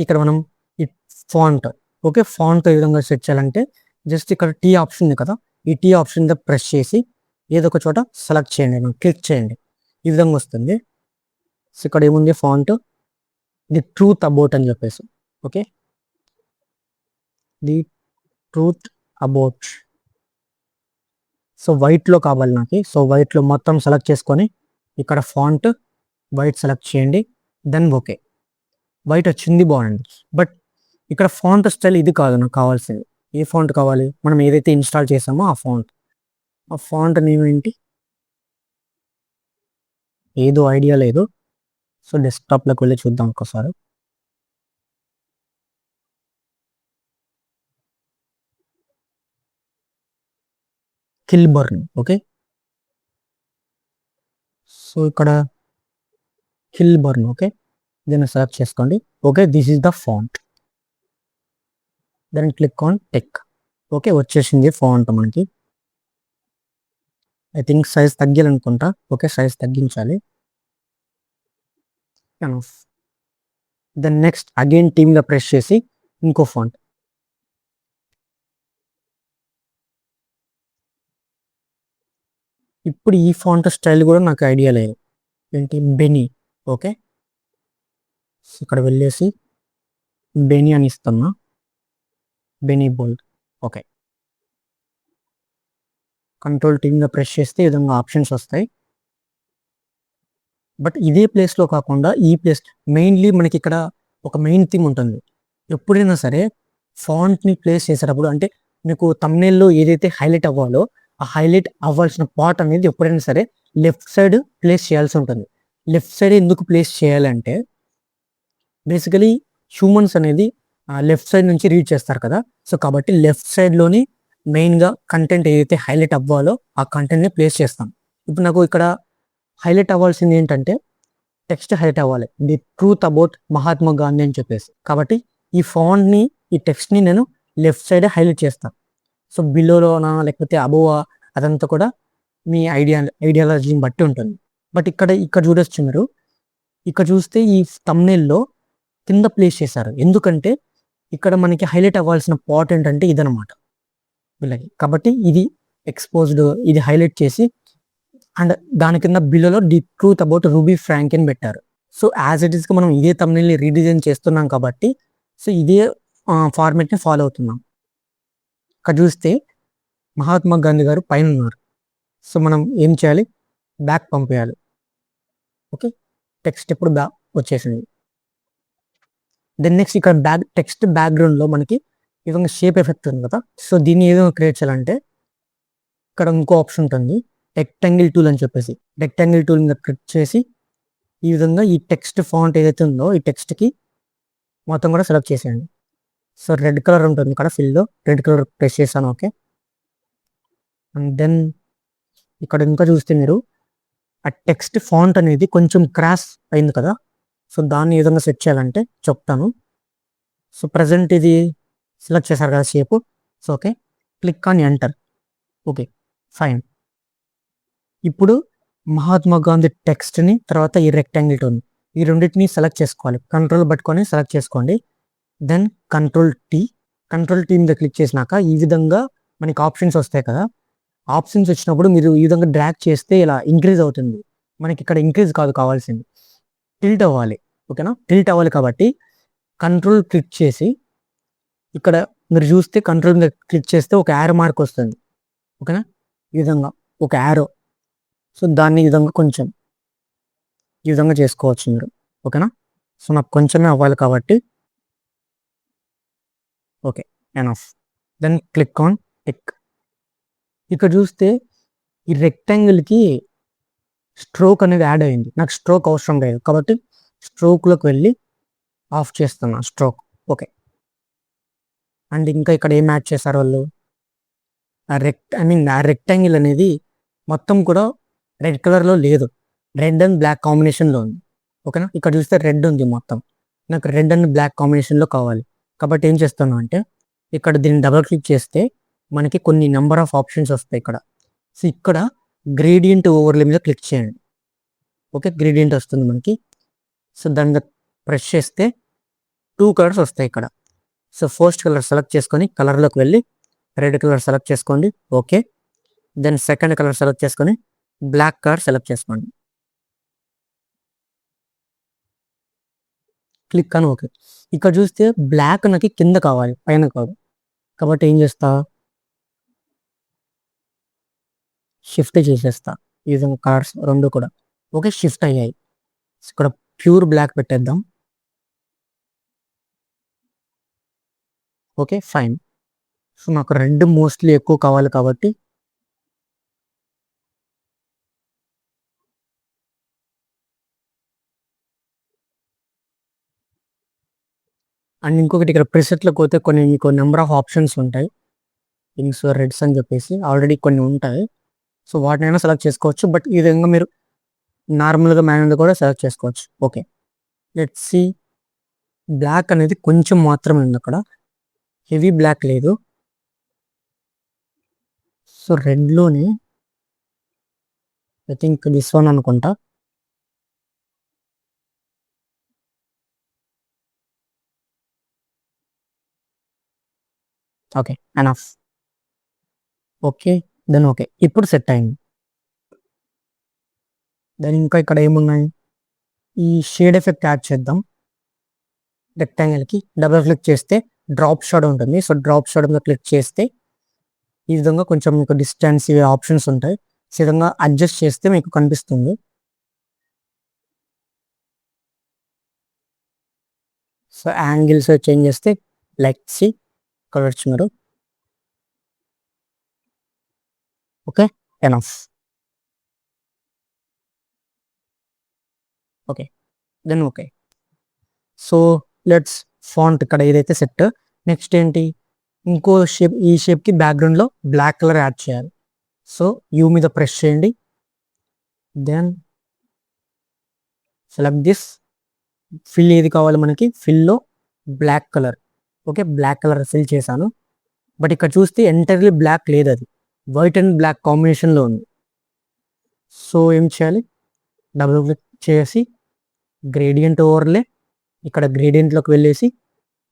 ఇక్కడ మనం ఈ ఫాంట్. ఓకే, ఫాంట్ ఏ విధంగా సెట్ చేయాలంటే జస్ట్ ఇక్కడ టీ ఆప్షన్ ఉంది కదా, ఈ టీ ఆప్షన్ మీద ప్రెస్ చేసి ఏదో ఒక చోట సెలెక్ట్ చేయండి, క్లిక్ చేయండి. ఈ విధంగా వస్తుంది. సో ఇక్కడ ఏముంది? ఫాంట్ ది ట్రూత్ అబౌట్ అని చెప్పేసి. Okay, the truth about. So వైట్లో కావాలి నాకు. సో వైట్లో మొత్తం సెలెక్ట్ చేసుకొని ఇక్కడ ఫాంట్ వైట్ సెలెక్ట్ చేయండి. దెన్ ఓకే, వైట్ వచ్చింది, బాగుంది. బట్ ఇక్కడ ఫాంట్ స్టైల్ ఇది కాదు నాకు కావాల్సింది. ఏ ఫాంట్ కావాలి? మనం ఏదైతే ఇన్స్టాల్ చేసామో ఆ ఫాంట్. ఆ ఫాంట్ నేమ్ ఏంటి? ఏదో ఐడియా లేదు. సో డెస్క్టాప్లోకి వెళ్ళి చూద్దాం ఒకసారి. కిల్బర్న్. ఓకే, సో ఇక్కడ కిల్బర్న్. ఓకే, దీన్ని సెలెక్ట్ చేసుకోండి. Okay, this is the font. Then click on tick. Okay, వచ్చేసింది ఫాంట్ మనకి. ఐ థింక్ సైజ్ తగ్గాలనుకుంటా. ఓకే, సైజ్ తగ్గించాలి. దెన్ నెక్స్ట్ అగైన్ టీమ్గా ప్రెస్ చేసి ఇంకో ఫాంట్. ఇప్పుడు ఈ ఫాంట్ స్టైల్ కూడా నాకు ఐడియా లేదు. ఏంటి బెనీ. ఓకే, ఇక్కడ వెళ్ళేసి బెనీ అని ఇస్తున్నా, బెనీ బోల్డ్. ఓకే, కంట్రోల్ టీమ్గా ప్రెస్ చేస్తే ఈ విధంగా ఆప్షన్స్ వస్తాయి. బట్ ఇదే ప్లేస్లో కాకుండా ఈ ప్లేస్ మెయిన్లీ మనకి ఇక్కడ ఒక మెయిన్ థీమ్ ఉంటుంది. ఎప్పుడైనా సరే ఫాంట్ని ప్లేస్ చేసేటప్పుడు, అంటే మీకు తమ్నేల్లో ఏదైతే హైలైట్ అవ్వాలో ఆ హైలైట్ అవ్వాల్సిన పార్ట్ అనేది ఎప్పుడైనా సరే లెఫ్ట్ సైడ్ ప్లేస్ చేయాల్సి ఉంటుంది. లెఫ్ట్ సైడ్ ఎందుకు ప్లేస్ చేయాలంటే బేసికలీ హ్యూమన్స్ అనేది లెఫ్ట్ సైడ్ నుంచి రీడ్ చేస్తారు కదా. సో కాబట్టి లెఫ్ట్ సైడ్లోని మెయిన్గా కంటెంట్ ఏదైతే హైలైట్ అవ్వాలో ఆ కంటెంట్ని ప్లేస్ చేస్తాం. ఇప్పుడు నాకు ఇక్కడ హైలైట్ అవ్వాల్సింది ఏంటంటే టెక్స్ట్ హైలైట్ అవ్వాలి, the truth about Mahatma Gandhi అని చెప్పేసి. కాబట్టి ఈ ఫాంట్ని, ఈ టెక్స్ట్ని నేను లెఫ్ట్ సైడే హైలైట్ చేస్తాను. సో బిలోలోనా లేకపోతే అబోవా అదంతా కూడా మీ ఐడియాలజీని బట్టి ఉంటుంది. బట్ ఇక్కడ చూడొచ్చు మీరు, ఇక్కడ చూస్తే ఈ థంబ్నెయిల్లో కింద ప్లేస్ చేశారు. ఎందుకంటే ఇక్కడ మనకి హైలైట్ అవ్వాల్సిన పార్ట్ ఏంటంటే ఇదనమాట వీళ్ళకి. కాబట్టి ఇది ఎక్స్పోజ్డ్, ఇది హైలైట్ చేసి అండ్ దాని కింద బిలోలో the truth about Ruby Frank అని పెట్టారు. సో యాజ్ ఇట్ ఈస్గా మనం ఇదే థంబ్నెయిల్ని రీడిజైన్ చేస్తున్నాం కాబట్టి సో ఇదే ఫార్మేట్ని ఫాలో అవుతున్నాం. ఇక్కడ చూస్తే మహాత్మా గాంధీ గారు పైన ఉన్నారు. సో మనం ఏం చేయాలి, బ్యాక్ పంపేయాలి. ఓకే, టెక్స్ట్ ఇప్పుడు బ్యాక్ వచ్చేసింది. దెన్ నెక్స్ట్ ఇక్కడ టెక్స్ట్ బ్యాక్గ్రౌండ్లో మనకి ఈ విధంగా షేప్ ఎఫెక్ట్ ఉంది కదా. సో దీన్ని ఏ విధంగా క్రియేట్ చేయాలంటే ఇక్కడ ఇంకో ఆప్షన్ ఉంటుంది, రెక్టాంగిల్ టూల్ అని చెప్పేసి. రెక్టాంగిల్ టూల్ మీద క్లిక్ చేసి ఈ విధంగా ఈ టెక్స్ట్ ఫాంట్ ఏదైతే ఉందో ఈ టెక్స్ట్కి మొత్తం కూడా సెలెక్ట్ చేసేయండి. సో రెడ్ కలర్ ఉంటుంది ఇక్కడ ఫిల్లో, రెడ్ కలర్ ప్రెస్ చేశాను. ఓకే, అండ్ దెన్ ఇక్కడ ఇంకా చూస్తే మీరు ఆ టెక్స్ట్ ఫాంట్ అనేది కొంచెం క్రాష్ అయింది కదా. సో దాన్ని ఏ విధంగా సెట్ చేయాలంటే చెప్తాను. సో ప్రజెంట్ ఇది సెలెక్ట్ చేశారు కదా shape. So okay, click on enter. Okay fine. ఇప్పుడు మహాత్మా గాంధీ టెక్స్ట్ని తర్వాత ఈ రెక్టాంగిల్ టోన్ ఈ రెండింటిని సెలెక్ట్ చేసుకోవాలి. కంట్రోల్ పట్టుకొని సెలెక్ట్ చేసుకోండి. దెన్ కంట్రోల్ టీ మీద క్లిక్ చేసినాక ఈ విధంగా మనకి ఆప్షన్స్ వస్తాయి కదా. ఆప్షన్స్ వచ్చినప్పుడు మీరు ఈ విధంగా డ్రాగ్ చేస్తే ఇలా ఇంక్రీజ్ అవుతుంది. మనకి ఇక్కడ ఇంక్రీజ్ కాదు కావాల్సింది, టిల్ట్ అవ్వాలి. ఓకేనా, టిల్ట్ అవ్వాలి కాబట్టి కంట్రోల్ క్లిక్ చేసి ఇక్కడ మీరు చూస్తే కంట్రోల్ మీద క్లిక్ చేస్తే ఒక యారో మార్క్ వస్తుంది. ఓకేనా, ఈ విధంగా ఒక యారో. సో దాన్ని ఈ విధంగా కొంచెం ఈ విధంగా చేసుకోవచ్చు మీరు. ఓకేనా, సో నాకు కొంచెమే అవ్వాలి కాబట్టి okay enough. Then click on tick. ఇక్కడ చూస్తే ఈ రెక్టాంగిల్కి స్ట్రోక్ అనేది యాడ్ అయింది. నాకు స్ట్రోక్ అవసరం లేదు కాబట్టి స్ట్రోక్లోకి వెళ్ళి ఆఫ్ చేస్తున్నా స్ట్రోక్. ఓకే, అండ్ ఇంకా ఇక్కడ ఏం యాడ్ చేశారు వాళ్ళు, ఆ రెక్టాంగిల్ అనేది మొత్తం కూడా రెడ్ కలర్లో లేదు, రెడ్ అండ్ బ్లాక్ కాంబినేషన్లో ఉంది. ఓకేనా, ఇక్కడ చూస్తే రెడ్ ఉంది మొత్తం, నాకు రెడ్ అండ్ బ్లాక్ కాంబినేషన్లో కావాలి. కాబట్టి ఏం చేస్తాను అంటే ఇక్కడ దీన్ని డబుల్ క్లిక్ చేస్తే మనకి కొన్ని నెంబర్ ఆఫ్ ఆప్షన్స్ వస్తాయి ఇక్కడ. సో ఇక్కడ గ్రేడియంట్ ఓవర్లే మీద క్లిక్ చేయండి. ఓకే, గ్రేడియంట్ వస్తుంది మనకి. సో దాన్ని ప్రెస్ చేస్తే 2 కలర్స్ వస్తాయి ఇక్కడ. సో ఫస్ట్ కలర్ సెలెక్ట్ చేసుకొని కలర్లోకి వెళ్ళి రెడ్ కలర్ సెలెక్ట్ చేసుకోండి. Okay, then second colour select చేసుకొని బ్లాక్ కలర్ సెలెక్ట్ చేసుకోండి. క్లిక్ అని ఓకే. ఇక్కడ చూస్తే బ్లాక్ నాకు కింద కావాలి, పైన కాదు. కాబట్టి ఏం చేస్తా, షిఫ్ట్ చేసేస్తా. ఈ విధంగా కలర్స్ రెండు కూడా ఓకే షిఫ్ట్ అయ్యాయి. ఇక్కడ ప్యూర్ బ్లాక్ పెట్టేద్దాం. Okay fine. సో నాకు రెడ్ మోస్ట్లీ ఎక్కువ కావాలి కాబట్టి అండ్ ఇంకొకటి ఇక్కడ ప్రిసెట్లోకి పోతే మీకు నెంబర్ ఆఫ్ ఆప్షన్స్ ఉంటాయి, పింక్స్ రెడ్స్ అని చెప్పేసి ఆల్రెడీ కొన్ని ఉంటాయి. సో వాటినైనా సెలెక్ట్ చేసుకోవచ్చు. బట్ ఈ విధంగా మీరు నార్మల్గా మాన్యువల్గా కూడా సెలెక్ట్ చేసుకోవచ్చు. Okay, let's C. బ్లాక్ అనేది కొంచెం మాత్రమే ఉంది అక్కడ, హెవీ బ్లాక్ లేదు. సో రెడ్లోనే ఐ థింక్ దిస్ వన్ అనుకుంటా. Okay enough. Okay then okay, ఇప్పుడు సెట్ అయింది. దాని ఇంకా ఇక్కడ ఏమున్నాయి, ఈ షేడ్ ఎఫెక్ట్ యాడ్ చేద్దాం. రెక్టాంగిల్కి డబుల్ క్లిక్ చేస్తే డ్రాప్ షాడో ఉంటుంది. సో డ్రాప్ షాడో మీద క్లిక్ చేస్తే ఈ విధంగా కొంచెం మీకు డిస్టెన్స్ ఇవి ఆప్షన్స్ ఉంటాయి. ఈ విధంగా అడ్జస్ట్ చేస్తే మీకు కనిపిస్తుంది. సో యాంగిల్స్ చేంజ్ చేస్తే లైక్ సి ఇక్కడ వచ్చినారు. Okay, enough. Okay, then okay. So let's font ఇక్కడ ఏదైతే సెట్. నెక్స్ట్ ఏంటి, ఇంకో షేప్, ఈ షేప్కి బ్యాక్గ్రౌండ్లో బ్లాక్ కలర్ యాడ్ చేయాలి. సో యూ మీద ప్రెస్ చేయండి, దెన్ సెలెక్ట్ దిస్. ఫిల్ ఏది కావాలి మనకి, ఫిల్లో black colour. Okay, black colour fill చేశాను. బట్ ఇక్కడ చూస్తే ఎంటైర్లీ బ్లాక్ లేదు, అది వైట్ అండ్ బ్లాక్ కాంబినేషన్లో ఉంది. సో ఏం చేయాలి, డబుల్ క్లిక్ చేసి గ్రేడియంట్ ఓవర్లే, ఇక్కడ గ్రేడియంట్లోకి వెళ్ళేసి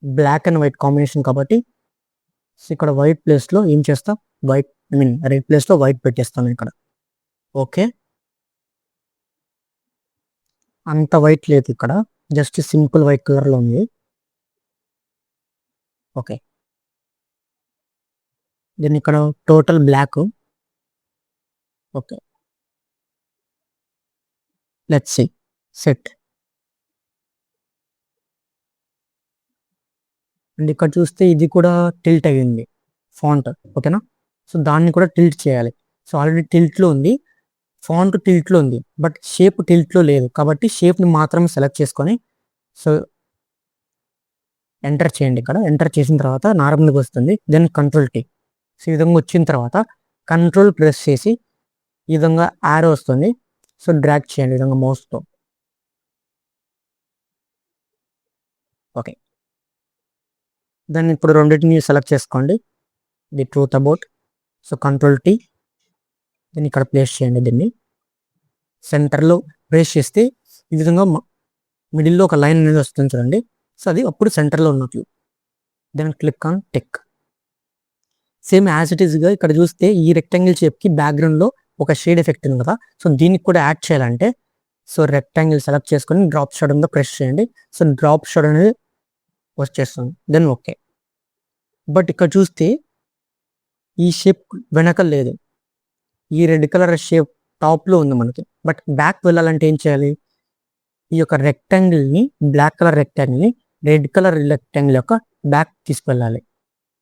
బ్లాక్ అండ్ వైట్ కాంబినేషన్ కాబట్టి ఇక్కడ వైట్ ప్లేస్లో ఏం చేస్తా, వైట్ ఐ మీన్ రెడ్ ప్లేస్లో వైట్ పెట్టేస్తాను ఇక్కడ. ఓకే, అంత వైట్ లేదు ఇక్కడ, జస్ట్ సింపుల్ వైట్ కలర్లో ఉంది. ఓకే, దీన్ని ఇక్కడ total black. Okay, let's see set. And ఇక్కడ చూస్తే ఇది కూడా టిల్ట్ అయ్యింది ఫాంట్. ఓకేనా, సో దాన్ని కూడా టిల్ట్ చేయాలి. సో ఆల్రెడీ టిల్ట్లో ఉంది, ఫాంట్ టిల్ట్లో ఉంది, బట్ షేప్ టిల్ట్లో లేదు కాబట్టి షేప్ని మాత్రమే సెలెక్ట్ చేసుకొని సో ఎంటర్ చేయండి. ఇక్కడ ఎంటర్ చేసిన తర్వాత నార్మల్గా వస్తుంది, దెన్ కంట్రోల్ టీ. సో ఈ విధంగా వచ్చిన తర్వాత కంట్రోల్ ప్రెస్ చేసి ఈ విధంగా యారో వస్తుంది, సో డ్రాగ్ చేయండి ఈ విధంగా మౌస్తో. ఓకే, దాన్ని ఇప్పుడు రెండింటిని సెలెక్ట్ చేసుకోండి, the truth about. So control tea, దీన్ని ఇక్కడ ప్లేస్ చేయండి. దీన్ని సెంటర్లో ప్లేస్ చేస్తే ఈ విధంగా మిడిల్లో ఒక లైన్ అనేది వస్తుంది చూడండి. సో అది అప్పుడు సెంటర్లో ఉన్నట్లు. Then click on tick. Same as it ఈస్గా ఇక్కడ చూస్తే ఈ రెక్టాంగిల్ షేప్కి బ్యాక్గ్రౌండ్లో ఒక షేడ్ ఎఫెక్ట్ ఉంది కదా, సో దీనికి కూడా యాడ్ చేయాలంటే సో రెక్టాంగిల్ సెలెక్ట్ చేసుకొని డ్రాప్ షాడో మీద ప్రెస్ చేయండి. సో డ్రాప్ షాడో అనేది వచ్చేస్తుంది, దెన్ ఓకే. బట్ ఇక్కడ చూస్తే ఈ షేప్ వెనక లేదు, ఈ రెడ్ కలర్ షేప్ టాప్లో ఉంది మనకి. బట్ బ్యాక్ వెళ్ళాలంటే ఏం చేయాలి, ఈ యొక్క రెక్టాంగిల్ని, బ్లాక్ కలర్ రెక్టాంగిల్ని రెడ్ కలర్ రెక్టాంగిల్ యొక్క బ్యాక్ తీసుకెళ్ళాలి.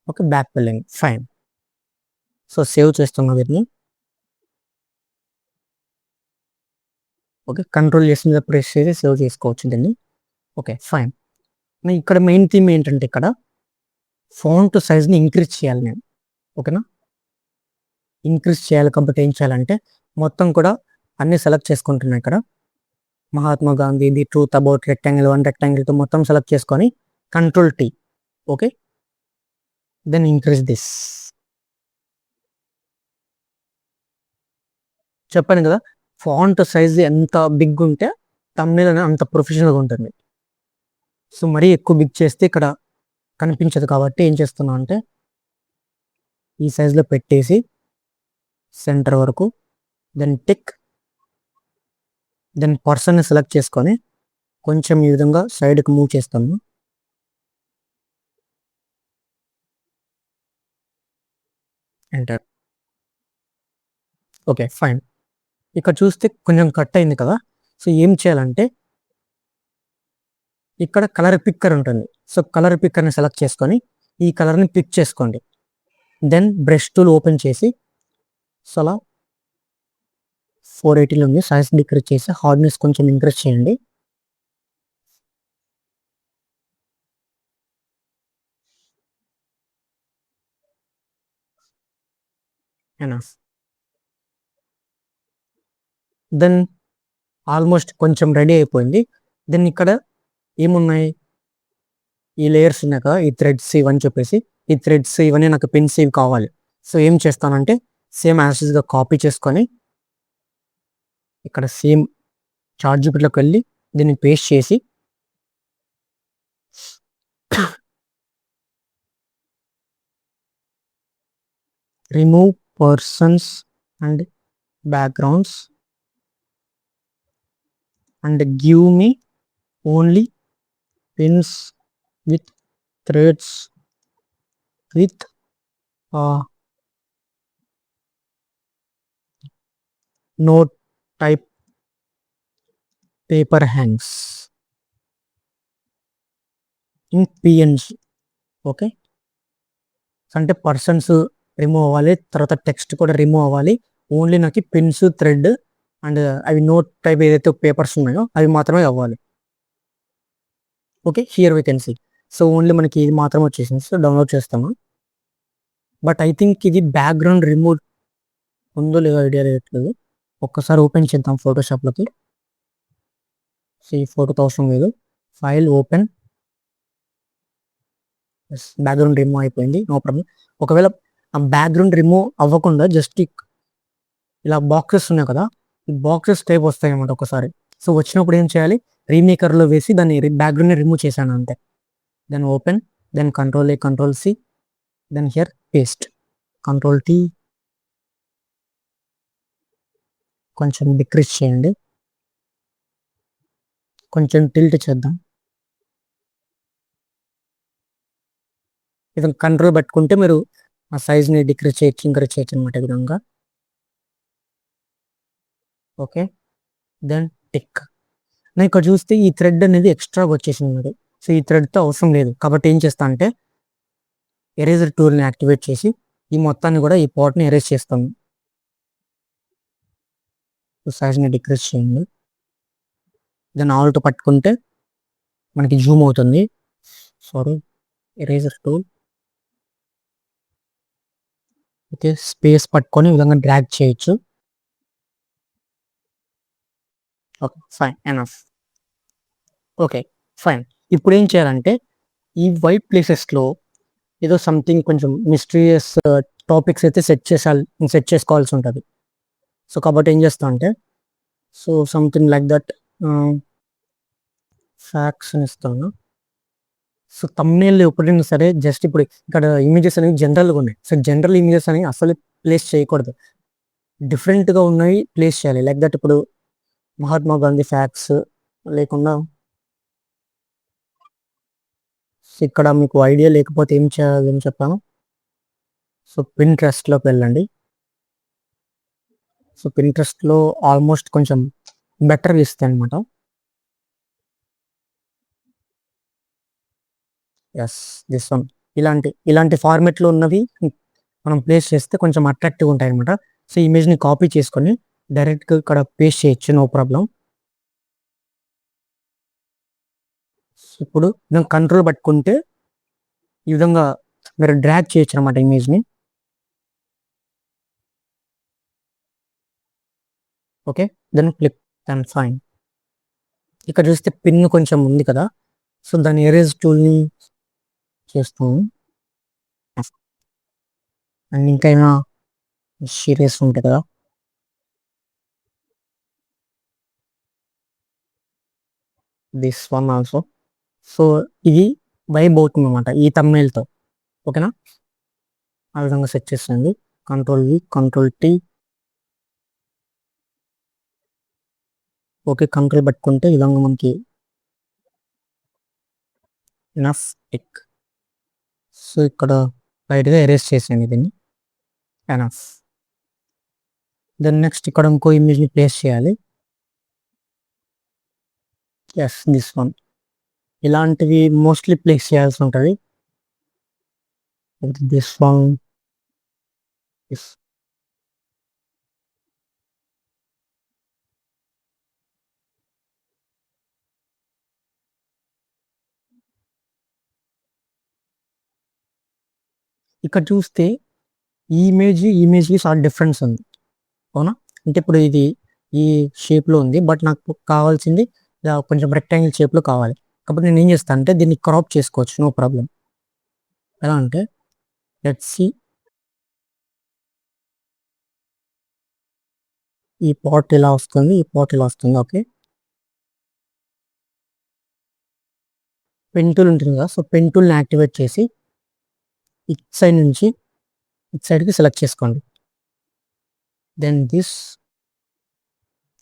ఓకే, బ్యాక్ వెళ్ళండి, ఫైన్. సో సేవ్ చేస్తున్నాం వీటిని. ఓకే, కంట్రోల్ చేసిన ప్రెస్ చేసి సేవ్ చేసుకోవచ్చు దీన్ని. Okay, fine. ఇక్కడ మెయిన్ థీమ్ ఏంటంటే ఇక్కడ ఫాంట్ సైజ్ని ఇంక్రీజ్ చేయాలి నేను. ఓకేనా, ఇంక్రీజ్ చేయాలి కాబట్టి ఏం చేయాలంటే మొత్తం కూడా అన్నీ సెలెక్ట్ చేసుకుంటున్నా. ఇక్కడ Mahatma Gandhi, the truth about, rectangle 1, rectangle 2 మొత్తం సెలెక్ట్ చేసుకొని control T. Okay, then increase this. చెప్పాను కదా, ఫాంట్ సైజ్ ఎంత బిగ్ ఉంటే థంబ్నెయిల్ అనేది అంత ప్రొఫెషనల్గా ఉంటుంది. సో మరీ ఎక్కువ బిగ్ చేస్తే ఇక్కడ కనిపించదు కాబట్టి ఏం చేస్తున్నా అంటే ఈ సైజులో పెట్టేసి సెంటర్ వరకు, దెన్ టిక్, దెన్ పర్సన్ని సెలెక్ట్ చేసుకొని కొంచెం ఈ విధంగా సైడ్కి మూవ్ చేస్తాము. ఎంటర్. Okay, fine. ఇక్కడ చూస్తే కొంచెం కట్ అయింది కదా, సో ఏం చేయాలంటే ఇక్కడ కలర్ పిక్కర్ ఉంటుంది. సో కలర్ పిక్కర్ని సెలెక్ట్ చేసుకొని ఈ కలర్ని పిక్ చేసుకోండి. దెన్ బ్రష్ టూల్ ఓపెన్ చేసి సో అలా 480లో ఉంది, సైజ్ డిక్రీజ్ చేసి హార్డ్నెస్ కొంచెం ఇంక్రీజ్ చేయండి. దెన్ ఆల్మోస్ట్ కొంచెం రెడీ అయిపోయింది. దెన్ ఇక్కడ ఏమున్నాయి, ఈ లేయర్స్ ఉన్నాక ఈ థ్రెడ్స్ ఇవని చెప్పేసి, ఈ థ్రెడ్స్ ఇవన్నీ నాకు పిన్స్ ఇవి కావాలి. సో ఏం చేస్తానంటే సేమ్ యాసిడ్గా కాపీ చేసుకొని ఇక్కడ సేమ్ చార్ట్ జీపీటీలోకి వెళ్ళి దీన్ని పేస్ట్ చేసి remove persons and backgrounds, and give me only pins with threads with note type paper hangs in PNG. Okay, అంటే పర్సన్స్ రిమూవ్ అవ్వాలి, తర్వాత టెక్స్ట్ కూడా రిమూవ్ అవ్వాలి. ఓన్లీ నాకు పెన్స్, థ్రెడ్ అండ్ అవి నోట్ టైప్ ఏదైతే పేపర్స్ ఉన్నాయో అవి మాత్రమే అవ్వాలి. Okay, here we can see. So only మనకి ఇది మాత్రం వచ్చేసింది. సో డౌన్లోడ్ చేస్తాము. బట్ ఐ థింక్ ఇది బ్యాక్గ్రౌండ్ రిమూవ్ ఉందో లేదో ఐడియా లేదు. ఒక్కసారి ఓపెన్ చేద్దాం ఫోటోషాప్లోకి. సో ఈ ఫోటోతో అవసరం లేదు. ఫైల్ ఓపెన్, బ్యాక్గ్రౌండ్ రిమూవ్ అయిపోయింది, నో ప్రాబ్లం. ఒకవేళ ఆ బ్యాక్గ్రౌండ్ రిమూవ్ అవ్వకుండా జస్ట్ ఇలా బాక్సెస్ ఉన్నాయి కదా, ఈ బాక్సెస్ టైప్ వస్తాయి అన్నమాట ఒకసారి. సో వచ్చినప్పుడు ఏం చేయాలి, రీమేకర్లో వేసి దాన్ని బ్యాక్గ్రౌండ్ని రిమూవ్ చేశాను అంతే. Then open, then control A, control C, then here paste, control T, కొంచెం డిక్రీజ్ చేయండి, కొంచెం టిల్ట్ చేద్దాం. ఇది కంట్రోల్ పెట్టుకుంటే మీరు ఆ సైజ్ని డిక్రీజ్ చేయొచ్చు, ఇంక్రీజ్ చేయొచ్చు అనమాట ఈ విధంగా. Okay, then tick. నేను ఇక్కడ చూస్తే ఈ థ్రెడ్ అనేది ఎక్స్ట్రా వచ్చేసింది మరి. సో ఈ థ్రెడ్తో అవసరం లేదు కాబట్టి ఏం చేస్తా అంటే ఎరేజర్ టూల్ని యాక్టివేట్ చేసి ఈ మొత్తాన్ని కూడా ఈ పాట్ని ఎరేజ్ చేస్తాము. సైజ్ని డిక్రీజ్ చేయండి, దెన్ ఆల్ట్ పట్టుకుంటే మనకి జూమ్ అవుతుంది. Sorry, eraser tool. Okay, space పట్టుకొని ఈ విధంగా డ్రాగ్ చేయొచ్చు. Okay fine, enough. Okay fine. ఇప్పుడు ఏం చేయాలంటే ఈ వైట్ ప్లేసెస్లో ఏదో సంథింగ్ కొంచెం మిస్టీరియస్ టాపిక్స్ అయితే సెట్ చేసుకోవాల్సి ఉంటుంది. సో కాబట్టి ఏం చేస్తా అంటే, so something like that facts అని ఇస్తాను. సో తమ్నేల్ ఎప్పుడైనా సరే జస్ట్ ఇప్పుడు ఇక్కడ ఇమేజెస్ అనేవి జనరల్గా ఉన్నాయి. సో జనరల్ ఇమేజెస్ అనేవి అసలు ప్లేస్ చేయకూడదు, డిఫరెంట్గా ఉన్నవి ప్లేస్ చేయాలి. లైక్ దట్ ఇప్పుడు మహాత్మా గాంధీ ఫ్యాక్ట్స్ లేకుండా, ఇక్కడ మీకు ఐడియా లేకపోతే ఏం చేయాలి అని చెప్పాను. సో పింట్రెస్ట్లోకి వెళ్ళండి. సో పింట్రెస్ట్లో ఆల్మోస్ట్ కొంచెం బెటర్ ఇస్తాయి అనమాట. Yes, this one. ఇలాంటి ఫార్మెట్లో ఉన్నవి మనం ప్లేస్ చేస్తే కొంచెం అట్రాక్టివ్గా ఉంటాయి అనమాట. సో ఇమేజ్ని కాపీ చేసుకొని డైరెక్ట్గా ఇక్కడ పేస్ట్ చేయొచ్చు, నో ప్రాబ్లం. ఇప్పుడు నేను కంట్రోల్ పట్టుకుంటే ఈ విధంగా మీరు డ్రాగ్ చేయొచ్చు అనమాట ఇమేజ్ని. Okay, then click, then fine. ఇక్కడ చూస్తే పిన్ కొంచెం ఉంది కదా, సో దాని ఎరేజ్ టూల్ని చేస్తాము. అండ్ ఇంకా ఏమైనా సీరియస్ ఉంటాయి కదా, దిస్ వన్ ఆల్సో. సో ఇది వైబ్ అవుతుంది అనమాట ఈ తమ్నేల్తో. ఓకేనా, ఆ విధంగా సెట్ చేస్తుంది. Control V, control T. Okay, control పట్టుకుంటే ఈ విధంగా మనకి ఎనఫ్ టిక్. సో ఇక్కడ లైట్గా ఎరేజ్ చేసాను దీన్ని, ఎనఫ్. దెన్ నెక్స్ట్ ఇక్కడ ఇంకో ఇమేజ్ని ప్లేస్ చేయాలి. Yes, this one. ఇలాంటివి మోస్ట్లీ ప్లేస్ చేయాల్సి ఉంటుంది. దిస్ వన్, ఇక్కడ చూస్తే ఈ ఇమేజ్కి చాలా డిఫరెన్స్ ఉంది, అవునా? అంటే ఇప్పుడు ఇది ఈ షేప్లో ఉంది, బట్ నాకు కావాల్సింది ఇలా కొంచెం రెక్టాంగిల్ షేప్లో కావాలి. కాబట్టి నేను ఏం చేస్తాను అంటే దీన్ని క్రాప్ చేసుకోవచ్చు, నో ప్రాబ్లం. ఎలా అంటే లెట్స్ సీ, ఈ పాట్ ఇలా వస్తుంది, ఈ పాట్ ఇలా వస్తుంది. ఓకే, పెన్ టూల్ ఉంటుంది కదా, సో పెన్ టూల్ని యాక్టివేట్ చేసి ఇట్ సైడ్ నుంచి ఇట్ సైడ్కి సెలెక్ట్ చేసుకోండి. Then this.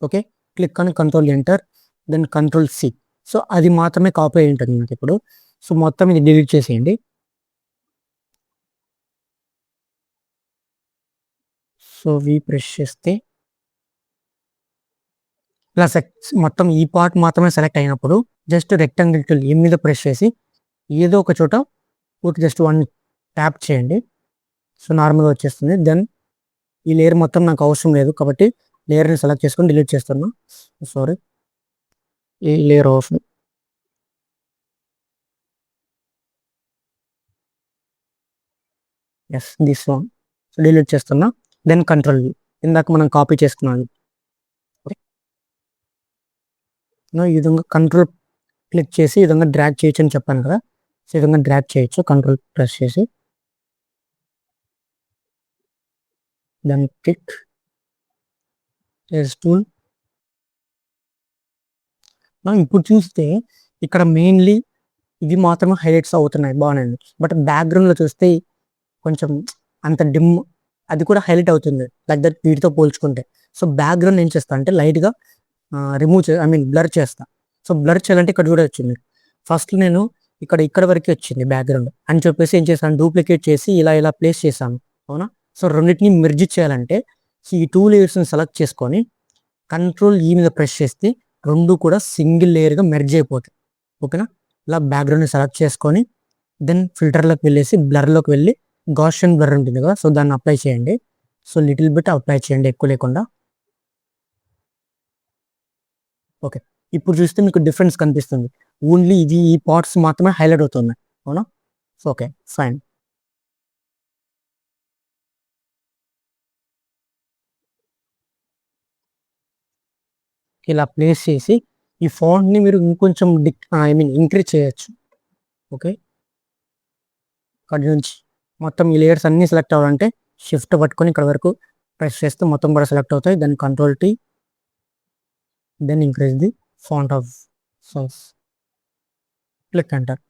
ఓకే, క్లిక్ అని control enter. Then control C. So అది మాత్రమే కాపీ అయి ఉంటుంది నాకు ఇప్పుడు. సో మొత్తం ఇది డిలీట్ చేసేయండి. సో ప్రెస్ చేస్తే ఇలా మొత్తం ఈ పార్ట్ మాత్రమే సెలెక్ట్ అయినప్పుడు జస్ట్ రెక్టాంగిల్ టూల్ ఈ మీద ప్రెస్ చేసి ఏదో ఒక చోట జస్ట్ వన్ ట్యాప్ చేయండి. సో నార్మల్గా వచ్చేస్తుంది. దెన్ ఈ లేయర్ మొత్తం నాకు అవసరం లేదు కాబట్టి లేయర్ని సెలెక్ట్ చేసుకొని డిలీట్ చేస్తున్నా. సారీ, ఈ లేయర్ అవసరం. Yes, this one. So delete చేస్తున్నా. దెన్ కంట్రోల్ వి, ఇందాక మనం కాపీ చేసుకున్నాం. ఈ విధంగా కంట్రోల్ క్లిక్ చేసి ఈ విధంగా డ్రాగ్ చేయొచ్చు అని చెప్పాను కదా. సో ఈ విధంగా డ్రాగ్ చేయొచ్చు కంట్రోల్ ప్రెస్ చేసి. Then click S tool. ఇప్పుడు చూస్తే ఇక్కడ మెయిన్లీ ఇవి మాత్రమే హైలైట్స్ అవుతున్నాయి, బాగున్నాయి. బట్ బ్యాక్గ్రౌండ్లో చూస్తే కొంచెం అంత డిమ్, అది కూడా హైలైట్ అవుతుంది లైక్ దట్ వీటితో పోల్చుకుంటే. సో బ్యాక్గ్రౌండ్ ఏం చేస్తా అంటే లైట్గా రిమూవ్ బ్లర్ చేస్తా. సో బ్లర్ చేయాలంటే ఇక్కడ కూడా వచ్చింది. ఫస్ట్ నేను ఇక్కడ వరకు వచ్చింది బ్యాక్గ్రౌండ్ అని చెప్పేసి ఏం చేశాను, డూప్లికేట్ చేసి ఇలా ఇలా ప్లేస్ చేశాను, అవునా. సో రెండింటిని మెర్జ్ చేయాలంటే ఈ 2 లేయర్స్ని సెలెక్ట్ చేసుకొని కంట్రోల్ ఈ మీద ప్రెస్ చేస్తే రెండు కూడా సింగిల్ లేయర్గా మెర్జ్ అయిపోతాయి, ఓకేనా. ఇలా బ్యాక్గ్రౌండ్ని సెలెక్ట్ చేసుకొని దెన్ ఫిల్టర్లోకి వెళ్ళేసి బ్లర్లోకి వెళ్ళి గాషియన్ బ్లర్ ఉంటుంది కదా, సో దాన్ని అప్లై చేయండి. సో లిటిల్ బిట్ అప్లై చేయండి, ఎక్కువ లేకుండా. ఓకే, ఇప్పుడు చూస్తే మీకు డిఫరెన్స్ కనిపిస్తుంది. ఓన్లీ ఇది ఈ పార్ట్స్ మాత్రమే హైలైట్ అవుతున్నాయి, అవునా. So okay, fine. ఇలా ప్లేస్ చేసి ఈ ఫాంట్ని మీరు ఇంకొంచెం ఇంక్రీజ్ చేయొచ్చు. ఓకే, ఇక్కడ నుంచి మొత్తం ఈ లేయర్స్ అన్నీ సెలెక్ట్ అవ్వాలంటే షిఫ్ట్ పట్టుకొని ఇక్కడ వరకు ప్రెస్ చేస్తే మొత్తం కూడా సెలెక్ట్ అవుతాయి. Then control T, then increase the font of size, click అంటారు.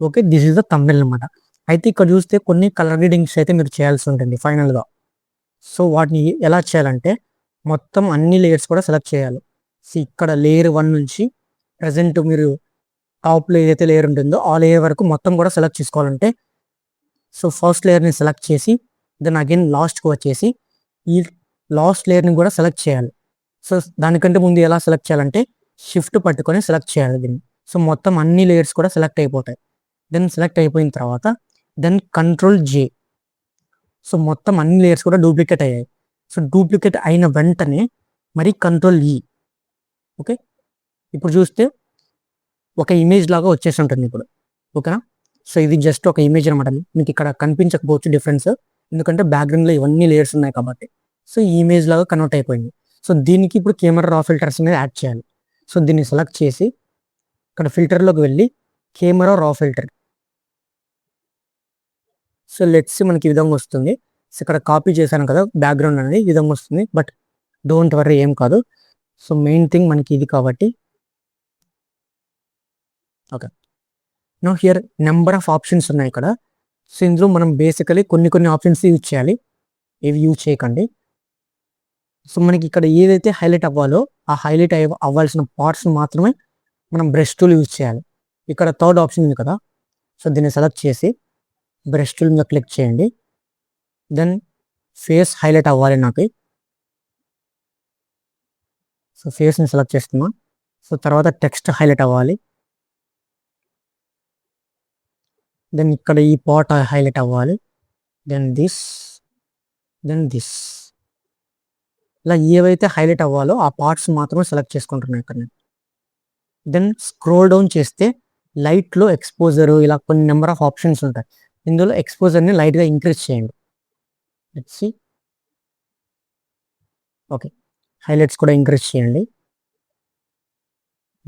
Okay, this is the thumbnail అనమాట. అయితే ఇక్కడ చూస్తే కొన్ని కలర్ గ్రేడింగ్స్ అయితే మీరు చేయాల్సి ఉంటుంది ఫైనల్గా. సో వాటిని ఎలా చేయాలంటే మొత్తం అన్ని లేయర్స్ కూడా సెలెక్ట్ చేయాలి. సో ఇక్కడ లేయర్ 1 నుంచి ప్రజెంట్ మీరు టాప్లో ఏదైతే లేయర్ ఉంటుందో ఆ లేయర్ వరకు మొత్తం కూడా సెలెక్ట్ చేసుకోవాలంటే సో ఫస్ట్ లేయర్ని సెలెక్ట్ చేసి దెన్ అగైన్ లాస్ట్కి వచ్చేసి ఈ లాస్ట్ లేయర్ని కూడా సెలెక్ట్ చేయాలి. సో దానికంటే ముందు ఎలా సెలెక్ట్ చేయాలంటే షిఫ్ట్ పట్టుకొని సెలెక్ట్ చేయాలి దీన్ని. సో మొత్తం అన్ని లేయర్స్ కూడా సెలెక్ట్ అయిపోతాయి. దెన్ సెలెక్ట్ అయిపోయిన తర్వాత దెన్ కంట్రోల్ జే. సో మొత్తం అన్ని లేయర్స్ కూడా డూప్లికేట్ అయ్యాయి. సో డూప్లికేట్ అయిన వెంటనే మరి కంట్రోల్ ఈ. ఓకే, ఇప్పుడు చూస్తే ఒక ఇమేజ్ లాగా వచ్చేసి ఉంటుంది ఇప్పుడు, ఓకేనా. సో ఇది జస్ట్ ఒక ఇమేజ్ అనమాట. మీకు ఇక్కడ కనిపించకపోవచ్చు డిఫరెన్స్, ఎందుకంటే బ్యాక్గ్రౌండ్లో ఇవన్నీ లేయర్స్ ఉన్నాయి కాబట్టి. సో ఈ ఇమేజ్ లాగా కన్వర్ట్ అయిపోయింది. సో దీనికి ఇప్పుడు కెమెరా రా ఫిల్టర్స్ అనేది యాడ్ చేయాలి. సో దీన్ని సెలెక్ట్ చేసి ఇక్కడ ఫిల్టర్లోకి వెళ్ళి కెమెరా రా ఫిల్టర్. సో లెట్స్ మనకి ఈ విధంగా వస్తుంది. సో ఇక్కడ కాపీ చేశాను కదా బ్యాక్గ్రౌండ్ అనేది ఈ విధంగా వస్తుంది, బట్ డోంట్ వర్రీ, ఏం కాదు. సో మెయిన్ థింగ్ మనకి ఇది కాబట్టి. Okay, no here number of options ఉన్నాయి ఇక్కడ. సో ఇందులో మనం బేసికలీ కొన్ని ఆప్షన్స్ యూజ్ చేయాలి, ఇవి యూజ్ చేయకండి. సో మనకి ఇక్కడ ఏదైతే హైలైట్ అవ్వాలో ఆ హైలైట్ అవ్వాల్సిన పార్ట్స్ మాత్రమే మనం బ్రష్ టూల్ యూజ్ చేయాలి. ఇక్కడ థర్డ్ ఆప్షన్ ఉంది కదా, సో దీన్ని సెలెక్ట్ చేసి బ్రష్ టూల్ మీద క్లిక్ చేయండి. దెన్ ఫేస్ హైలైట్ అవ్వాలి నాకు. సో ఫేస్ని సెలెక్ట్ చేస్తున్నా. సో తర్వాత టెక్స్ట్ హైలైట్ అవ్వాలి. దెన్ ఇక్కడ ఈ పార్ట్ హైలైట్ అవ్వాలి. Then this, then this. ఇలా ఏవైతే హైలైట్ అవ్వాలో ఆ పార్ట్స్ మాత్రమే సెలెక్ట్ చేసుకుంటున్నాను ఇక్కడ నేను. దెన్ స్క్రోల్ డౌన్ చేస్తే లైట్లో ఎక్స్పోజర్ ఇలా కొన్ని నెంబర్ ఆఫ్ ఆప్షన్స్ ఉంటాయి. ఇందులో ఎక్స్పోజర్ని లైట్గా ఇంక్రీజ్ చేయండి. Let's see. ఓకే, హైలైట్స్ కూడా ఇంక్రీజ్ చేయండి.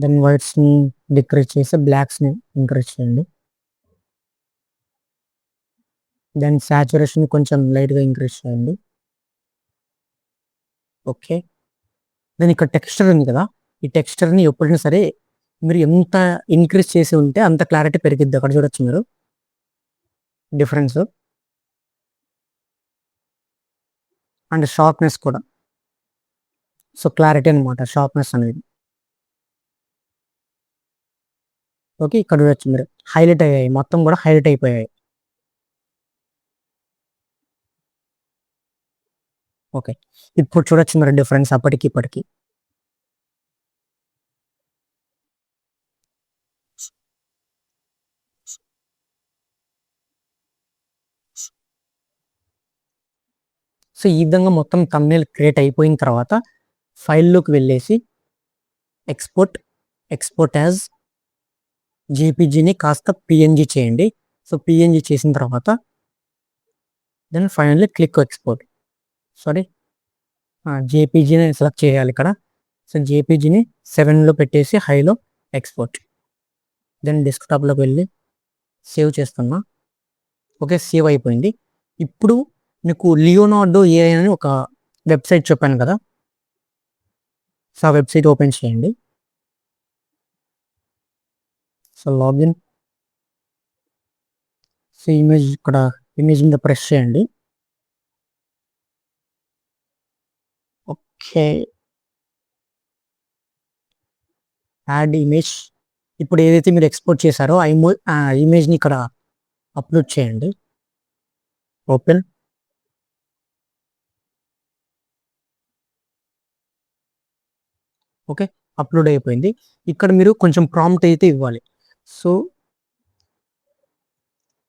దెన్ వైట్స్ని డిక్రీజ్ చేసి బ్లాక్స్ని ఇంక్రీజ్ చేయండి. దెన్ సాచురేషన్ కొంచెం లైట్గా ఇంక్రీజ్ చేయండి. ఓకే, దెన్ ఇక్కడ టెక్స్చర్ ఉంది కదా, ఈ టెక్స్చర్ని ఎప్పుడైనా సరే మీరు ఎంత ఇంక్రీజ్ చేసి ఉంటే అంత క్లారిటీ పెరిగిద్ది. అక్కడ చూడొచ్చు మీరు డిఫరెన్స్. అండ్ షార్ప్నెస్ కూడా. సో క్లారిటీ అనమాట షార్ప్నెస్ అనేది. ఓకే, ఇక్కడ చూడొచ్చు మీరు హైలైట్ అయ్యాయి, మొత్తం కూడా హైలైట్ అయిపోయాయి. ఓకే, ఇప్పుడు చూడొచ్చు మీరు డిఫరెన్స్ అప్పటికి ఇప్పటికి. సో ఈ విధంగా మొత్తం థంబ్నెయిల్ క్రియేట్ అయిపోయిన తర్వాత ఫైల్లోకి వెళ్ళేసి ఎక్స్పోర్ట్ యాజ్ జేపీజీని కాస్త పిఎన్జీ చేయండి. సో పిఎన్జీ చేసిన తర్వాత then finally click export. Sorry, జేపీజీని సెలెక్ట్ చేయాలి ఇక్కడ. సో జేపీజీని 7లో పెట్టేసి హైలో ఎక్స్పోర్ట్. దెన్ డెస్క్టాప్లోకి వెళ్ళి సేవ్ చేస్తున్నా. ఓకే, సేవ్ అయిపోయింది. ఇప్పుడు మీకు లియోనార్డో ఏఐ అని ఒక వెబ్సైట్ చెప్పాను కదా, సో ఆ వెబ్సైట్ ఓపెన్ చేయండి. So login. సో ఇమేజ్ ఇక్కడ ఇమేజ్ మీద ప్రెస్ చేయండి. Okay, add image. ఇప్పుడు ఏదైతే మీరు ఎక్స్పోర్ట్ చేశారో ఆ ఇమేజ్ని ఇక్కడ అప్లోడ్ చేయండి. ఓపెన్. ఓకే, అప్లోడ్ అయిపోయింది. ఇక్కడ మీరు కొంచెం ప్రాంప్ట్ అయితే ఇవ్వాలి. So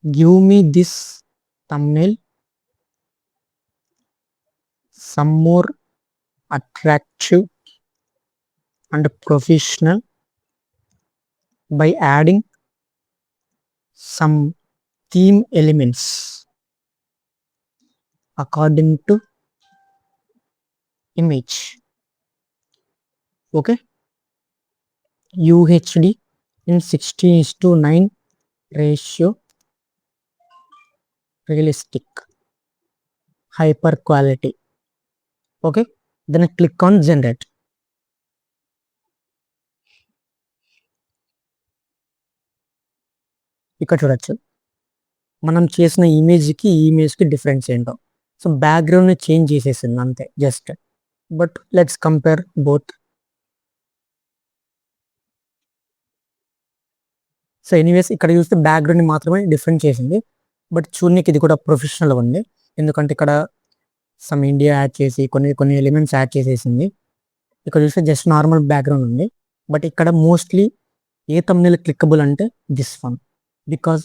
give me this thumbnail some more attractive and professional by adding some theme elements according to image. Okay, UHD in 16:9 ratio, realistic, hyper quality. Okay, then click on generate. ఇక్కడ చూడొచ్చు మనం చేసిన ఇమేజ్కి ఈ ఇమేజ్కి డిఫరెన్స్ ఏంటో. సో బ్యాక్గ్రౌండ్ని చేంజ్ చేసేసింది అంతే just. But let's compare both. So anyways ఇక్కడ చూస్తే బ్యాక్గ్రౌండ్ని మాత్రమే డిఫరెంట్ చేసింది. బట్ చూడడానికి ఇది కూడా ప్రొఫెషనల్ ఉంది, ఎందుకంటే ఇక్కడ సమ్ ఇండియా యాడ్ చేసి కొన్ని ఎలిమెంట్స్ యాడ్ చేసేసింది. ఇక్కడ చూస్తే జస్ట్ నార్మల్ బ్యాక్గ్రౌండ్ ఉంది. బట్ ఇక్కడ మోస్ట్లీ ఏ థంబ్నెయిల్ క్లిక్కబుల్ అంటే దిస్ వన్, బికాజ్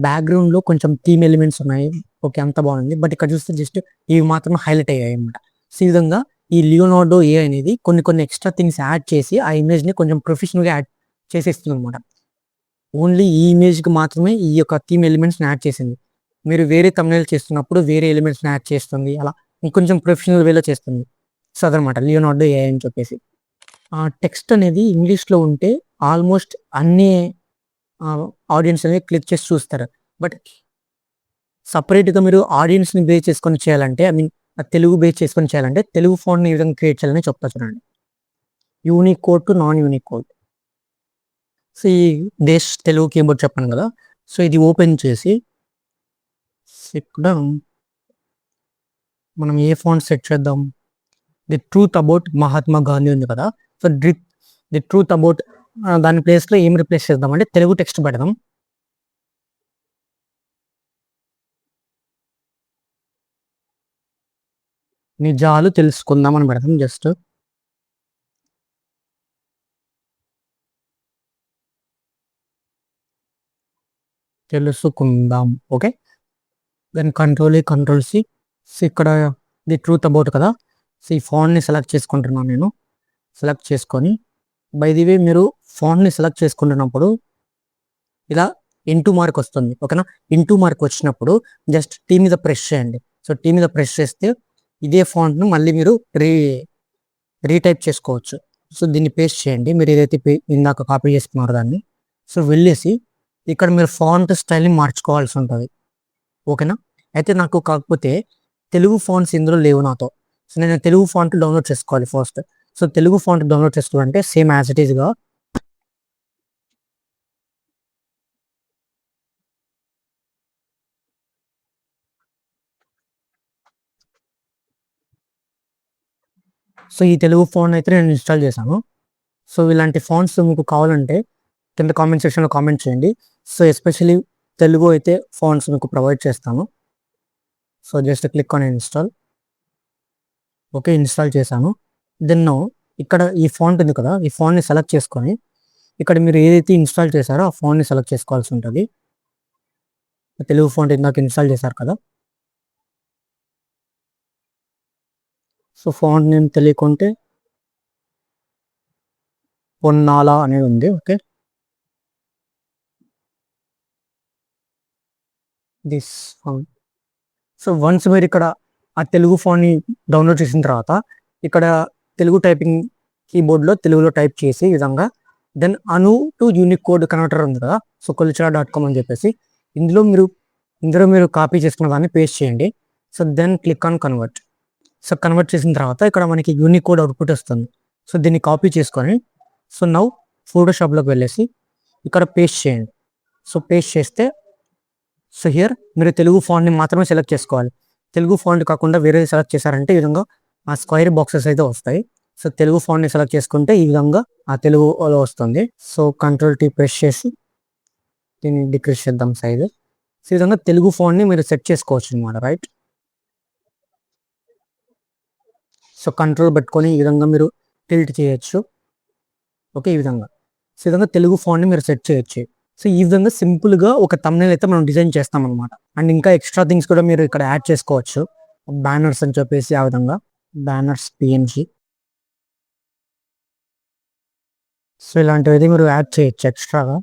బ్యాక్గ్రౌండ్లో కొంచెం థీమ్ ఎలిమెంట్స్ ఉన్నాయి. ఓకే, అంత బాగుంది. బట్ ఇక్కడ చూస్తే జస్ట్ ఇవి మాత్రం హైలైట్ అయ్యాయి అనమాట. సో ఈ విధంగా ఈ లియోనార్డో ఏ అనేది కొన్ని ఎక్స్ట్రా థింగ్స్ యాడ్ చేసి ఆ ఇమేజ్ని కొంచెం ప్రొఫెషనల్గా యాడ్ చేసేస్తుంది అనమాట. ఓన్లీ ఈ ఇమేజ్కి మాత్రమే ఈ యొక్క థీమ్ ఎలిమెంట్స్ని యాడ్ చేసింది. మీరు వేరే థంబ్నెయిల్ చేస్తున్నప్పుడు వేరే ఎలిమెంట్స్ని యాడ్ చేస్తుంది, అలా ఇంకొంచెం ప్రొఫెషనల్ వేలో చేస్తుంది. సో అదనమాట లియోనార్డో ఏ అని చెప్పేసి. ఆ టెక్స్ట్ అనేది ఇంగ్లీష్లో ఉంటే ఆల్మోస్ట్ అన్ని ఆడియన్స్ అనేది క్లిక్ చేసి చూస్తారు. బట్ సపరేట్గా మీరు ఆడియన్స్ని బేస్ చేసుకొని చేయాలంటే, ఐ మీన్ తెలుగు బేస్ చేసుకొని చేయాలంటే తెలుగు ఫాంట్ని ఈ విధంగా క్రియేట్ చేయాలని చెప్తా చూడండి. Unique code to non unique code. So ఈ దేశ్ తెలుగు కీబోర్డ్ చెప్పాను కదా, సో ఇది ఓపెన్ చేసి ఇక్కడ మనం ఏ ఫాంట్ సెట్ చేద్దాం. The truth about Mahatma Gandhi ఉంది కదా, సో ది ట్రూత్ అబౌట్ దాని ప్లేస్లో ఏం రిప్లేస్ చేద్దాం అంటే తెలుగు టెక్స్ట్ పెడదాం. నిజాలు తెలుసుకుందాం అని పెడదాం జస్ట్. తెలుసుకుందాం. Okay, then control C. So ఇక్కడ ది ట్రూత్ అబౌట్ కదా, సో ఈ ఫాంట్ని సెలెక్ట్ చేసుకుంటున్నాను నేను. సెలెక్ట్ చేసుకొని బై ది వే మీరు ఫాంట్ని సెలెక్ట్ చేసుకుంటున్నప్పుడు ఇలా ఇంటూ మార్క్ వస్తుంది. ఓకేనా, ఇంటూ మార్క్ వచ్చినప్పుడు జస్ట్ టీ మీద ప్రెస్ చేయండి. సో టీ మీద ప్రెస్ చేస్తే ఇదే ఫాంట్ను మళ్ళీ మీరు రీటైప్ చేసుకోవచ్చు. సో దీన్ని పేస్ట్ చేయండి, మీరు ఏదైతే ఇందాక కాపీ చేసుకున్నారో దాన్ని. సో వెళ్ళేసి ఇక్కడ మీరు ఫాంట్ స్టైల్ని మార్చుకోవాల్సి ఉంటుంది. ఓకేనా, అయితే నాకు కాకపోతే తెలుగు ఫాంట్స్ ఇందులో లేవు నాతో. సో నేను తెలుగు ఫాంట్ డౌన్లోడ్ చేసుకోవాలి first. So Telugu font download చేసుకోవాలంటే సేమ్ యాజ్ ఇట్ ఈస్గా సో ఈ తెలుగు ఫాంట్ అయితే నేను ఇన్స్టాల్ చేశాను. సో ఇలాంటి ఫాంట్స్ మీకు కావాలంటే కింద కామెంట్ సెక్షన్లో కామెంట్ చేయండి. సో ఎస్పెషల్లీ తెలుగు అయితే ఫాంట్స్ మీకు ప్రొవైడ్ చేస్తాను. So just click on install. Okay, install చేశాను. దెన్ ఇక్కడ ఈ ఫాంట్ ఉంది కదా, ఈ ఫాంట్ని సెలెక్ట్ చేసుకొని ఇక్కడ మీరు ఏదైతే ఇన్స్టాల్ చేశారో ఆ ఫాంట్ని సెలెక్ట్ చేసుకోవాల్సి ఉంటుంది. తెలుగు ఫాంట్ ఇందాక ఇన్స్టాల్ చేశారు కదా, సో ఫాంట్ నేమ్ తెలియకుంటే పొన్నాలా అనేది ఉంది. Okay, this font. So once మీరు ఇక్కడ ఆ తెలుగు ఫాంట్ని డౌన్లోడ్ చేసిన తర్వాత ఇక్కడ తెలుగు టైపింగ్ కీబోర్డ్లో తెలుగులో టైప్ చేసి ఈ విధంగా then Anu to unicode converter ఉంది కదా, సో కొలిచరా.com అని చెప్పేసి ఇందులో మీరు కాపీ చేసుకున్న దాన్ని పేస్ట్ చేయండి. So then click on convert. So convert చేసిన తర్వాత ఇక్కడ మనకి యూనిక్ కోడ్ అవుట్పుట్ వస్తుంది. సో దీన్ని కాపీ చేసుకొని సో నౌ ఫోటోషాప్లోకి వెళ్ళేసి ఇక్కడ పేస్ట్ చేయండి. సో పేస్ట్ చేస్తే సో హియర్ మీరు తెలుగు ఫాంట్ని మాత్రమే సెలెక్ట్ చేసుకోవాలి. తెలుగు ఫాంట్ కాకుండా వేరేది సెలెక్ట్ చేశారంటే ఈ విధంగా ఆ స్క్వైర్ బాక్సెస్ అయితే వస్తాయి. సో తెలుగు ఫాంట్ని సెలెక్ట్ చేసుకుంటే ఈ విధంగా ఆ తెలుగులో వస్తుంది. సో కంట్రోల్ T ప్రెస్ చేసి దీన్ని డిక్రీస్ చేద్దాం సైజ్. సో ఈ విధంగా తెలుగు ఫాంట్ని మీరు సెట్ చేసుకోవచ్చు అనమాట, రైట్. సో కంట్రోల్ పెట్టుకొని ఈ విధంగా మీరు టిల్ట్ చేయొచ్చు. ఓకే, ఈ విధంగా సో ఈ విధంగా తెలుగు ఫాంట్ని మీరు సెట్ చేయొచ్చు. సో ఈ విధంగా సింపుల్గా ఒక థంబ్నెయిల్ అయితే మనం డిజైన్ చేస్తాం అనమాట. అండ్ ఇంకా ఎక్స్ట్రా థింగ్స్ కూడా మీరు ఇక్కడ యాడ్ చేసుకోవచ్చు. బ్యానర్స్ అని చెప్పేసి ఆ విధంగా బ్యానర్స్ PNG. సో ఇలాంటివి మీరు యాడ్ చేయొచ్చు ఎక్స్ట్రాగా.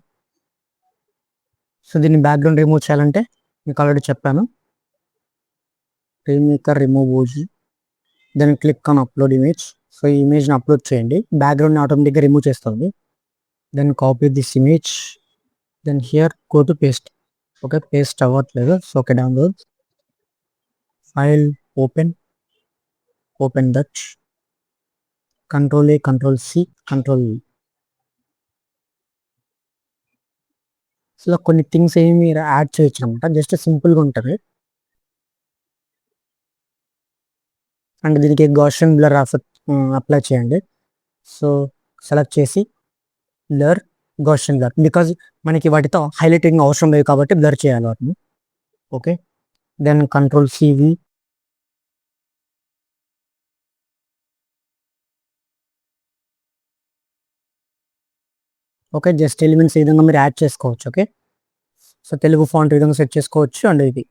సో దీన్ని బ్యాక్గ్రౌండ్ రిమూవ్ చేయాలంటే మీకు ఆల్రెడీ చెప్పాను, remaker remove OG. Then click on upload image. So ఈ ఇమేజ్ని అప్లోడ్ చేయండి, బ్యాక్గ్రౌండ్ని ఆటోమేటిక్గా రిమూవ్ చేస్తుంది. Then copy this image, then here go to paste. Okay, paste అవ్వట్లేదు. So okay, download file, open that, control A, control C, control V. So కొన్ని థింగ్స్ ఏమి మీరు యాడ్ చేయొచ్చు అనమాట, జస్ట్ సింపుల్గా ఉంటుంది. అండ్ దీనికి గాషియన్ బ్లర్ అప్లై చేయండి. సో సెలెక్ట్ చేసి బ్లర్, గాషియన్ బ్లర్, బికాజ్ మనకి వాటితో హైలైటింగ్ అవసరం లేదు కాబట్టి బ్లర్ చేయాలి వాటిని. Okay, then control CV. Okay, just elements ఈ విధంగా మీరు యాడ్ చేసుకోవచ్చు. ఓకే, సో తెలుగు ఫాంట్ ఈ విధంగా సెట్ చేసుకోవచ్చు. అండ్ ఇది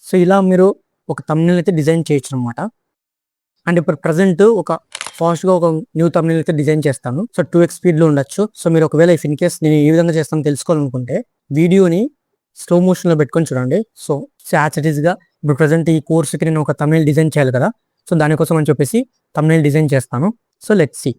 సో ఇలా మీరు ఒక థంబ్నెయిల్ అయితే డిజైన్ చేయొచ్చు అనమాట. అండ్ ఇప్పుడు ప్రజెంట్ ఒక ఫాస్ట్గా ఒక న్యూ థంబ్నెయిల్ అయితే డిజైన్ చేస్తాను. సో 2x స్పీడ్లో ఉండొచ్చు. సో మీరు ఒకవేళ ఇన్ కేస్ నేను ఏ విధంగా చేస్తాను తెలుసుకోవాలనుకుంటే వీడియోని స్లో మోషన్లో పెట్టుకొని చూడండి. సో యాజ్ ఇట్ ఈస్గా ఇప్పుడు ప్రజెంట్ ఈ కోర్సుకి నేను ఒక థంబ్నెయిల్ డిజైన్ చేయాలి కదా, సో దానికోసం అని చెప్పేసి థంబ్నెయిల్ డిజైన్ చేస్తాను. So let's see.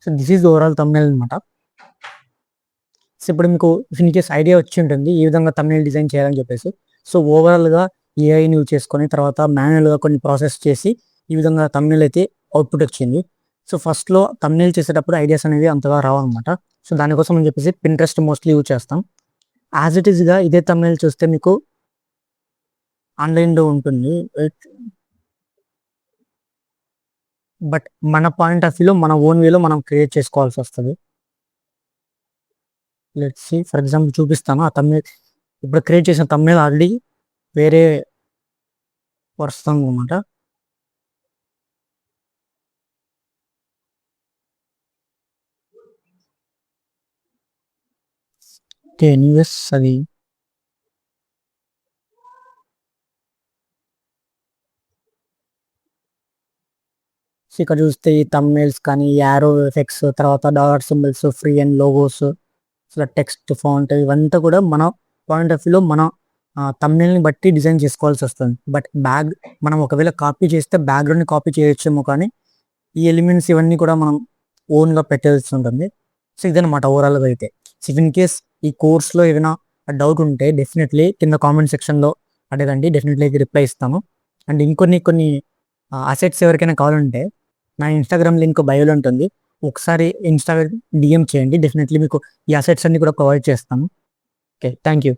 So this is overall thumbnail అనమాట. సో ఇప్పుడు మీకు ఇన్ కేస్ ఐడియా వచ్చి ఉంటుంది ఈ విధంగా తమ్నైల్ డిజైన్ చేయాలని చెప్పేసి. సో ఓవరాల్గా ఏఐని యూజ్ చేసుకొని తర్వాత మాన్యువల్గా కొన్ని ప్రాసెస్ చేసి ఈ విధంగా తమ్నైల్ అయితే అవుట్పుట్ వచ్చింది. సో ఫస్ట్లో తమ్నైల్ చేసేటప్పుడు ఐడియాస్ అనేవి అంతగా రావన్నమాట. సో దానికోసం అని చెప్పేసి పింట్రెస్ట్ మోస్ట్లీ యూజ్ చేస్తాం. యాజ్ ఇట్ ఈస్గా ఇదే తమ్నైల్ చూస్తే మీకు ఆన్లైన్లో ఉంటుంది, బట్ మన పాయింట్ ఆఫ్ వ్యూలో మన ఓన్ వేలో మనం క్రియేట్ చేసుకోవాల్సి వస్తుంది. లెట్స్ సీ, ఫర్ ఎగ్జాంపుల్ చూపిస్తాను. ఆ తమ్నైల్ ఇప్పుడు క్రియేట్ చేసిన తమ్నైల్ ఆల్రెడీ వేరే వస్తుంది అనమాట. ఓకే, ఎనీవేస్ అది ఇక్కడ చూస్తే ఈ తమ్నైల్స్ కానీ యారో ఎఫెక్ట్స్ తర్వాత dollar symbols free and logos అసలు టెక్స్ట్ ఫాంట్ ఇవంతా కూడా మన పాయింట్ ఆఫ్ వ్యూలో మన తమ్నైల్ని బట్టి డిజైన్ చేసుకోవాల్సి వస్తుంది. బట్ మనం ఒకవేళ కాపీ చేస్తే బ్యాక్గ్రౌండ్ని కాపీ చేయొచ్చేమో కానీ ఈ ఎలిమెంట్స్ ఇవన్నీ కూడా మనం ఓన్గా పెట్టాల్సి ఉంటుంది. సో ఇదనమాట ఓవరాల్గా అయితే. సో ఇన్ కేస్ ఈ కోర్స్లో ఏదైనా డౌట్ ఉంటే డెఫినెట్లీ కింద కామెంట్ సెక్షన్లో అడగండి, డెఫినెట్లీ రిప్లై ఇస్తాను. అండ్ కొన్ని అసెట్స్ ఎవరికైనా కావాలంటే నా ఇన్స్టాగ్రామ్ లింక్ బయోలో ఉంటుంది, ఒకసారి ఇన్స్టాగ్రామ్ డిఎం చేయండి, డెఫినెట్లీ మీకు ఈ అసెట్స్ అన్ని కూడా ప్రొవైడ్ చేస్తాను. Okay, thank you.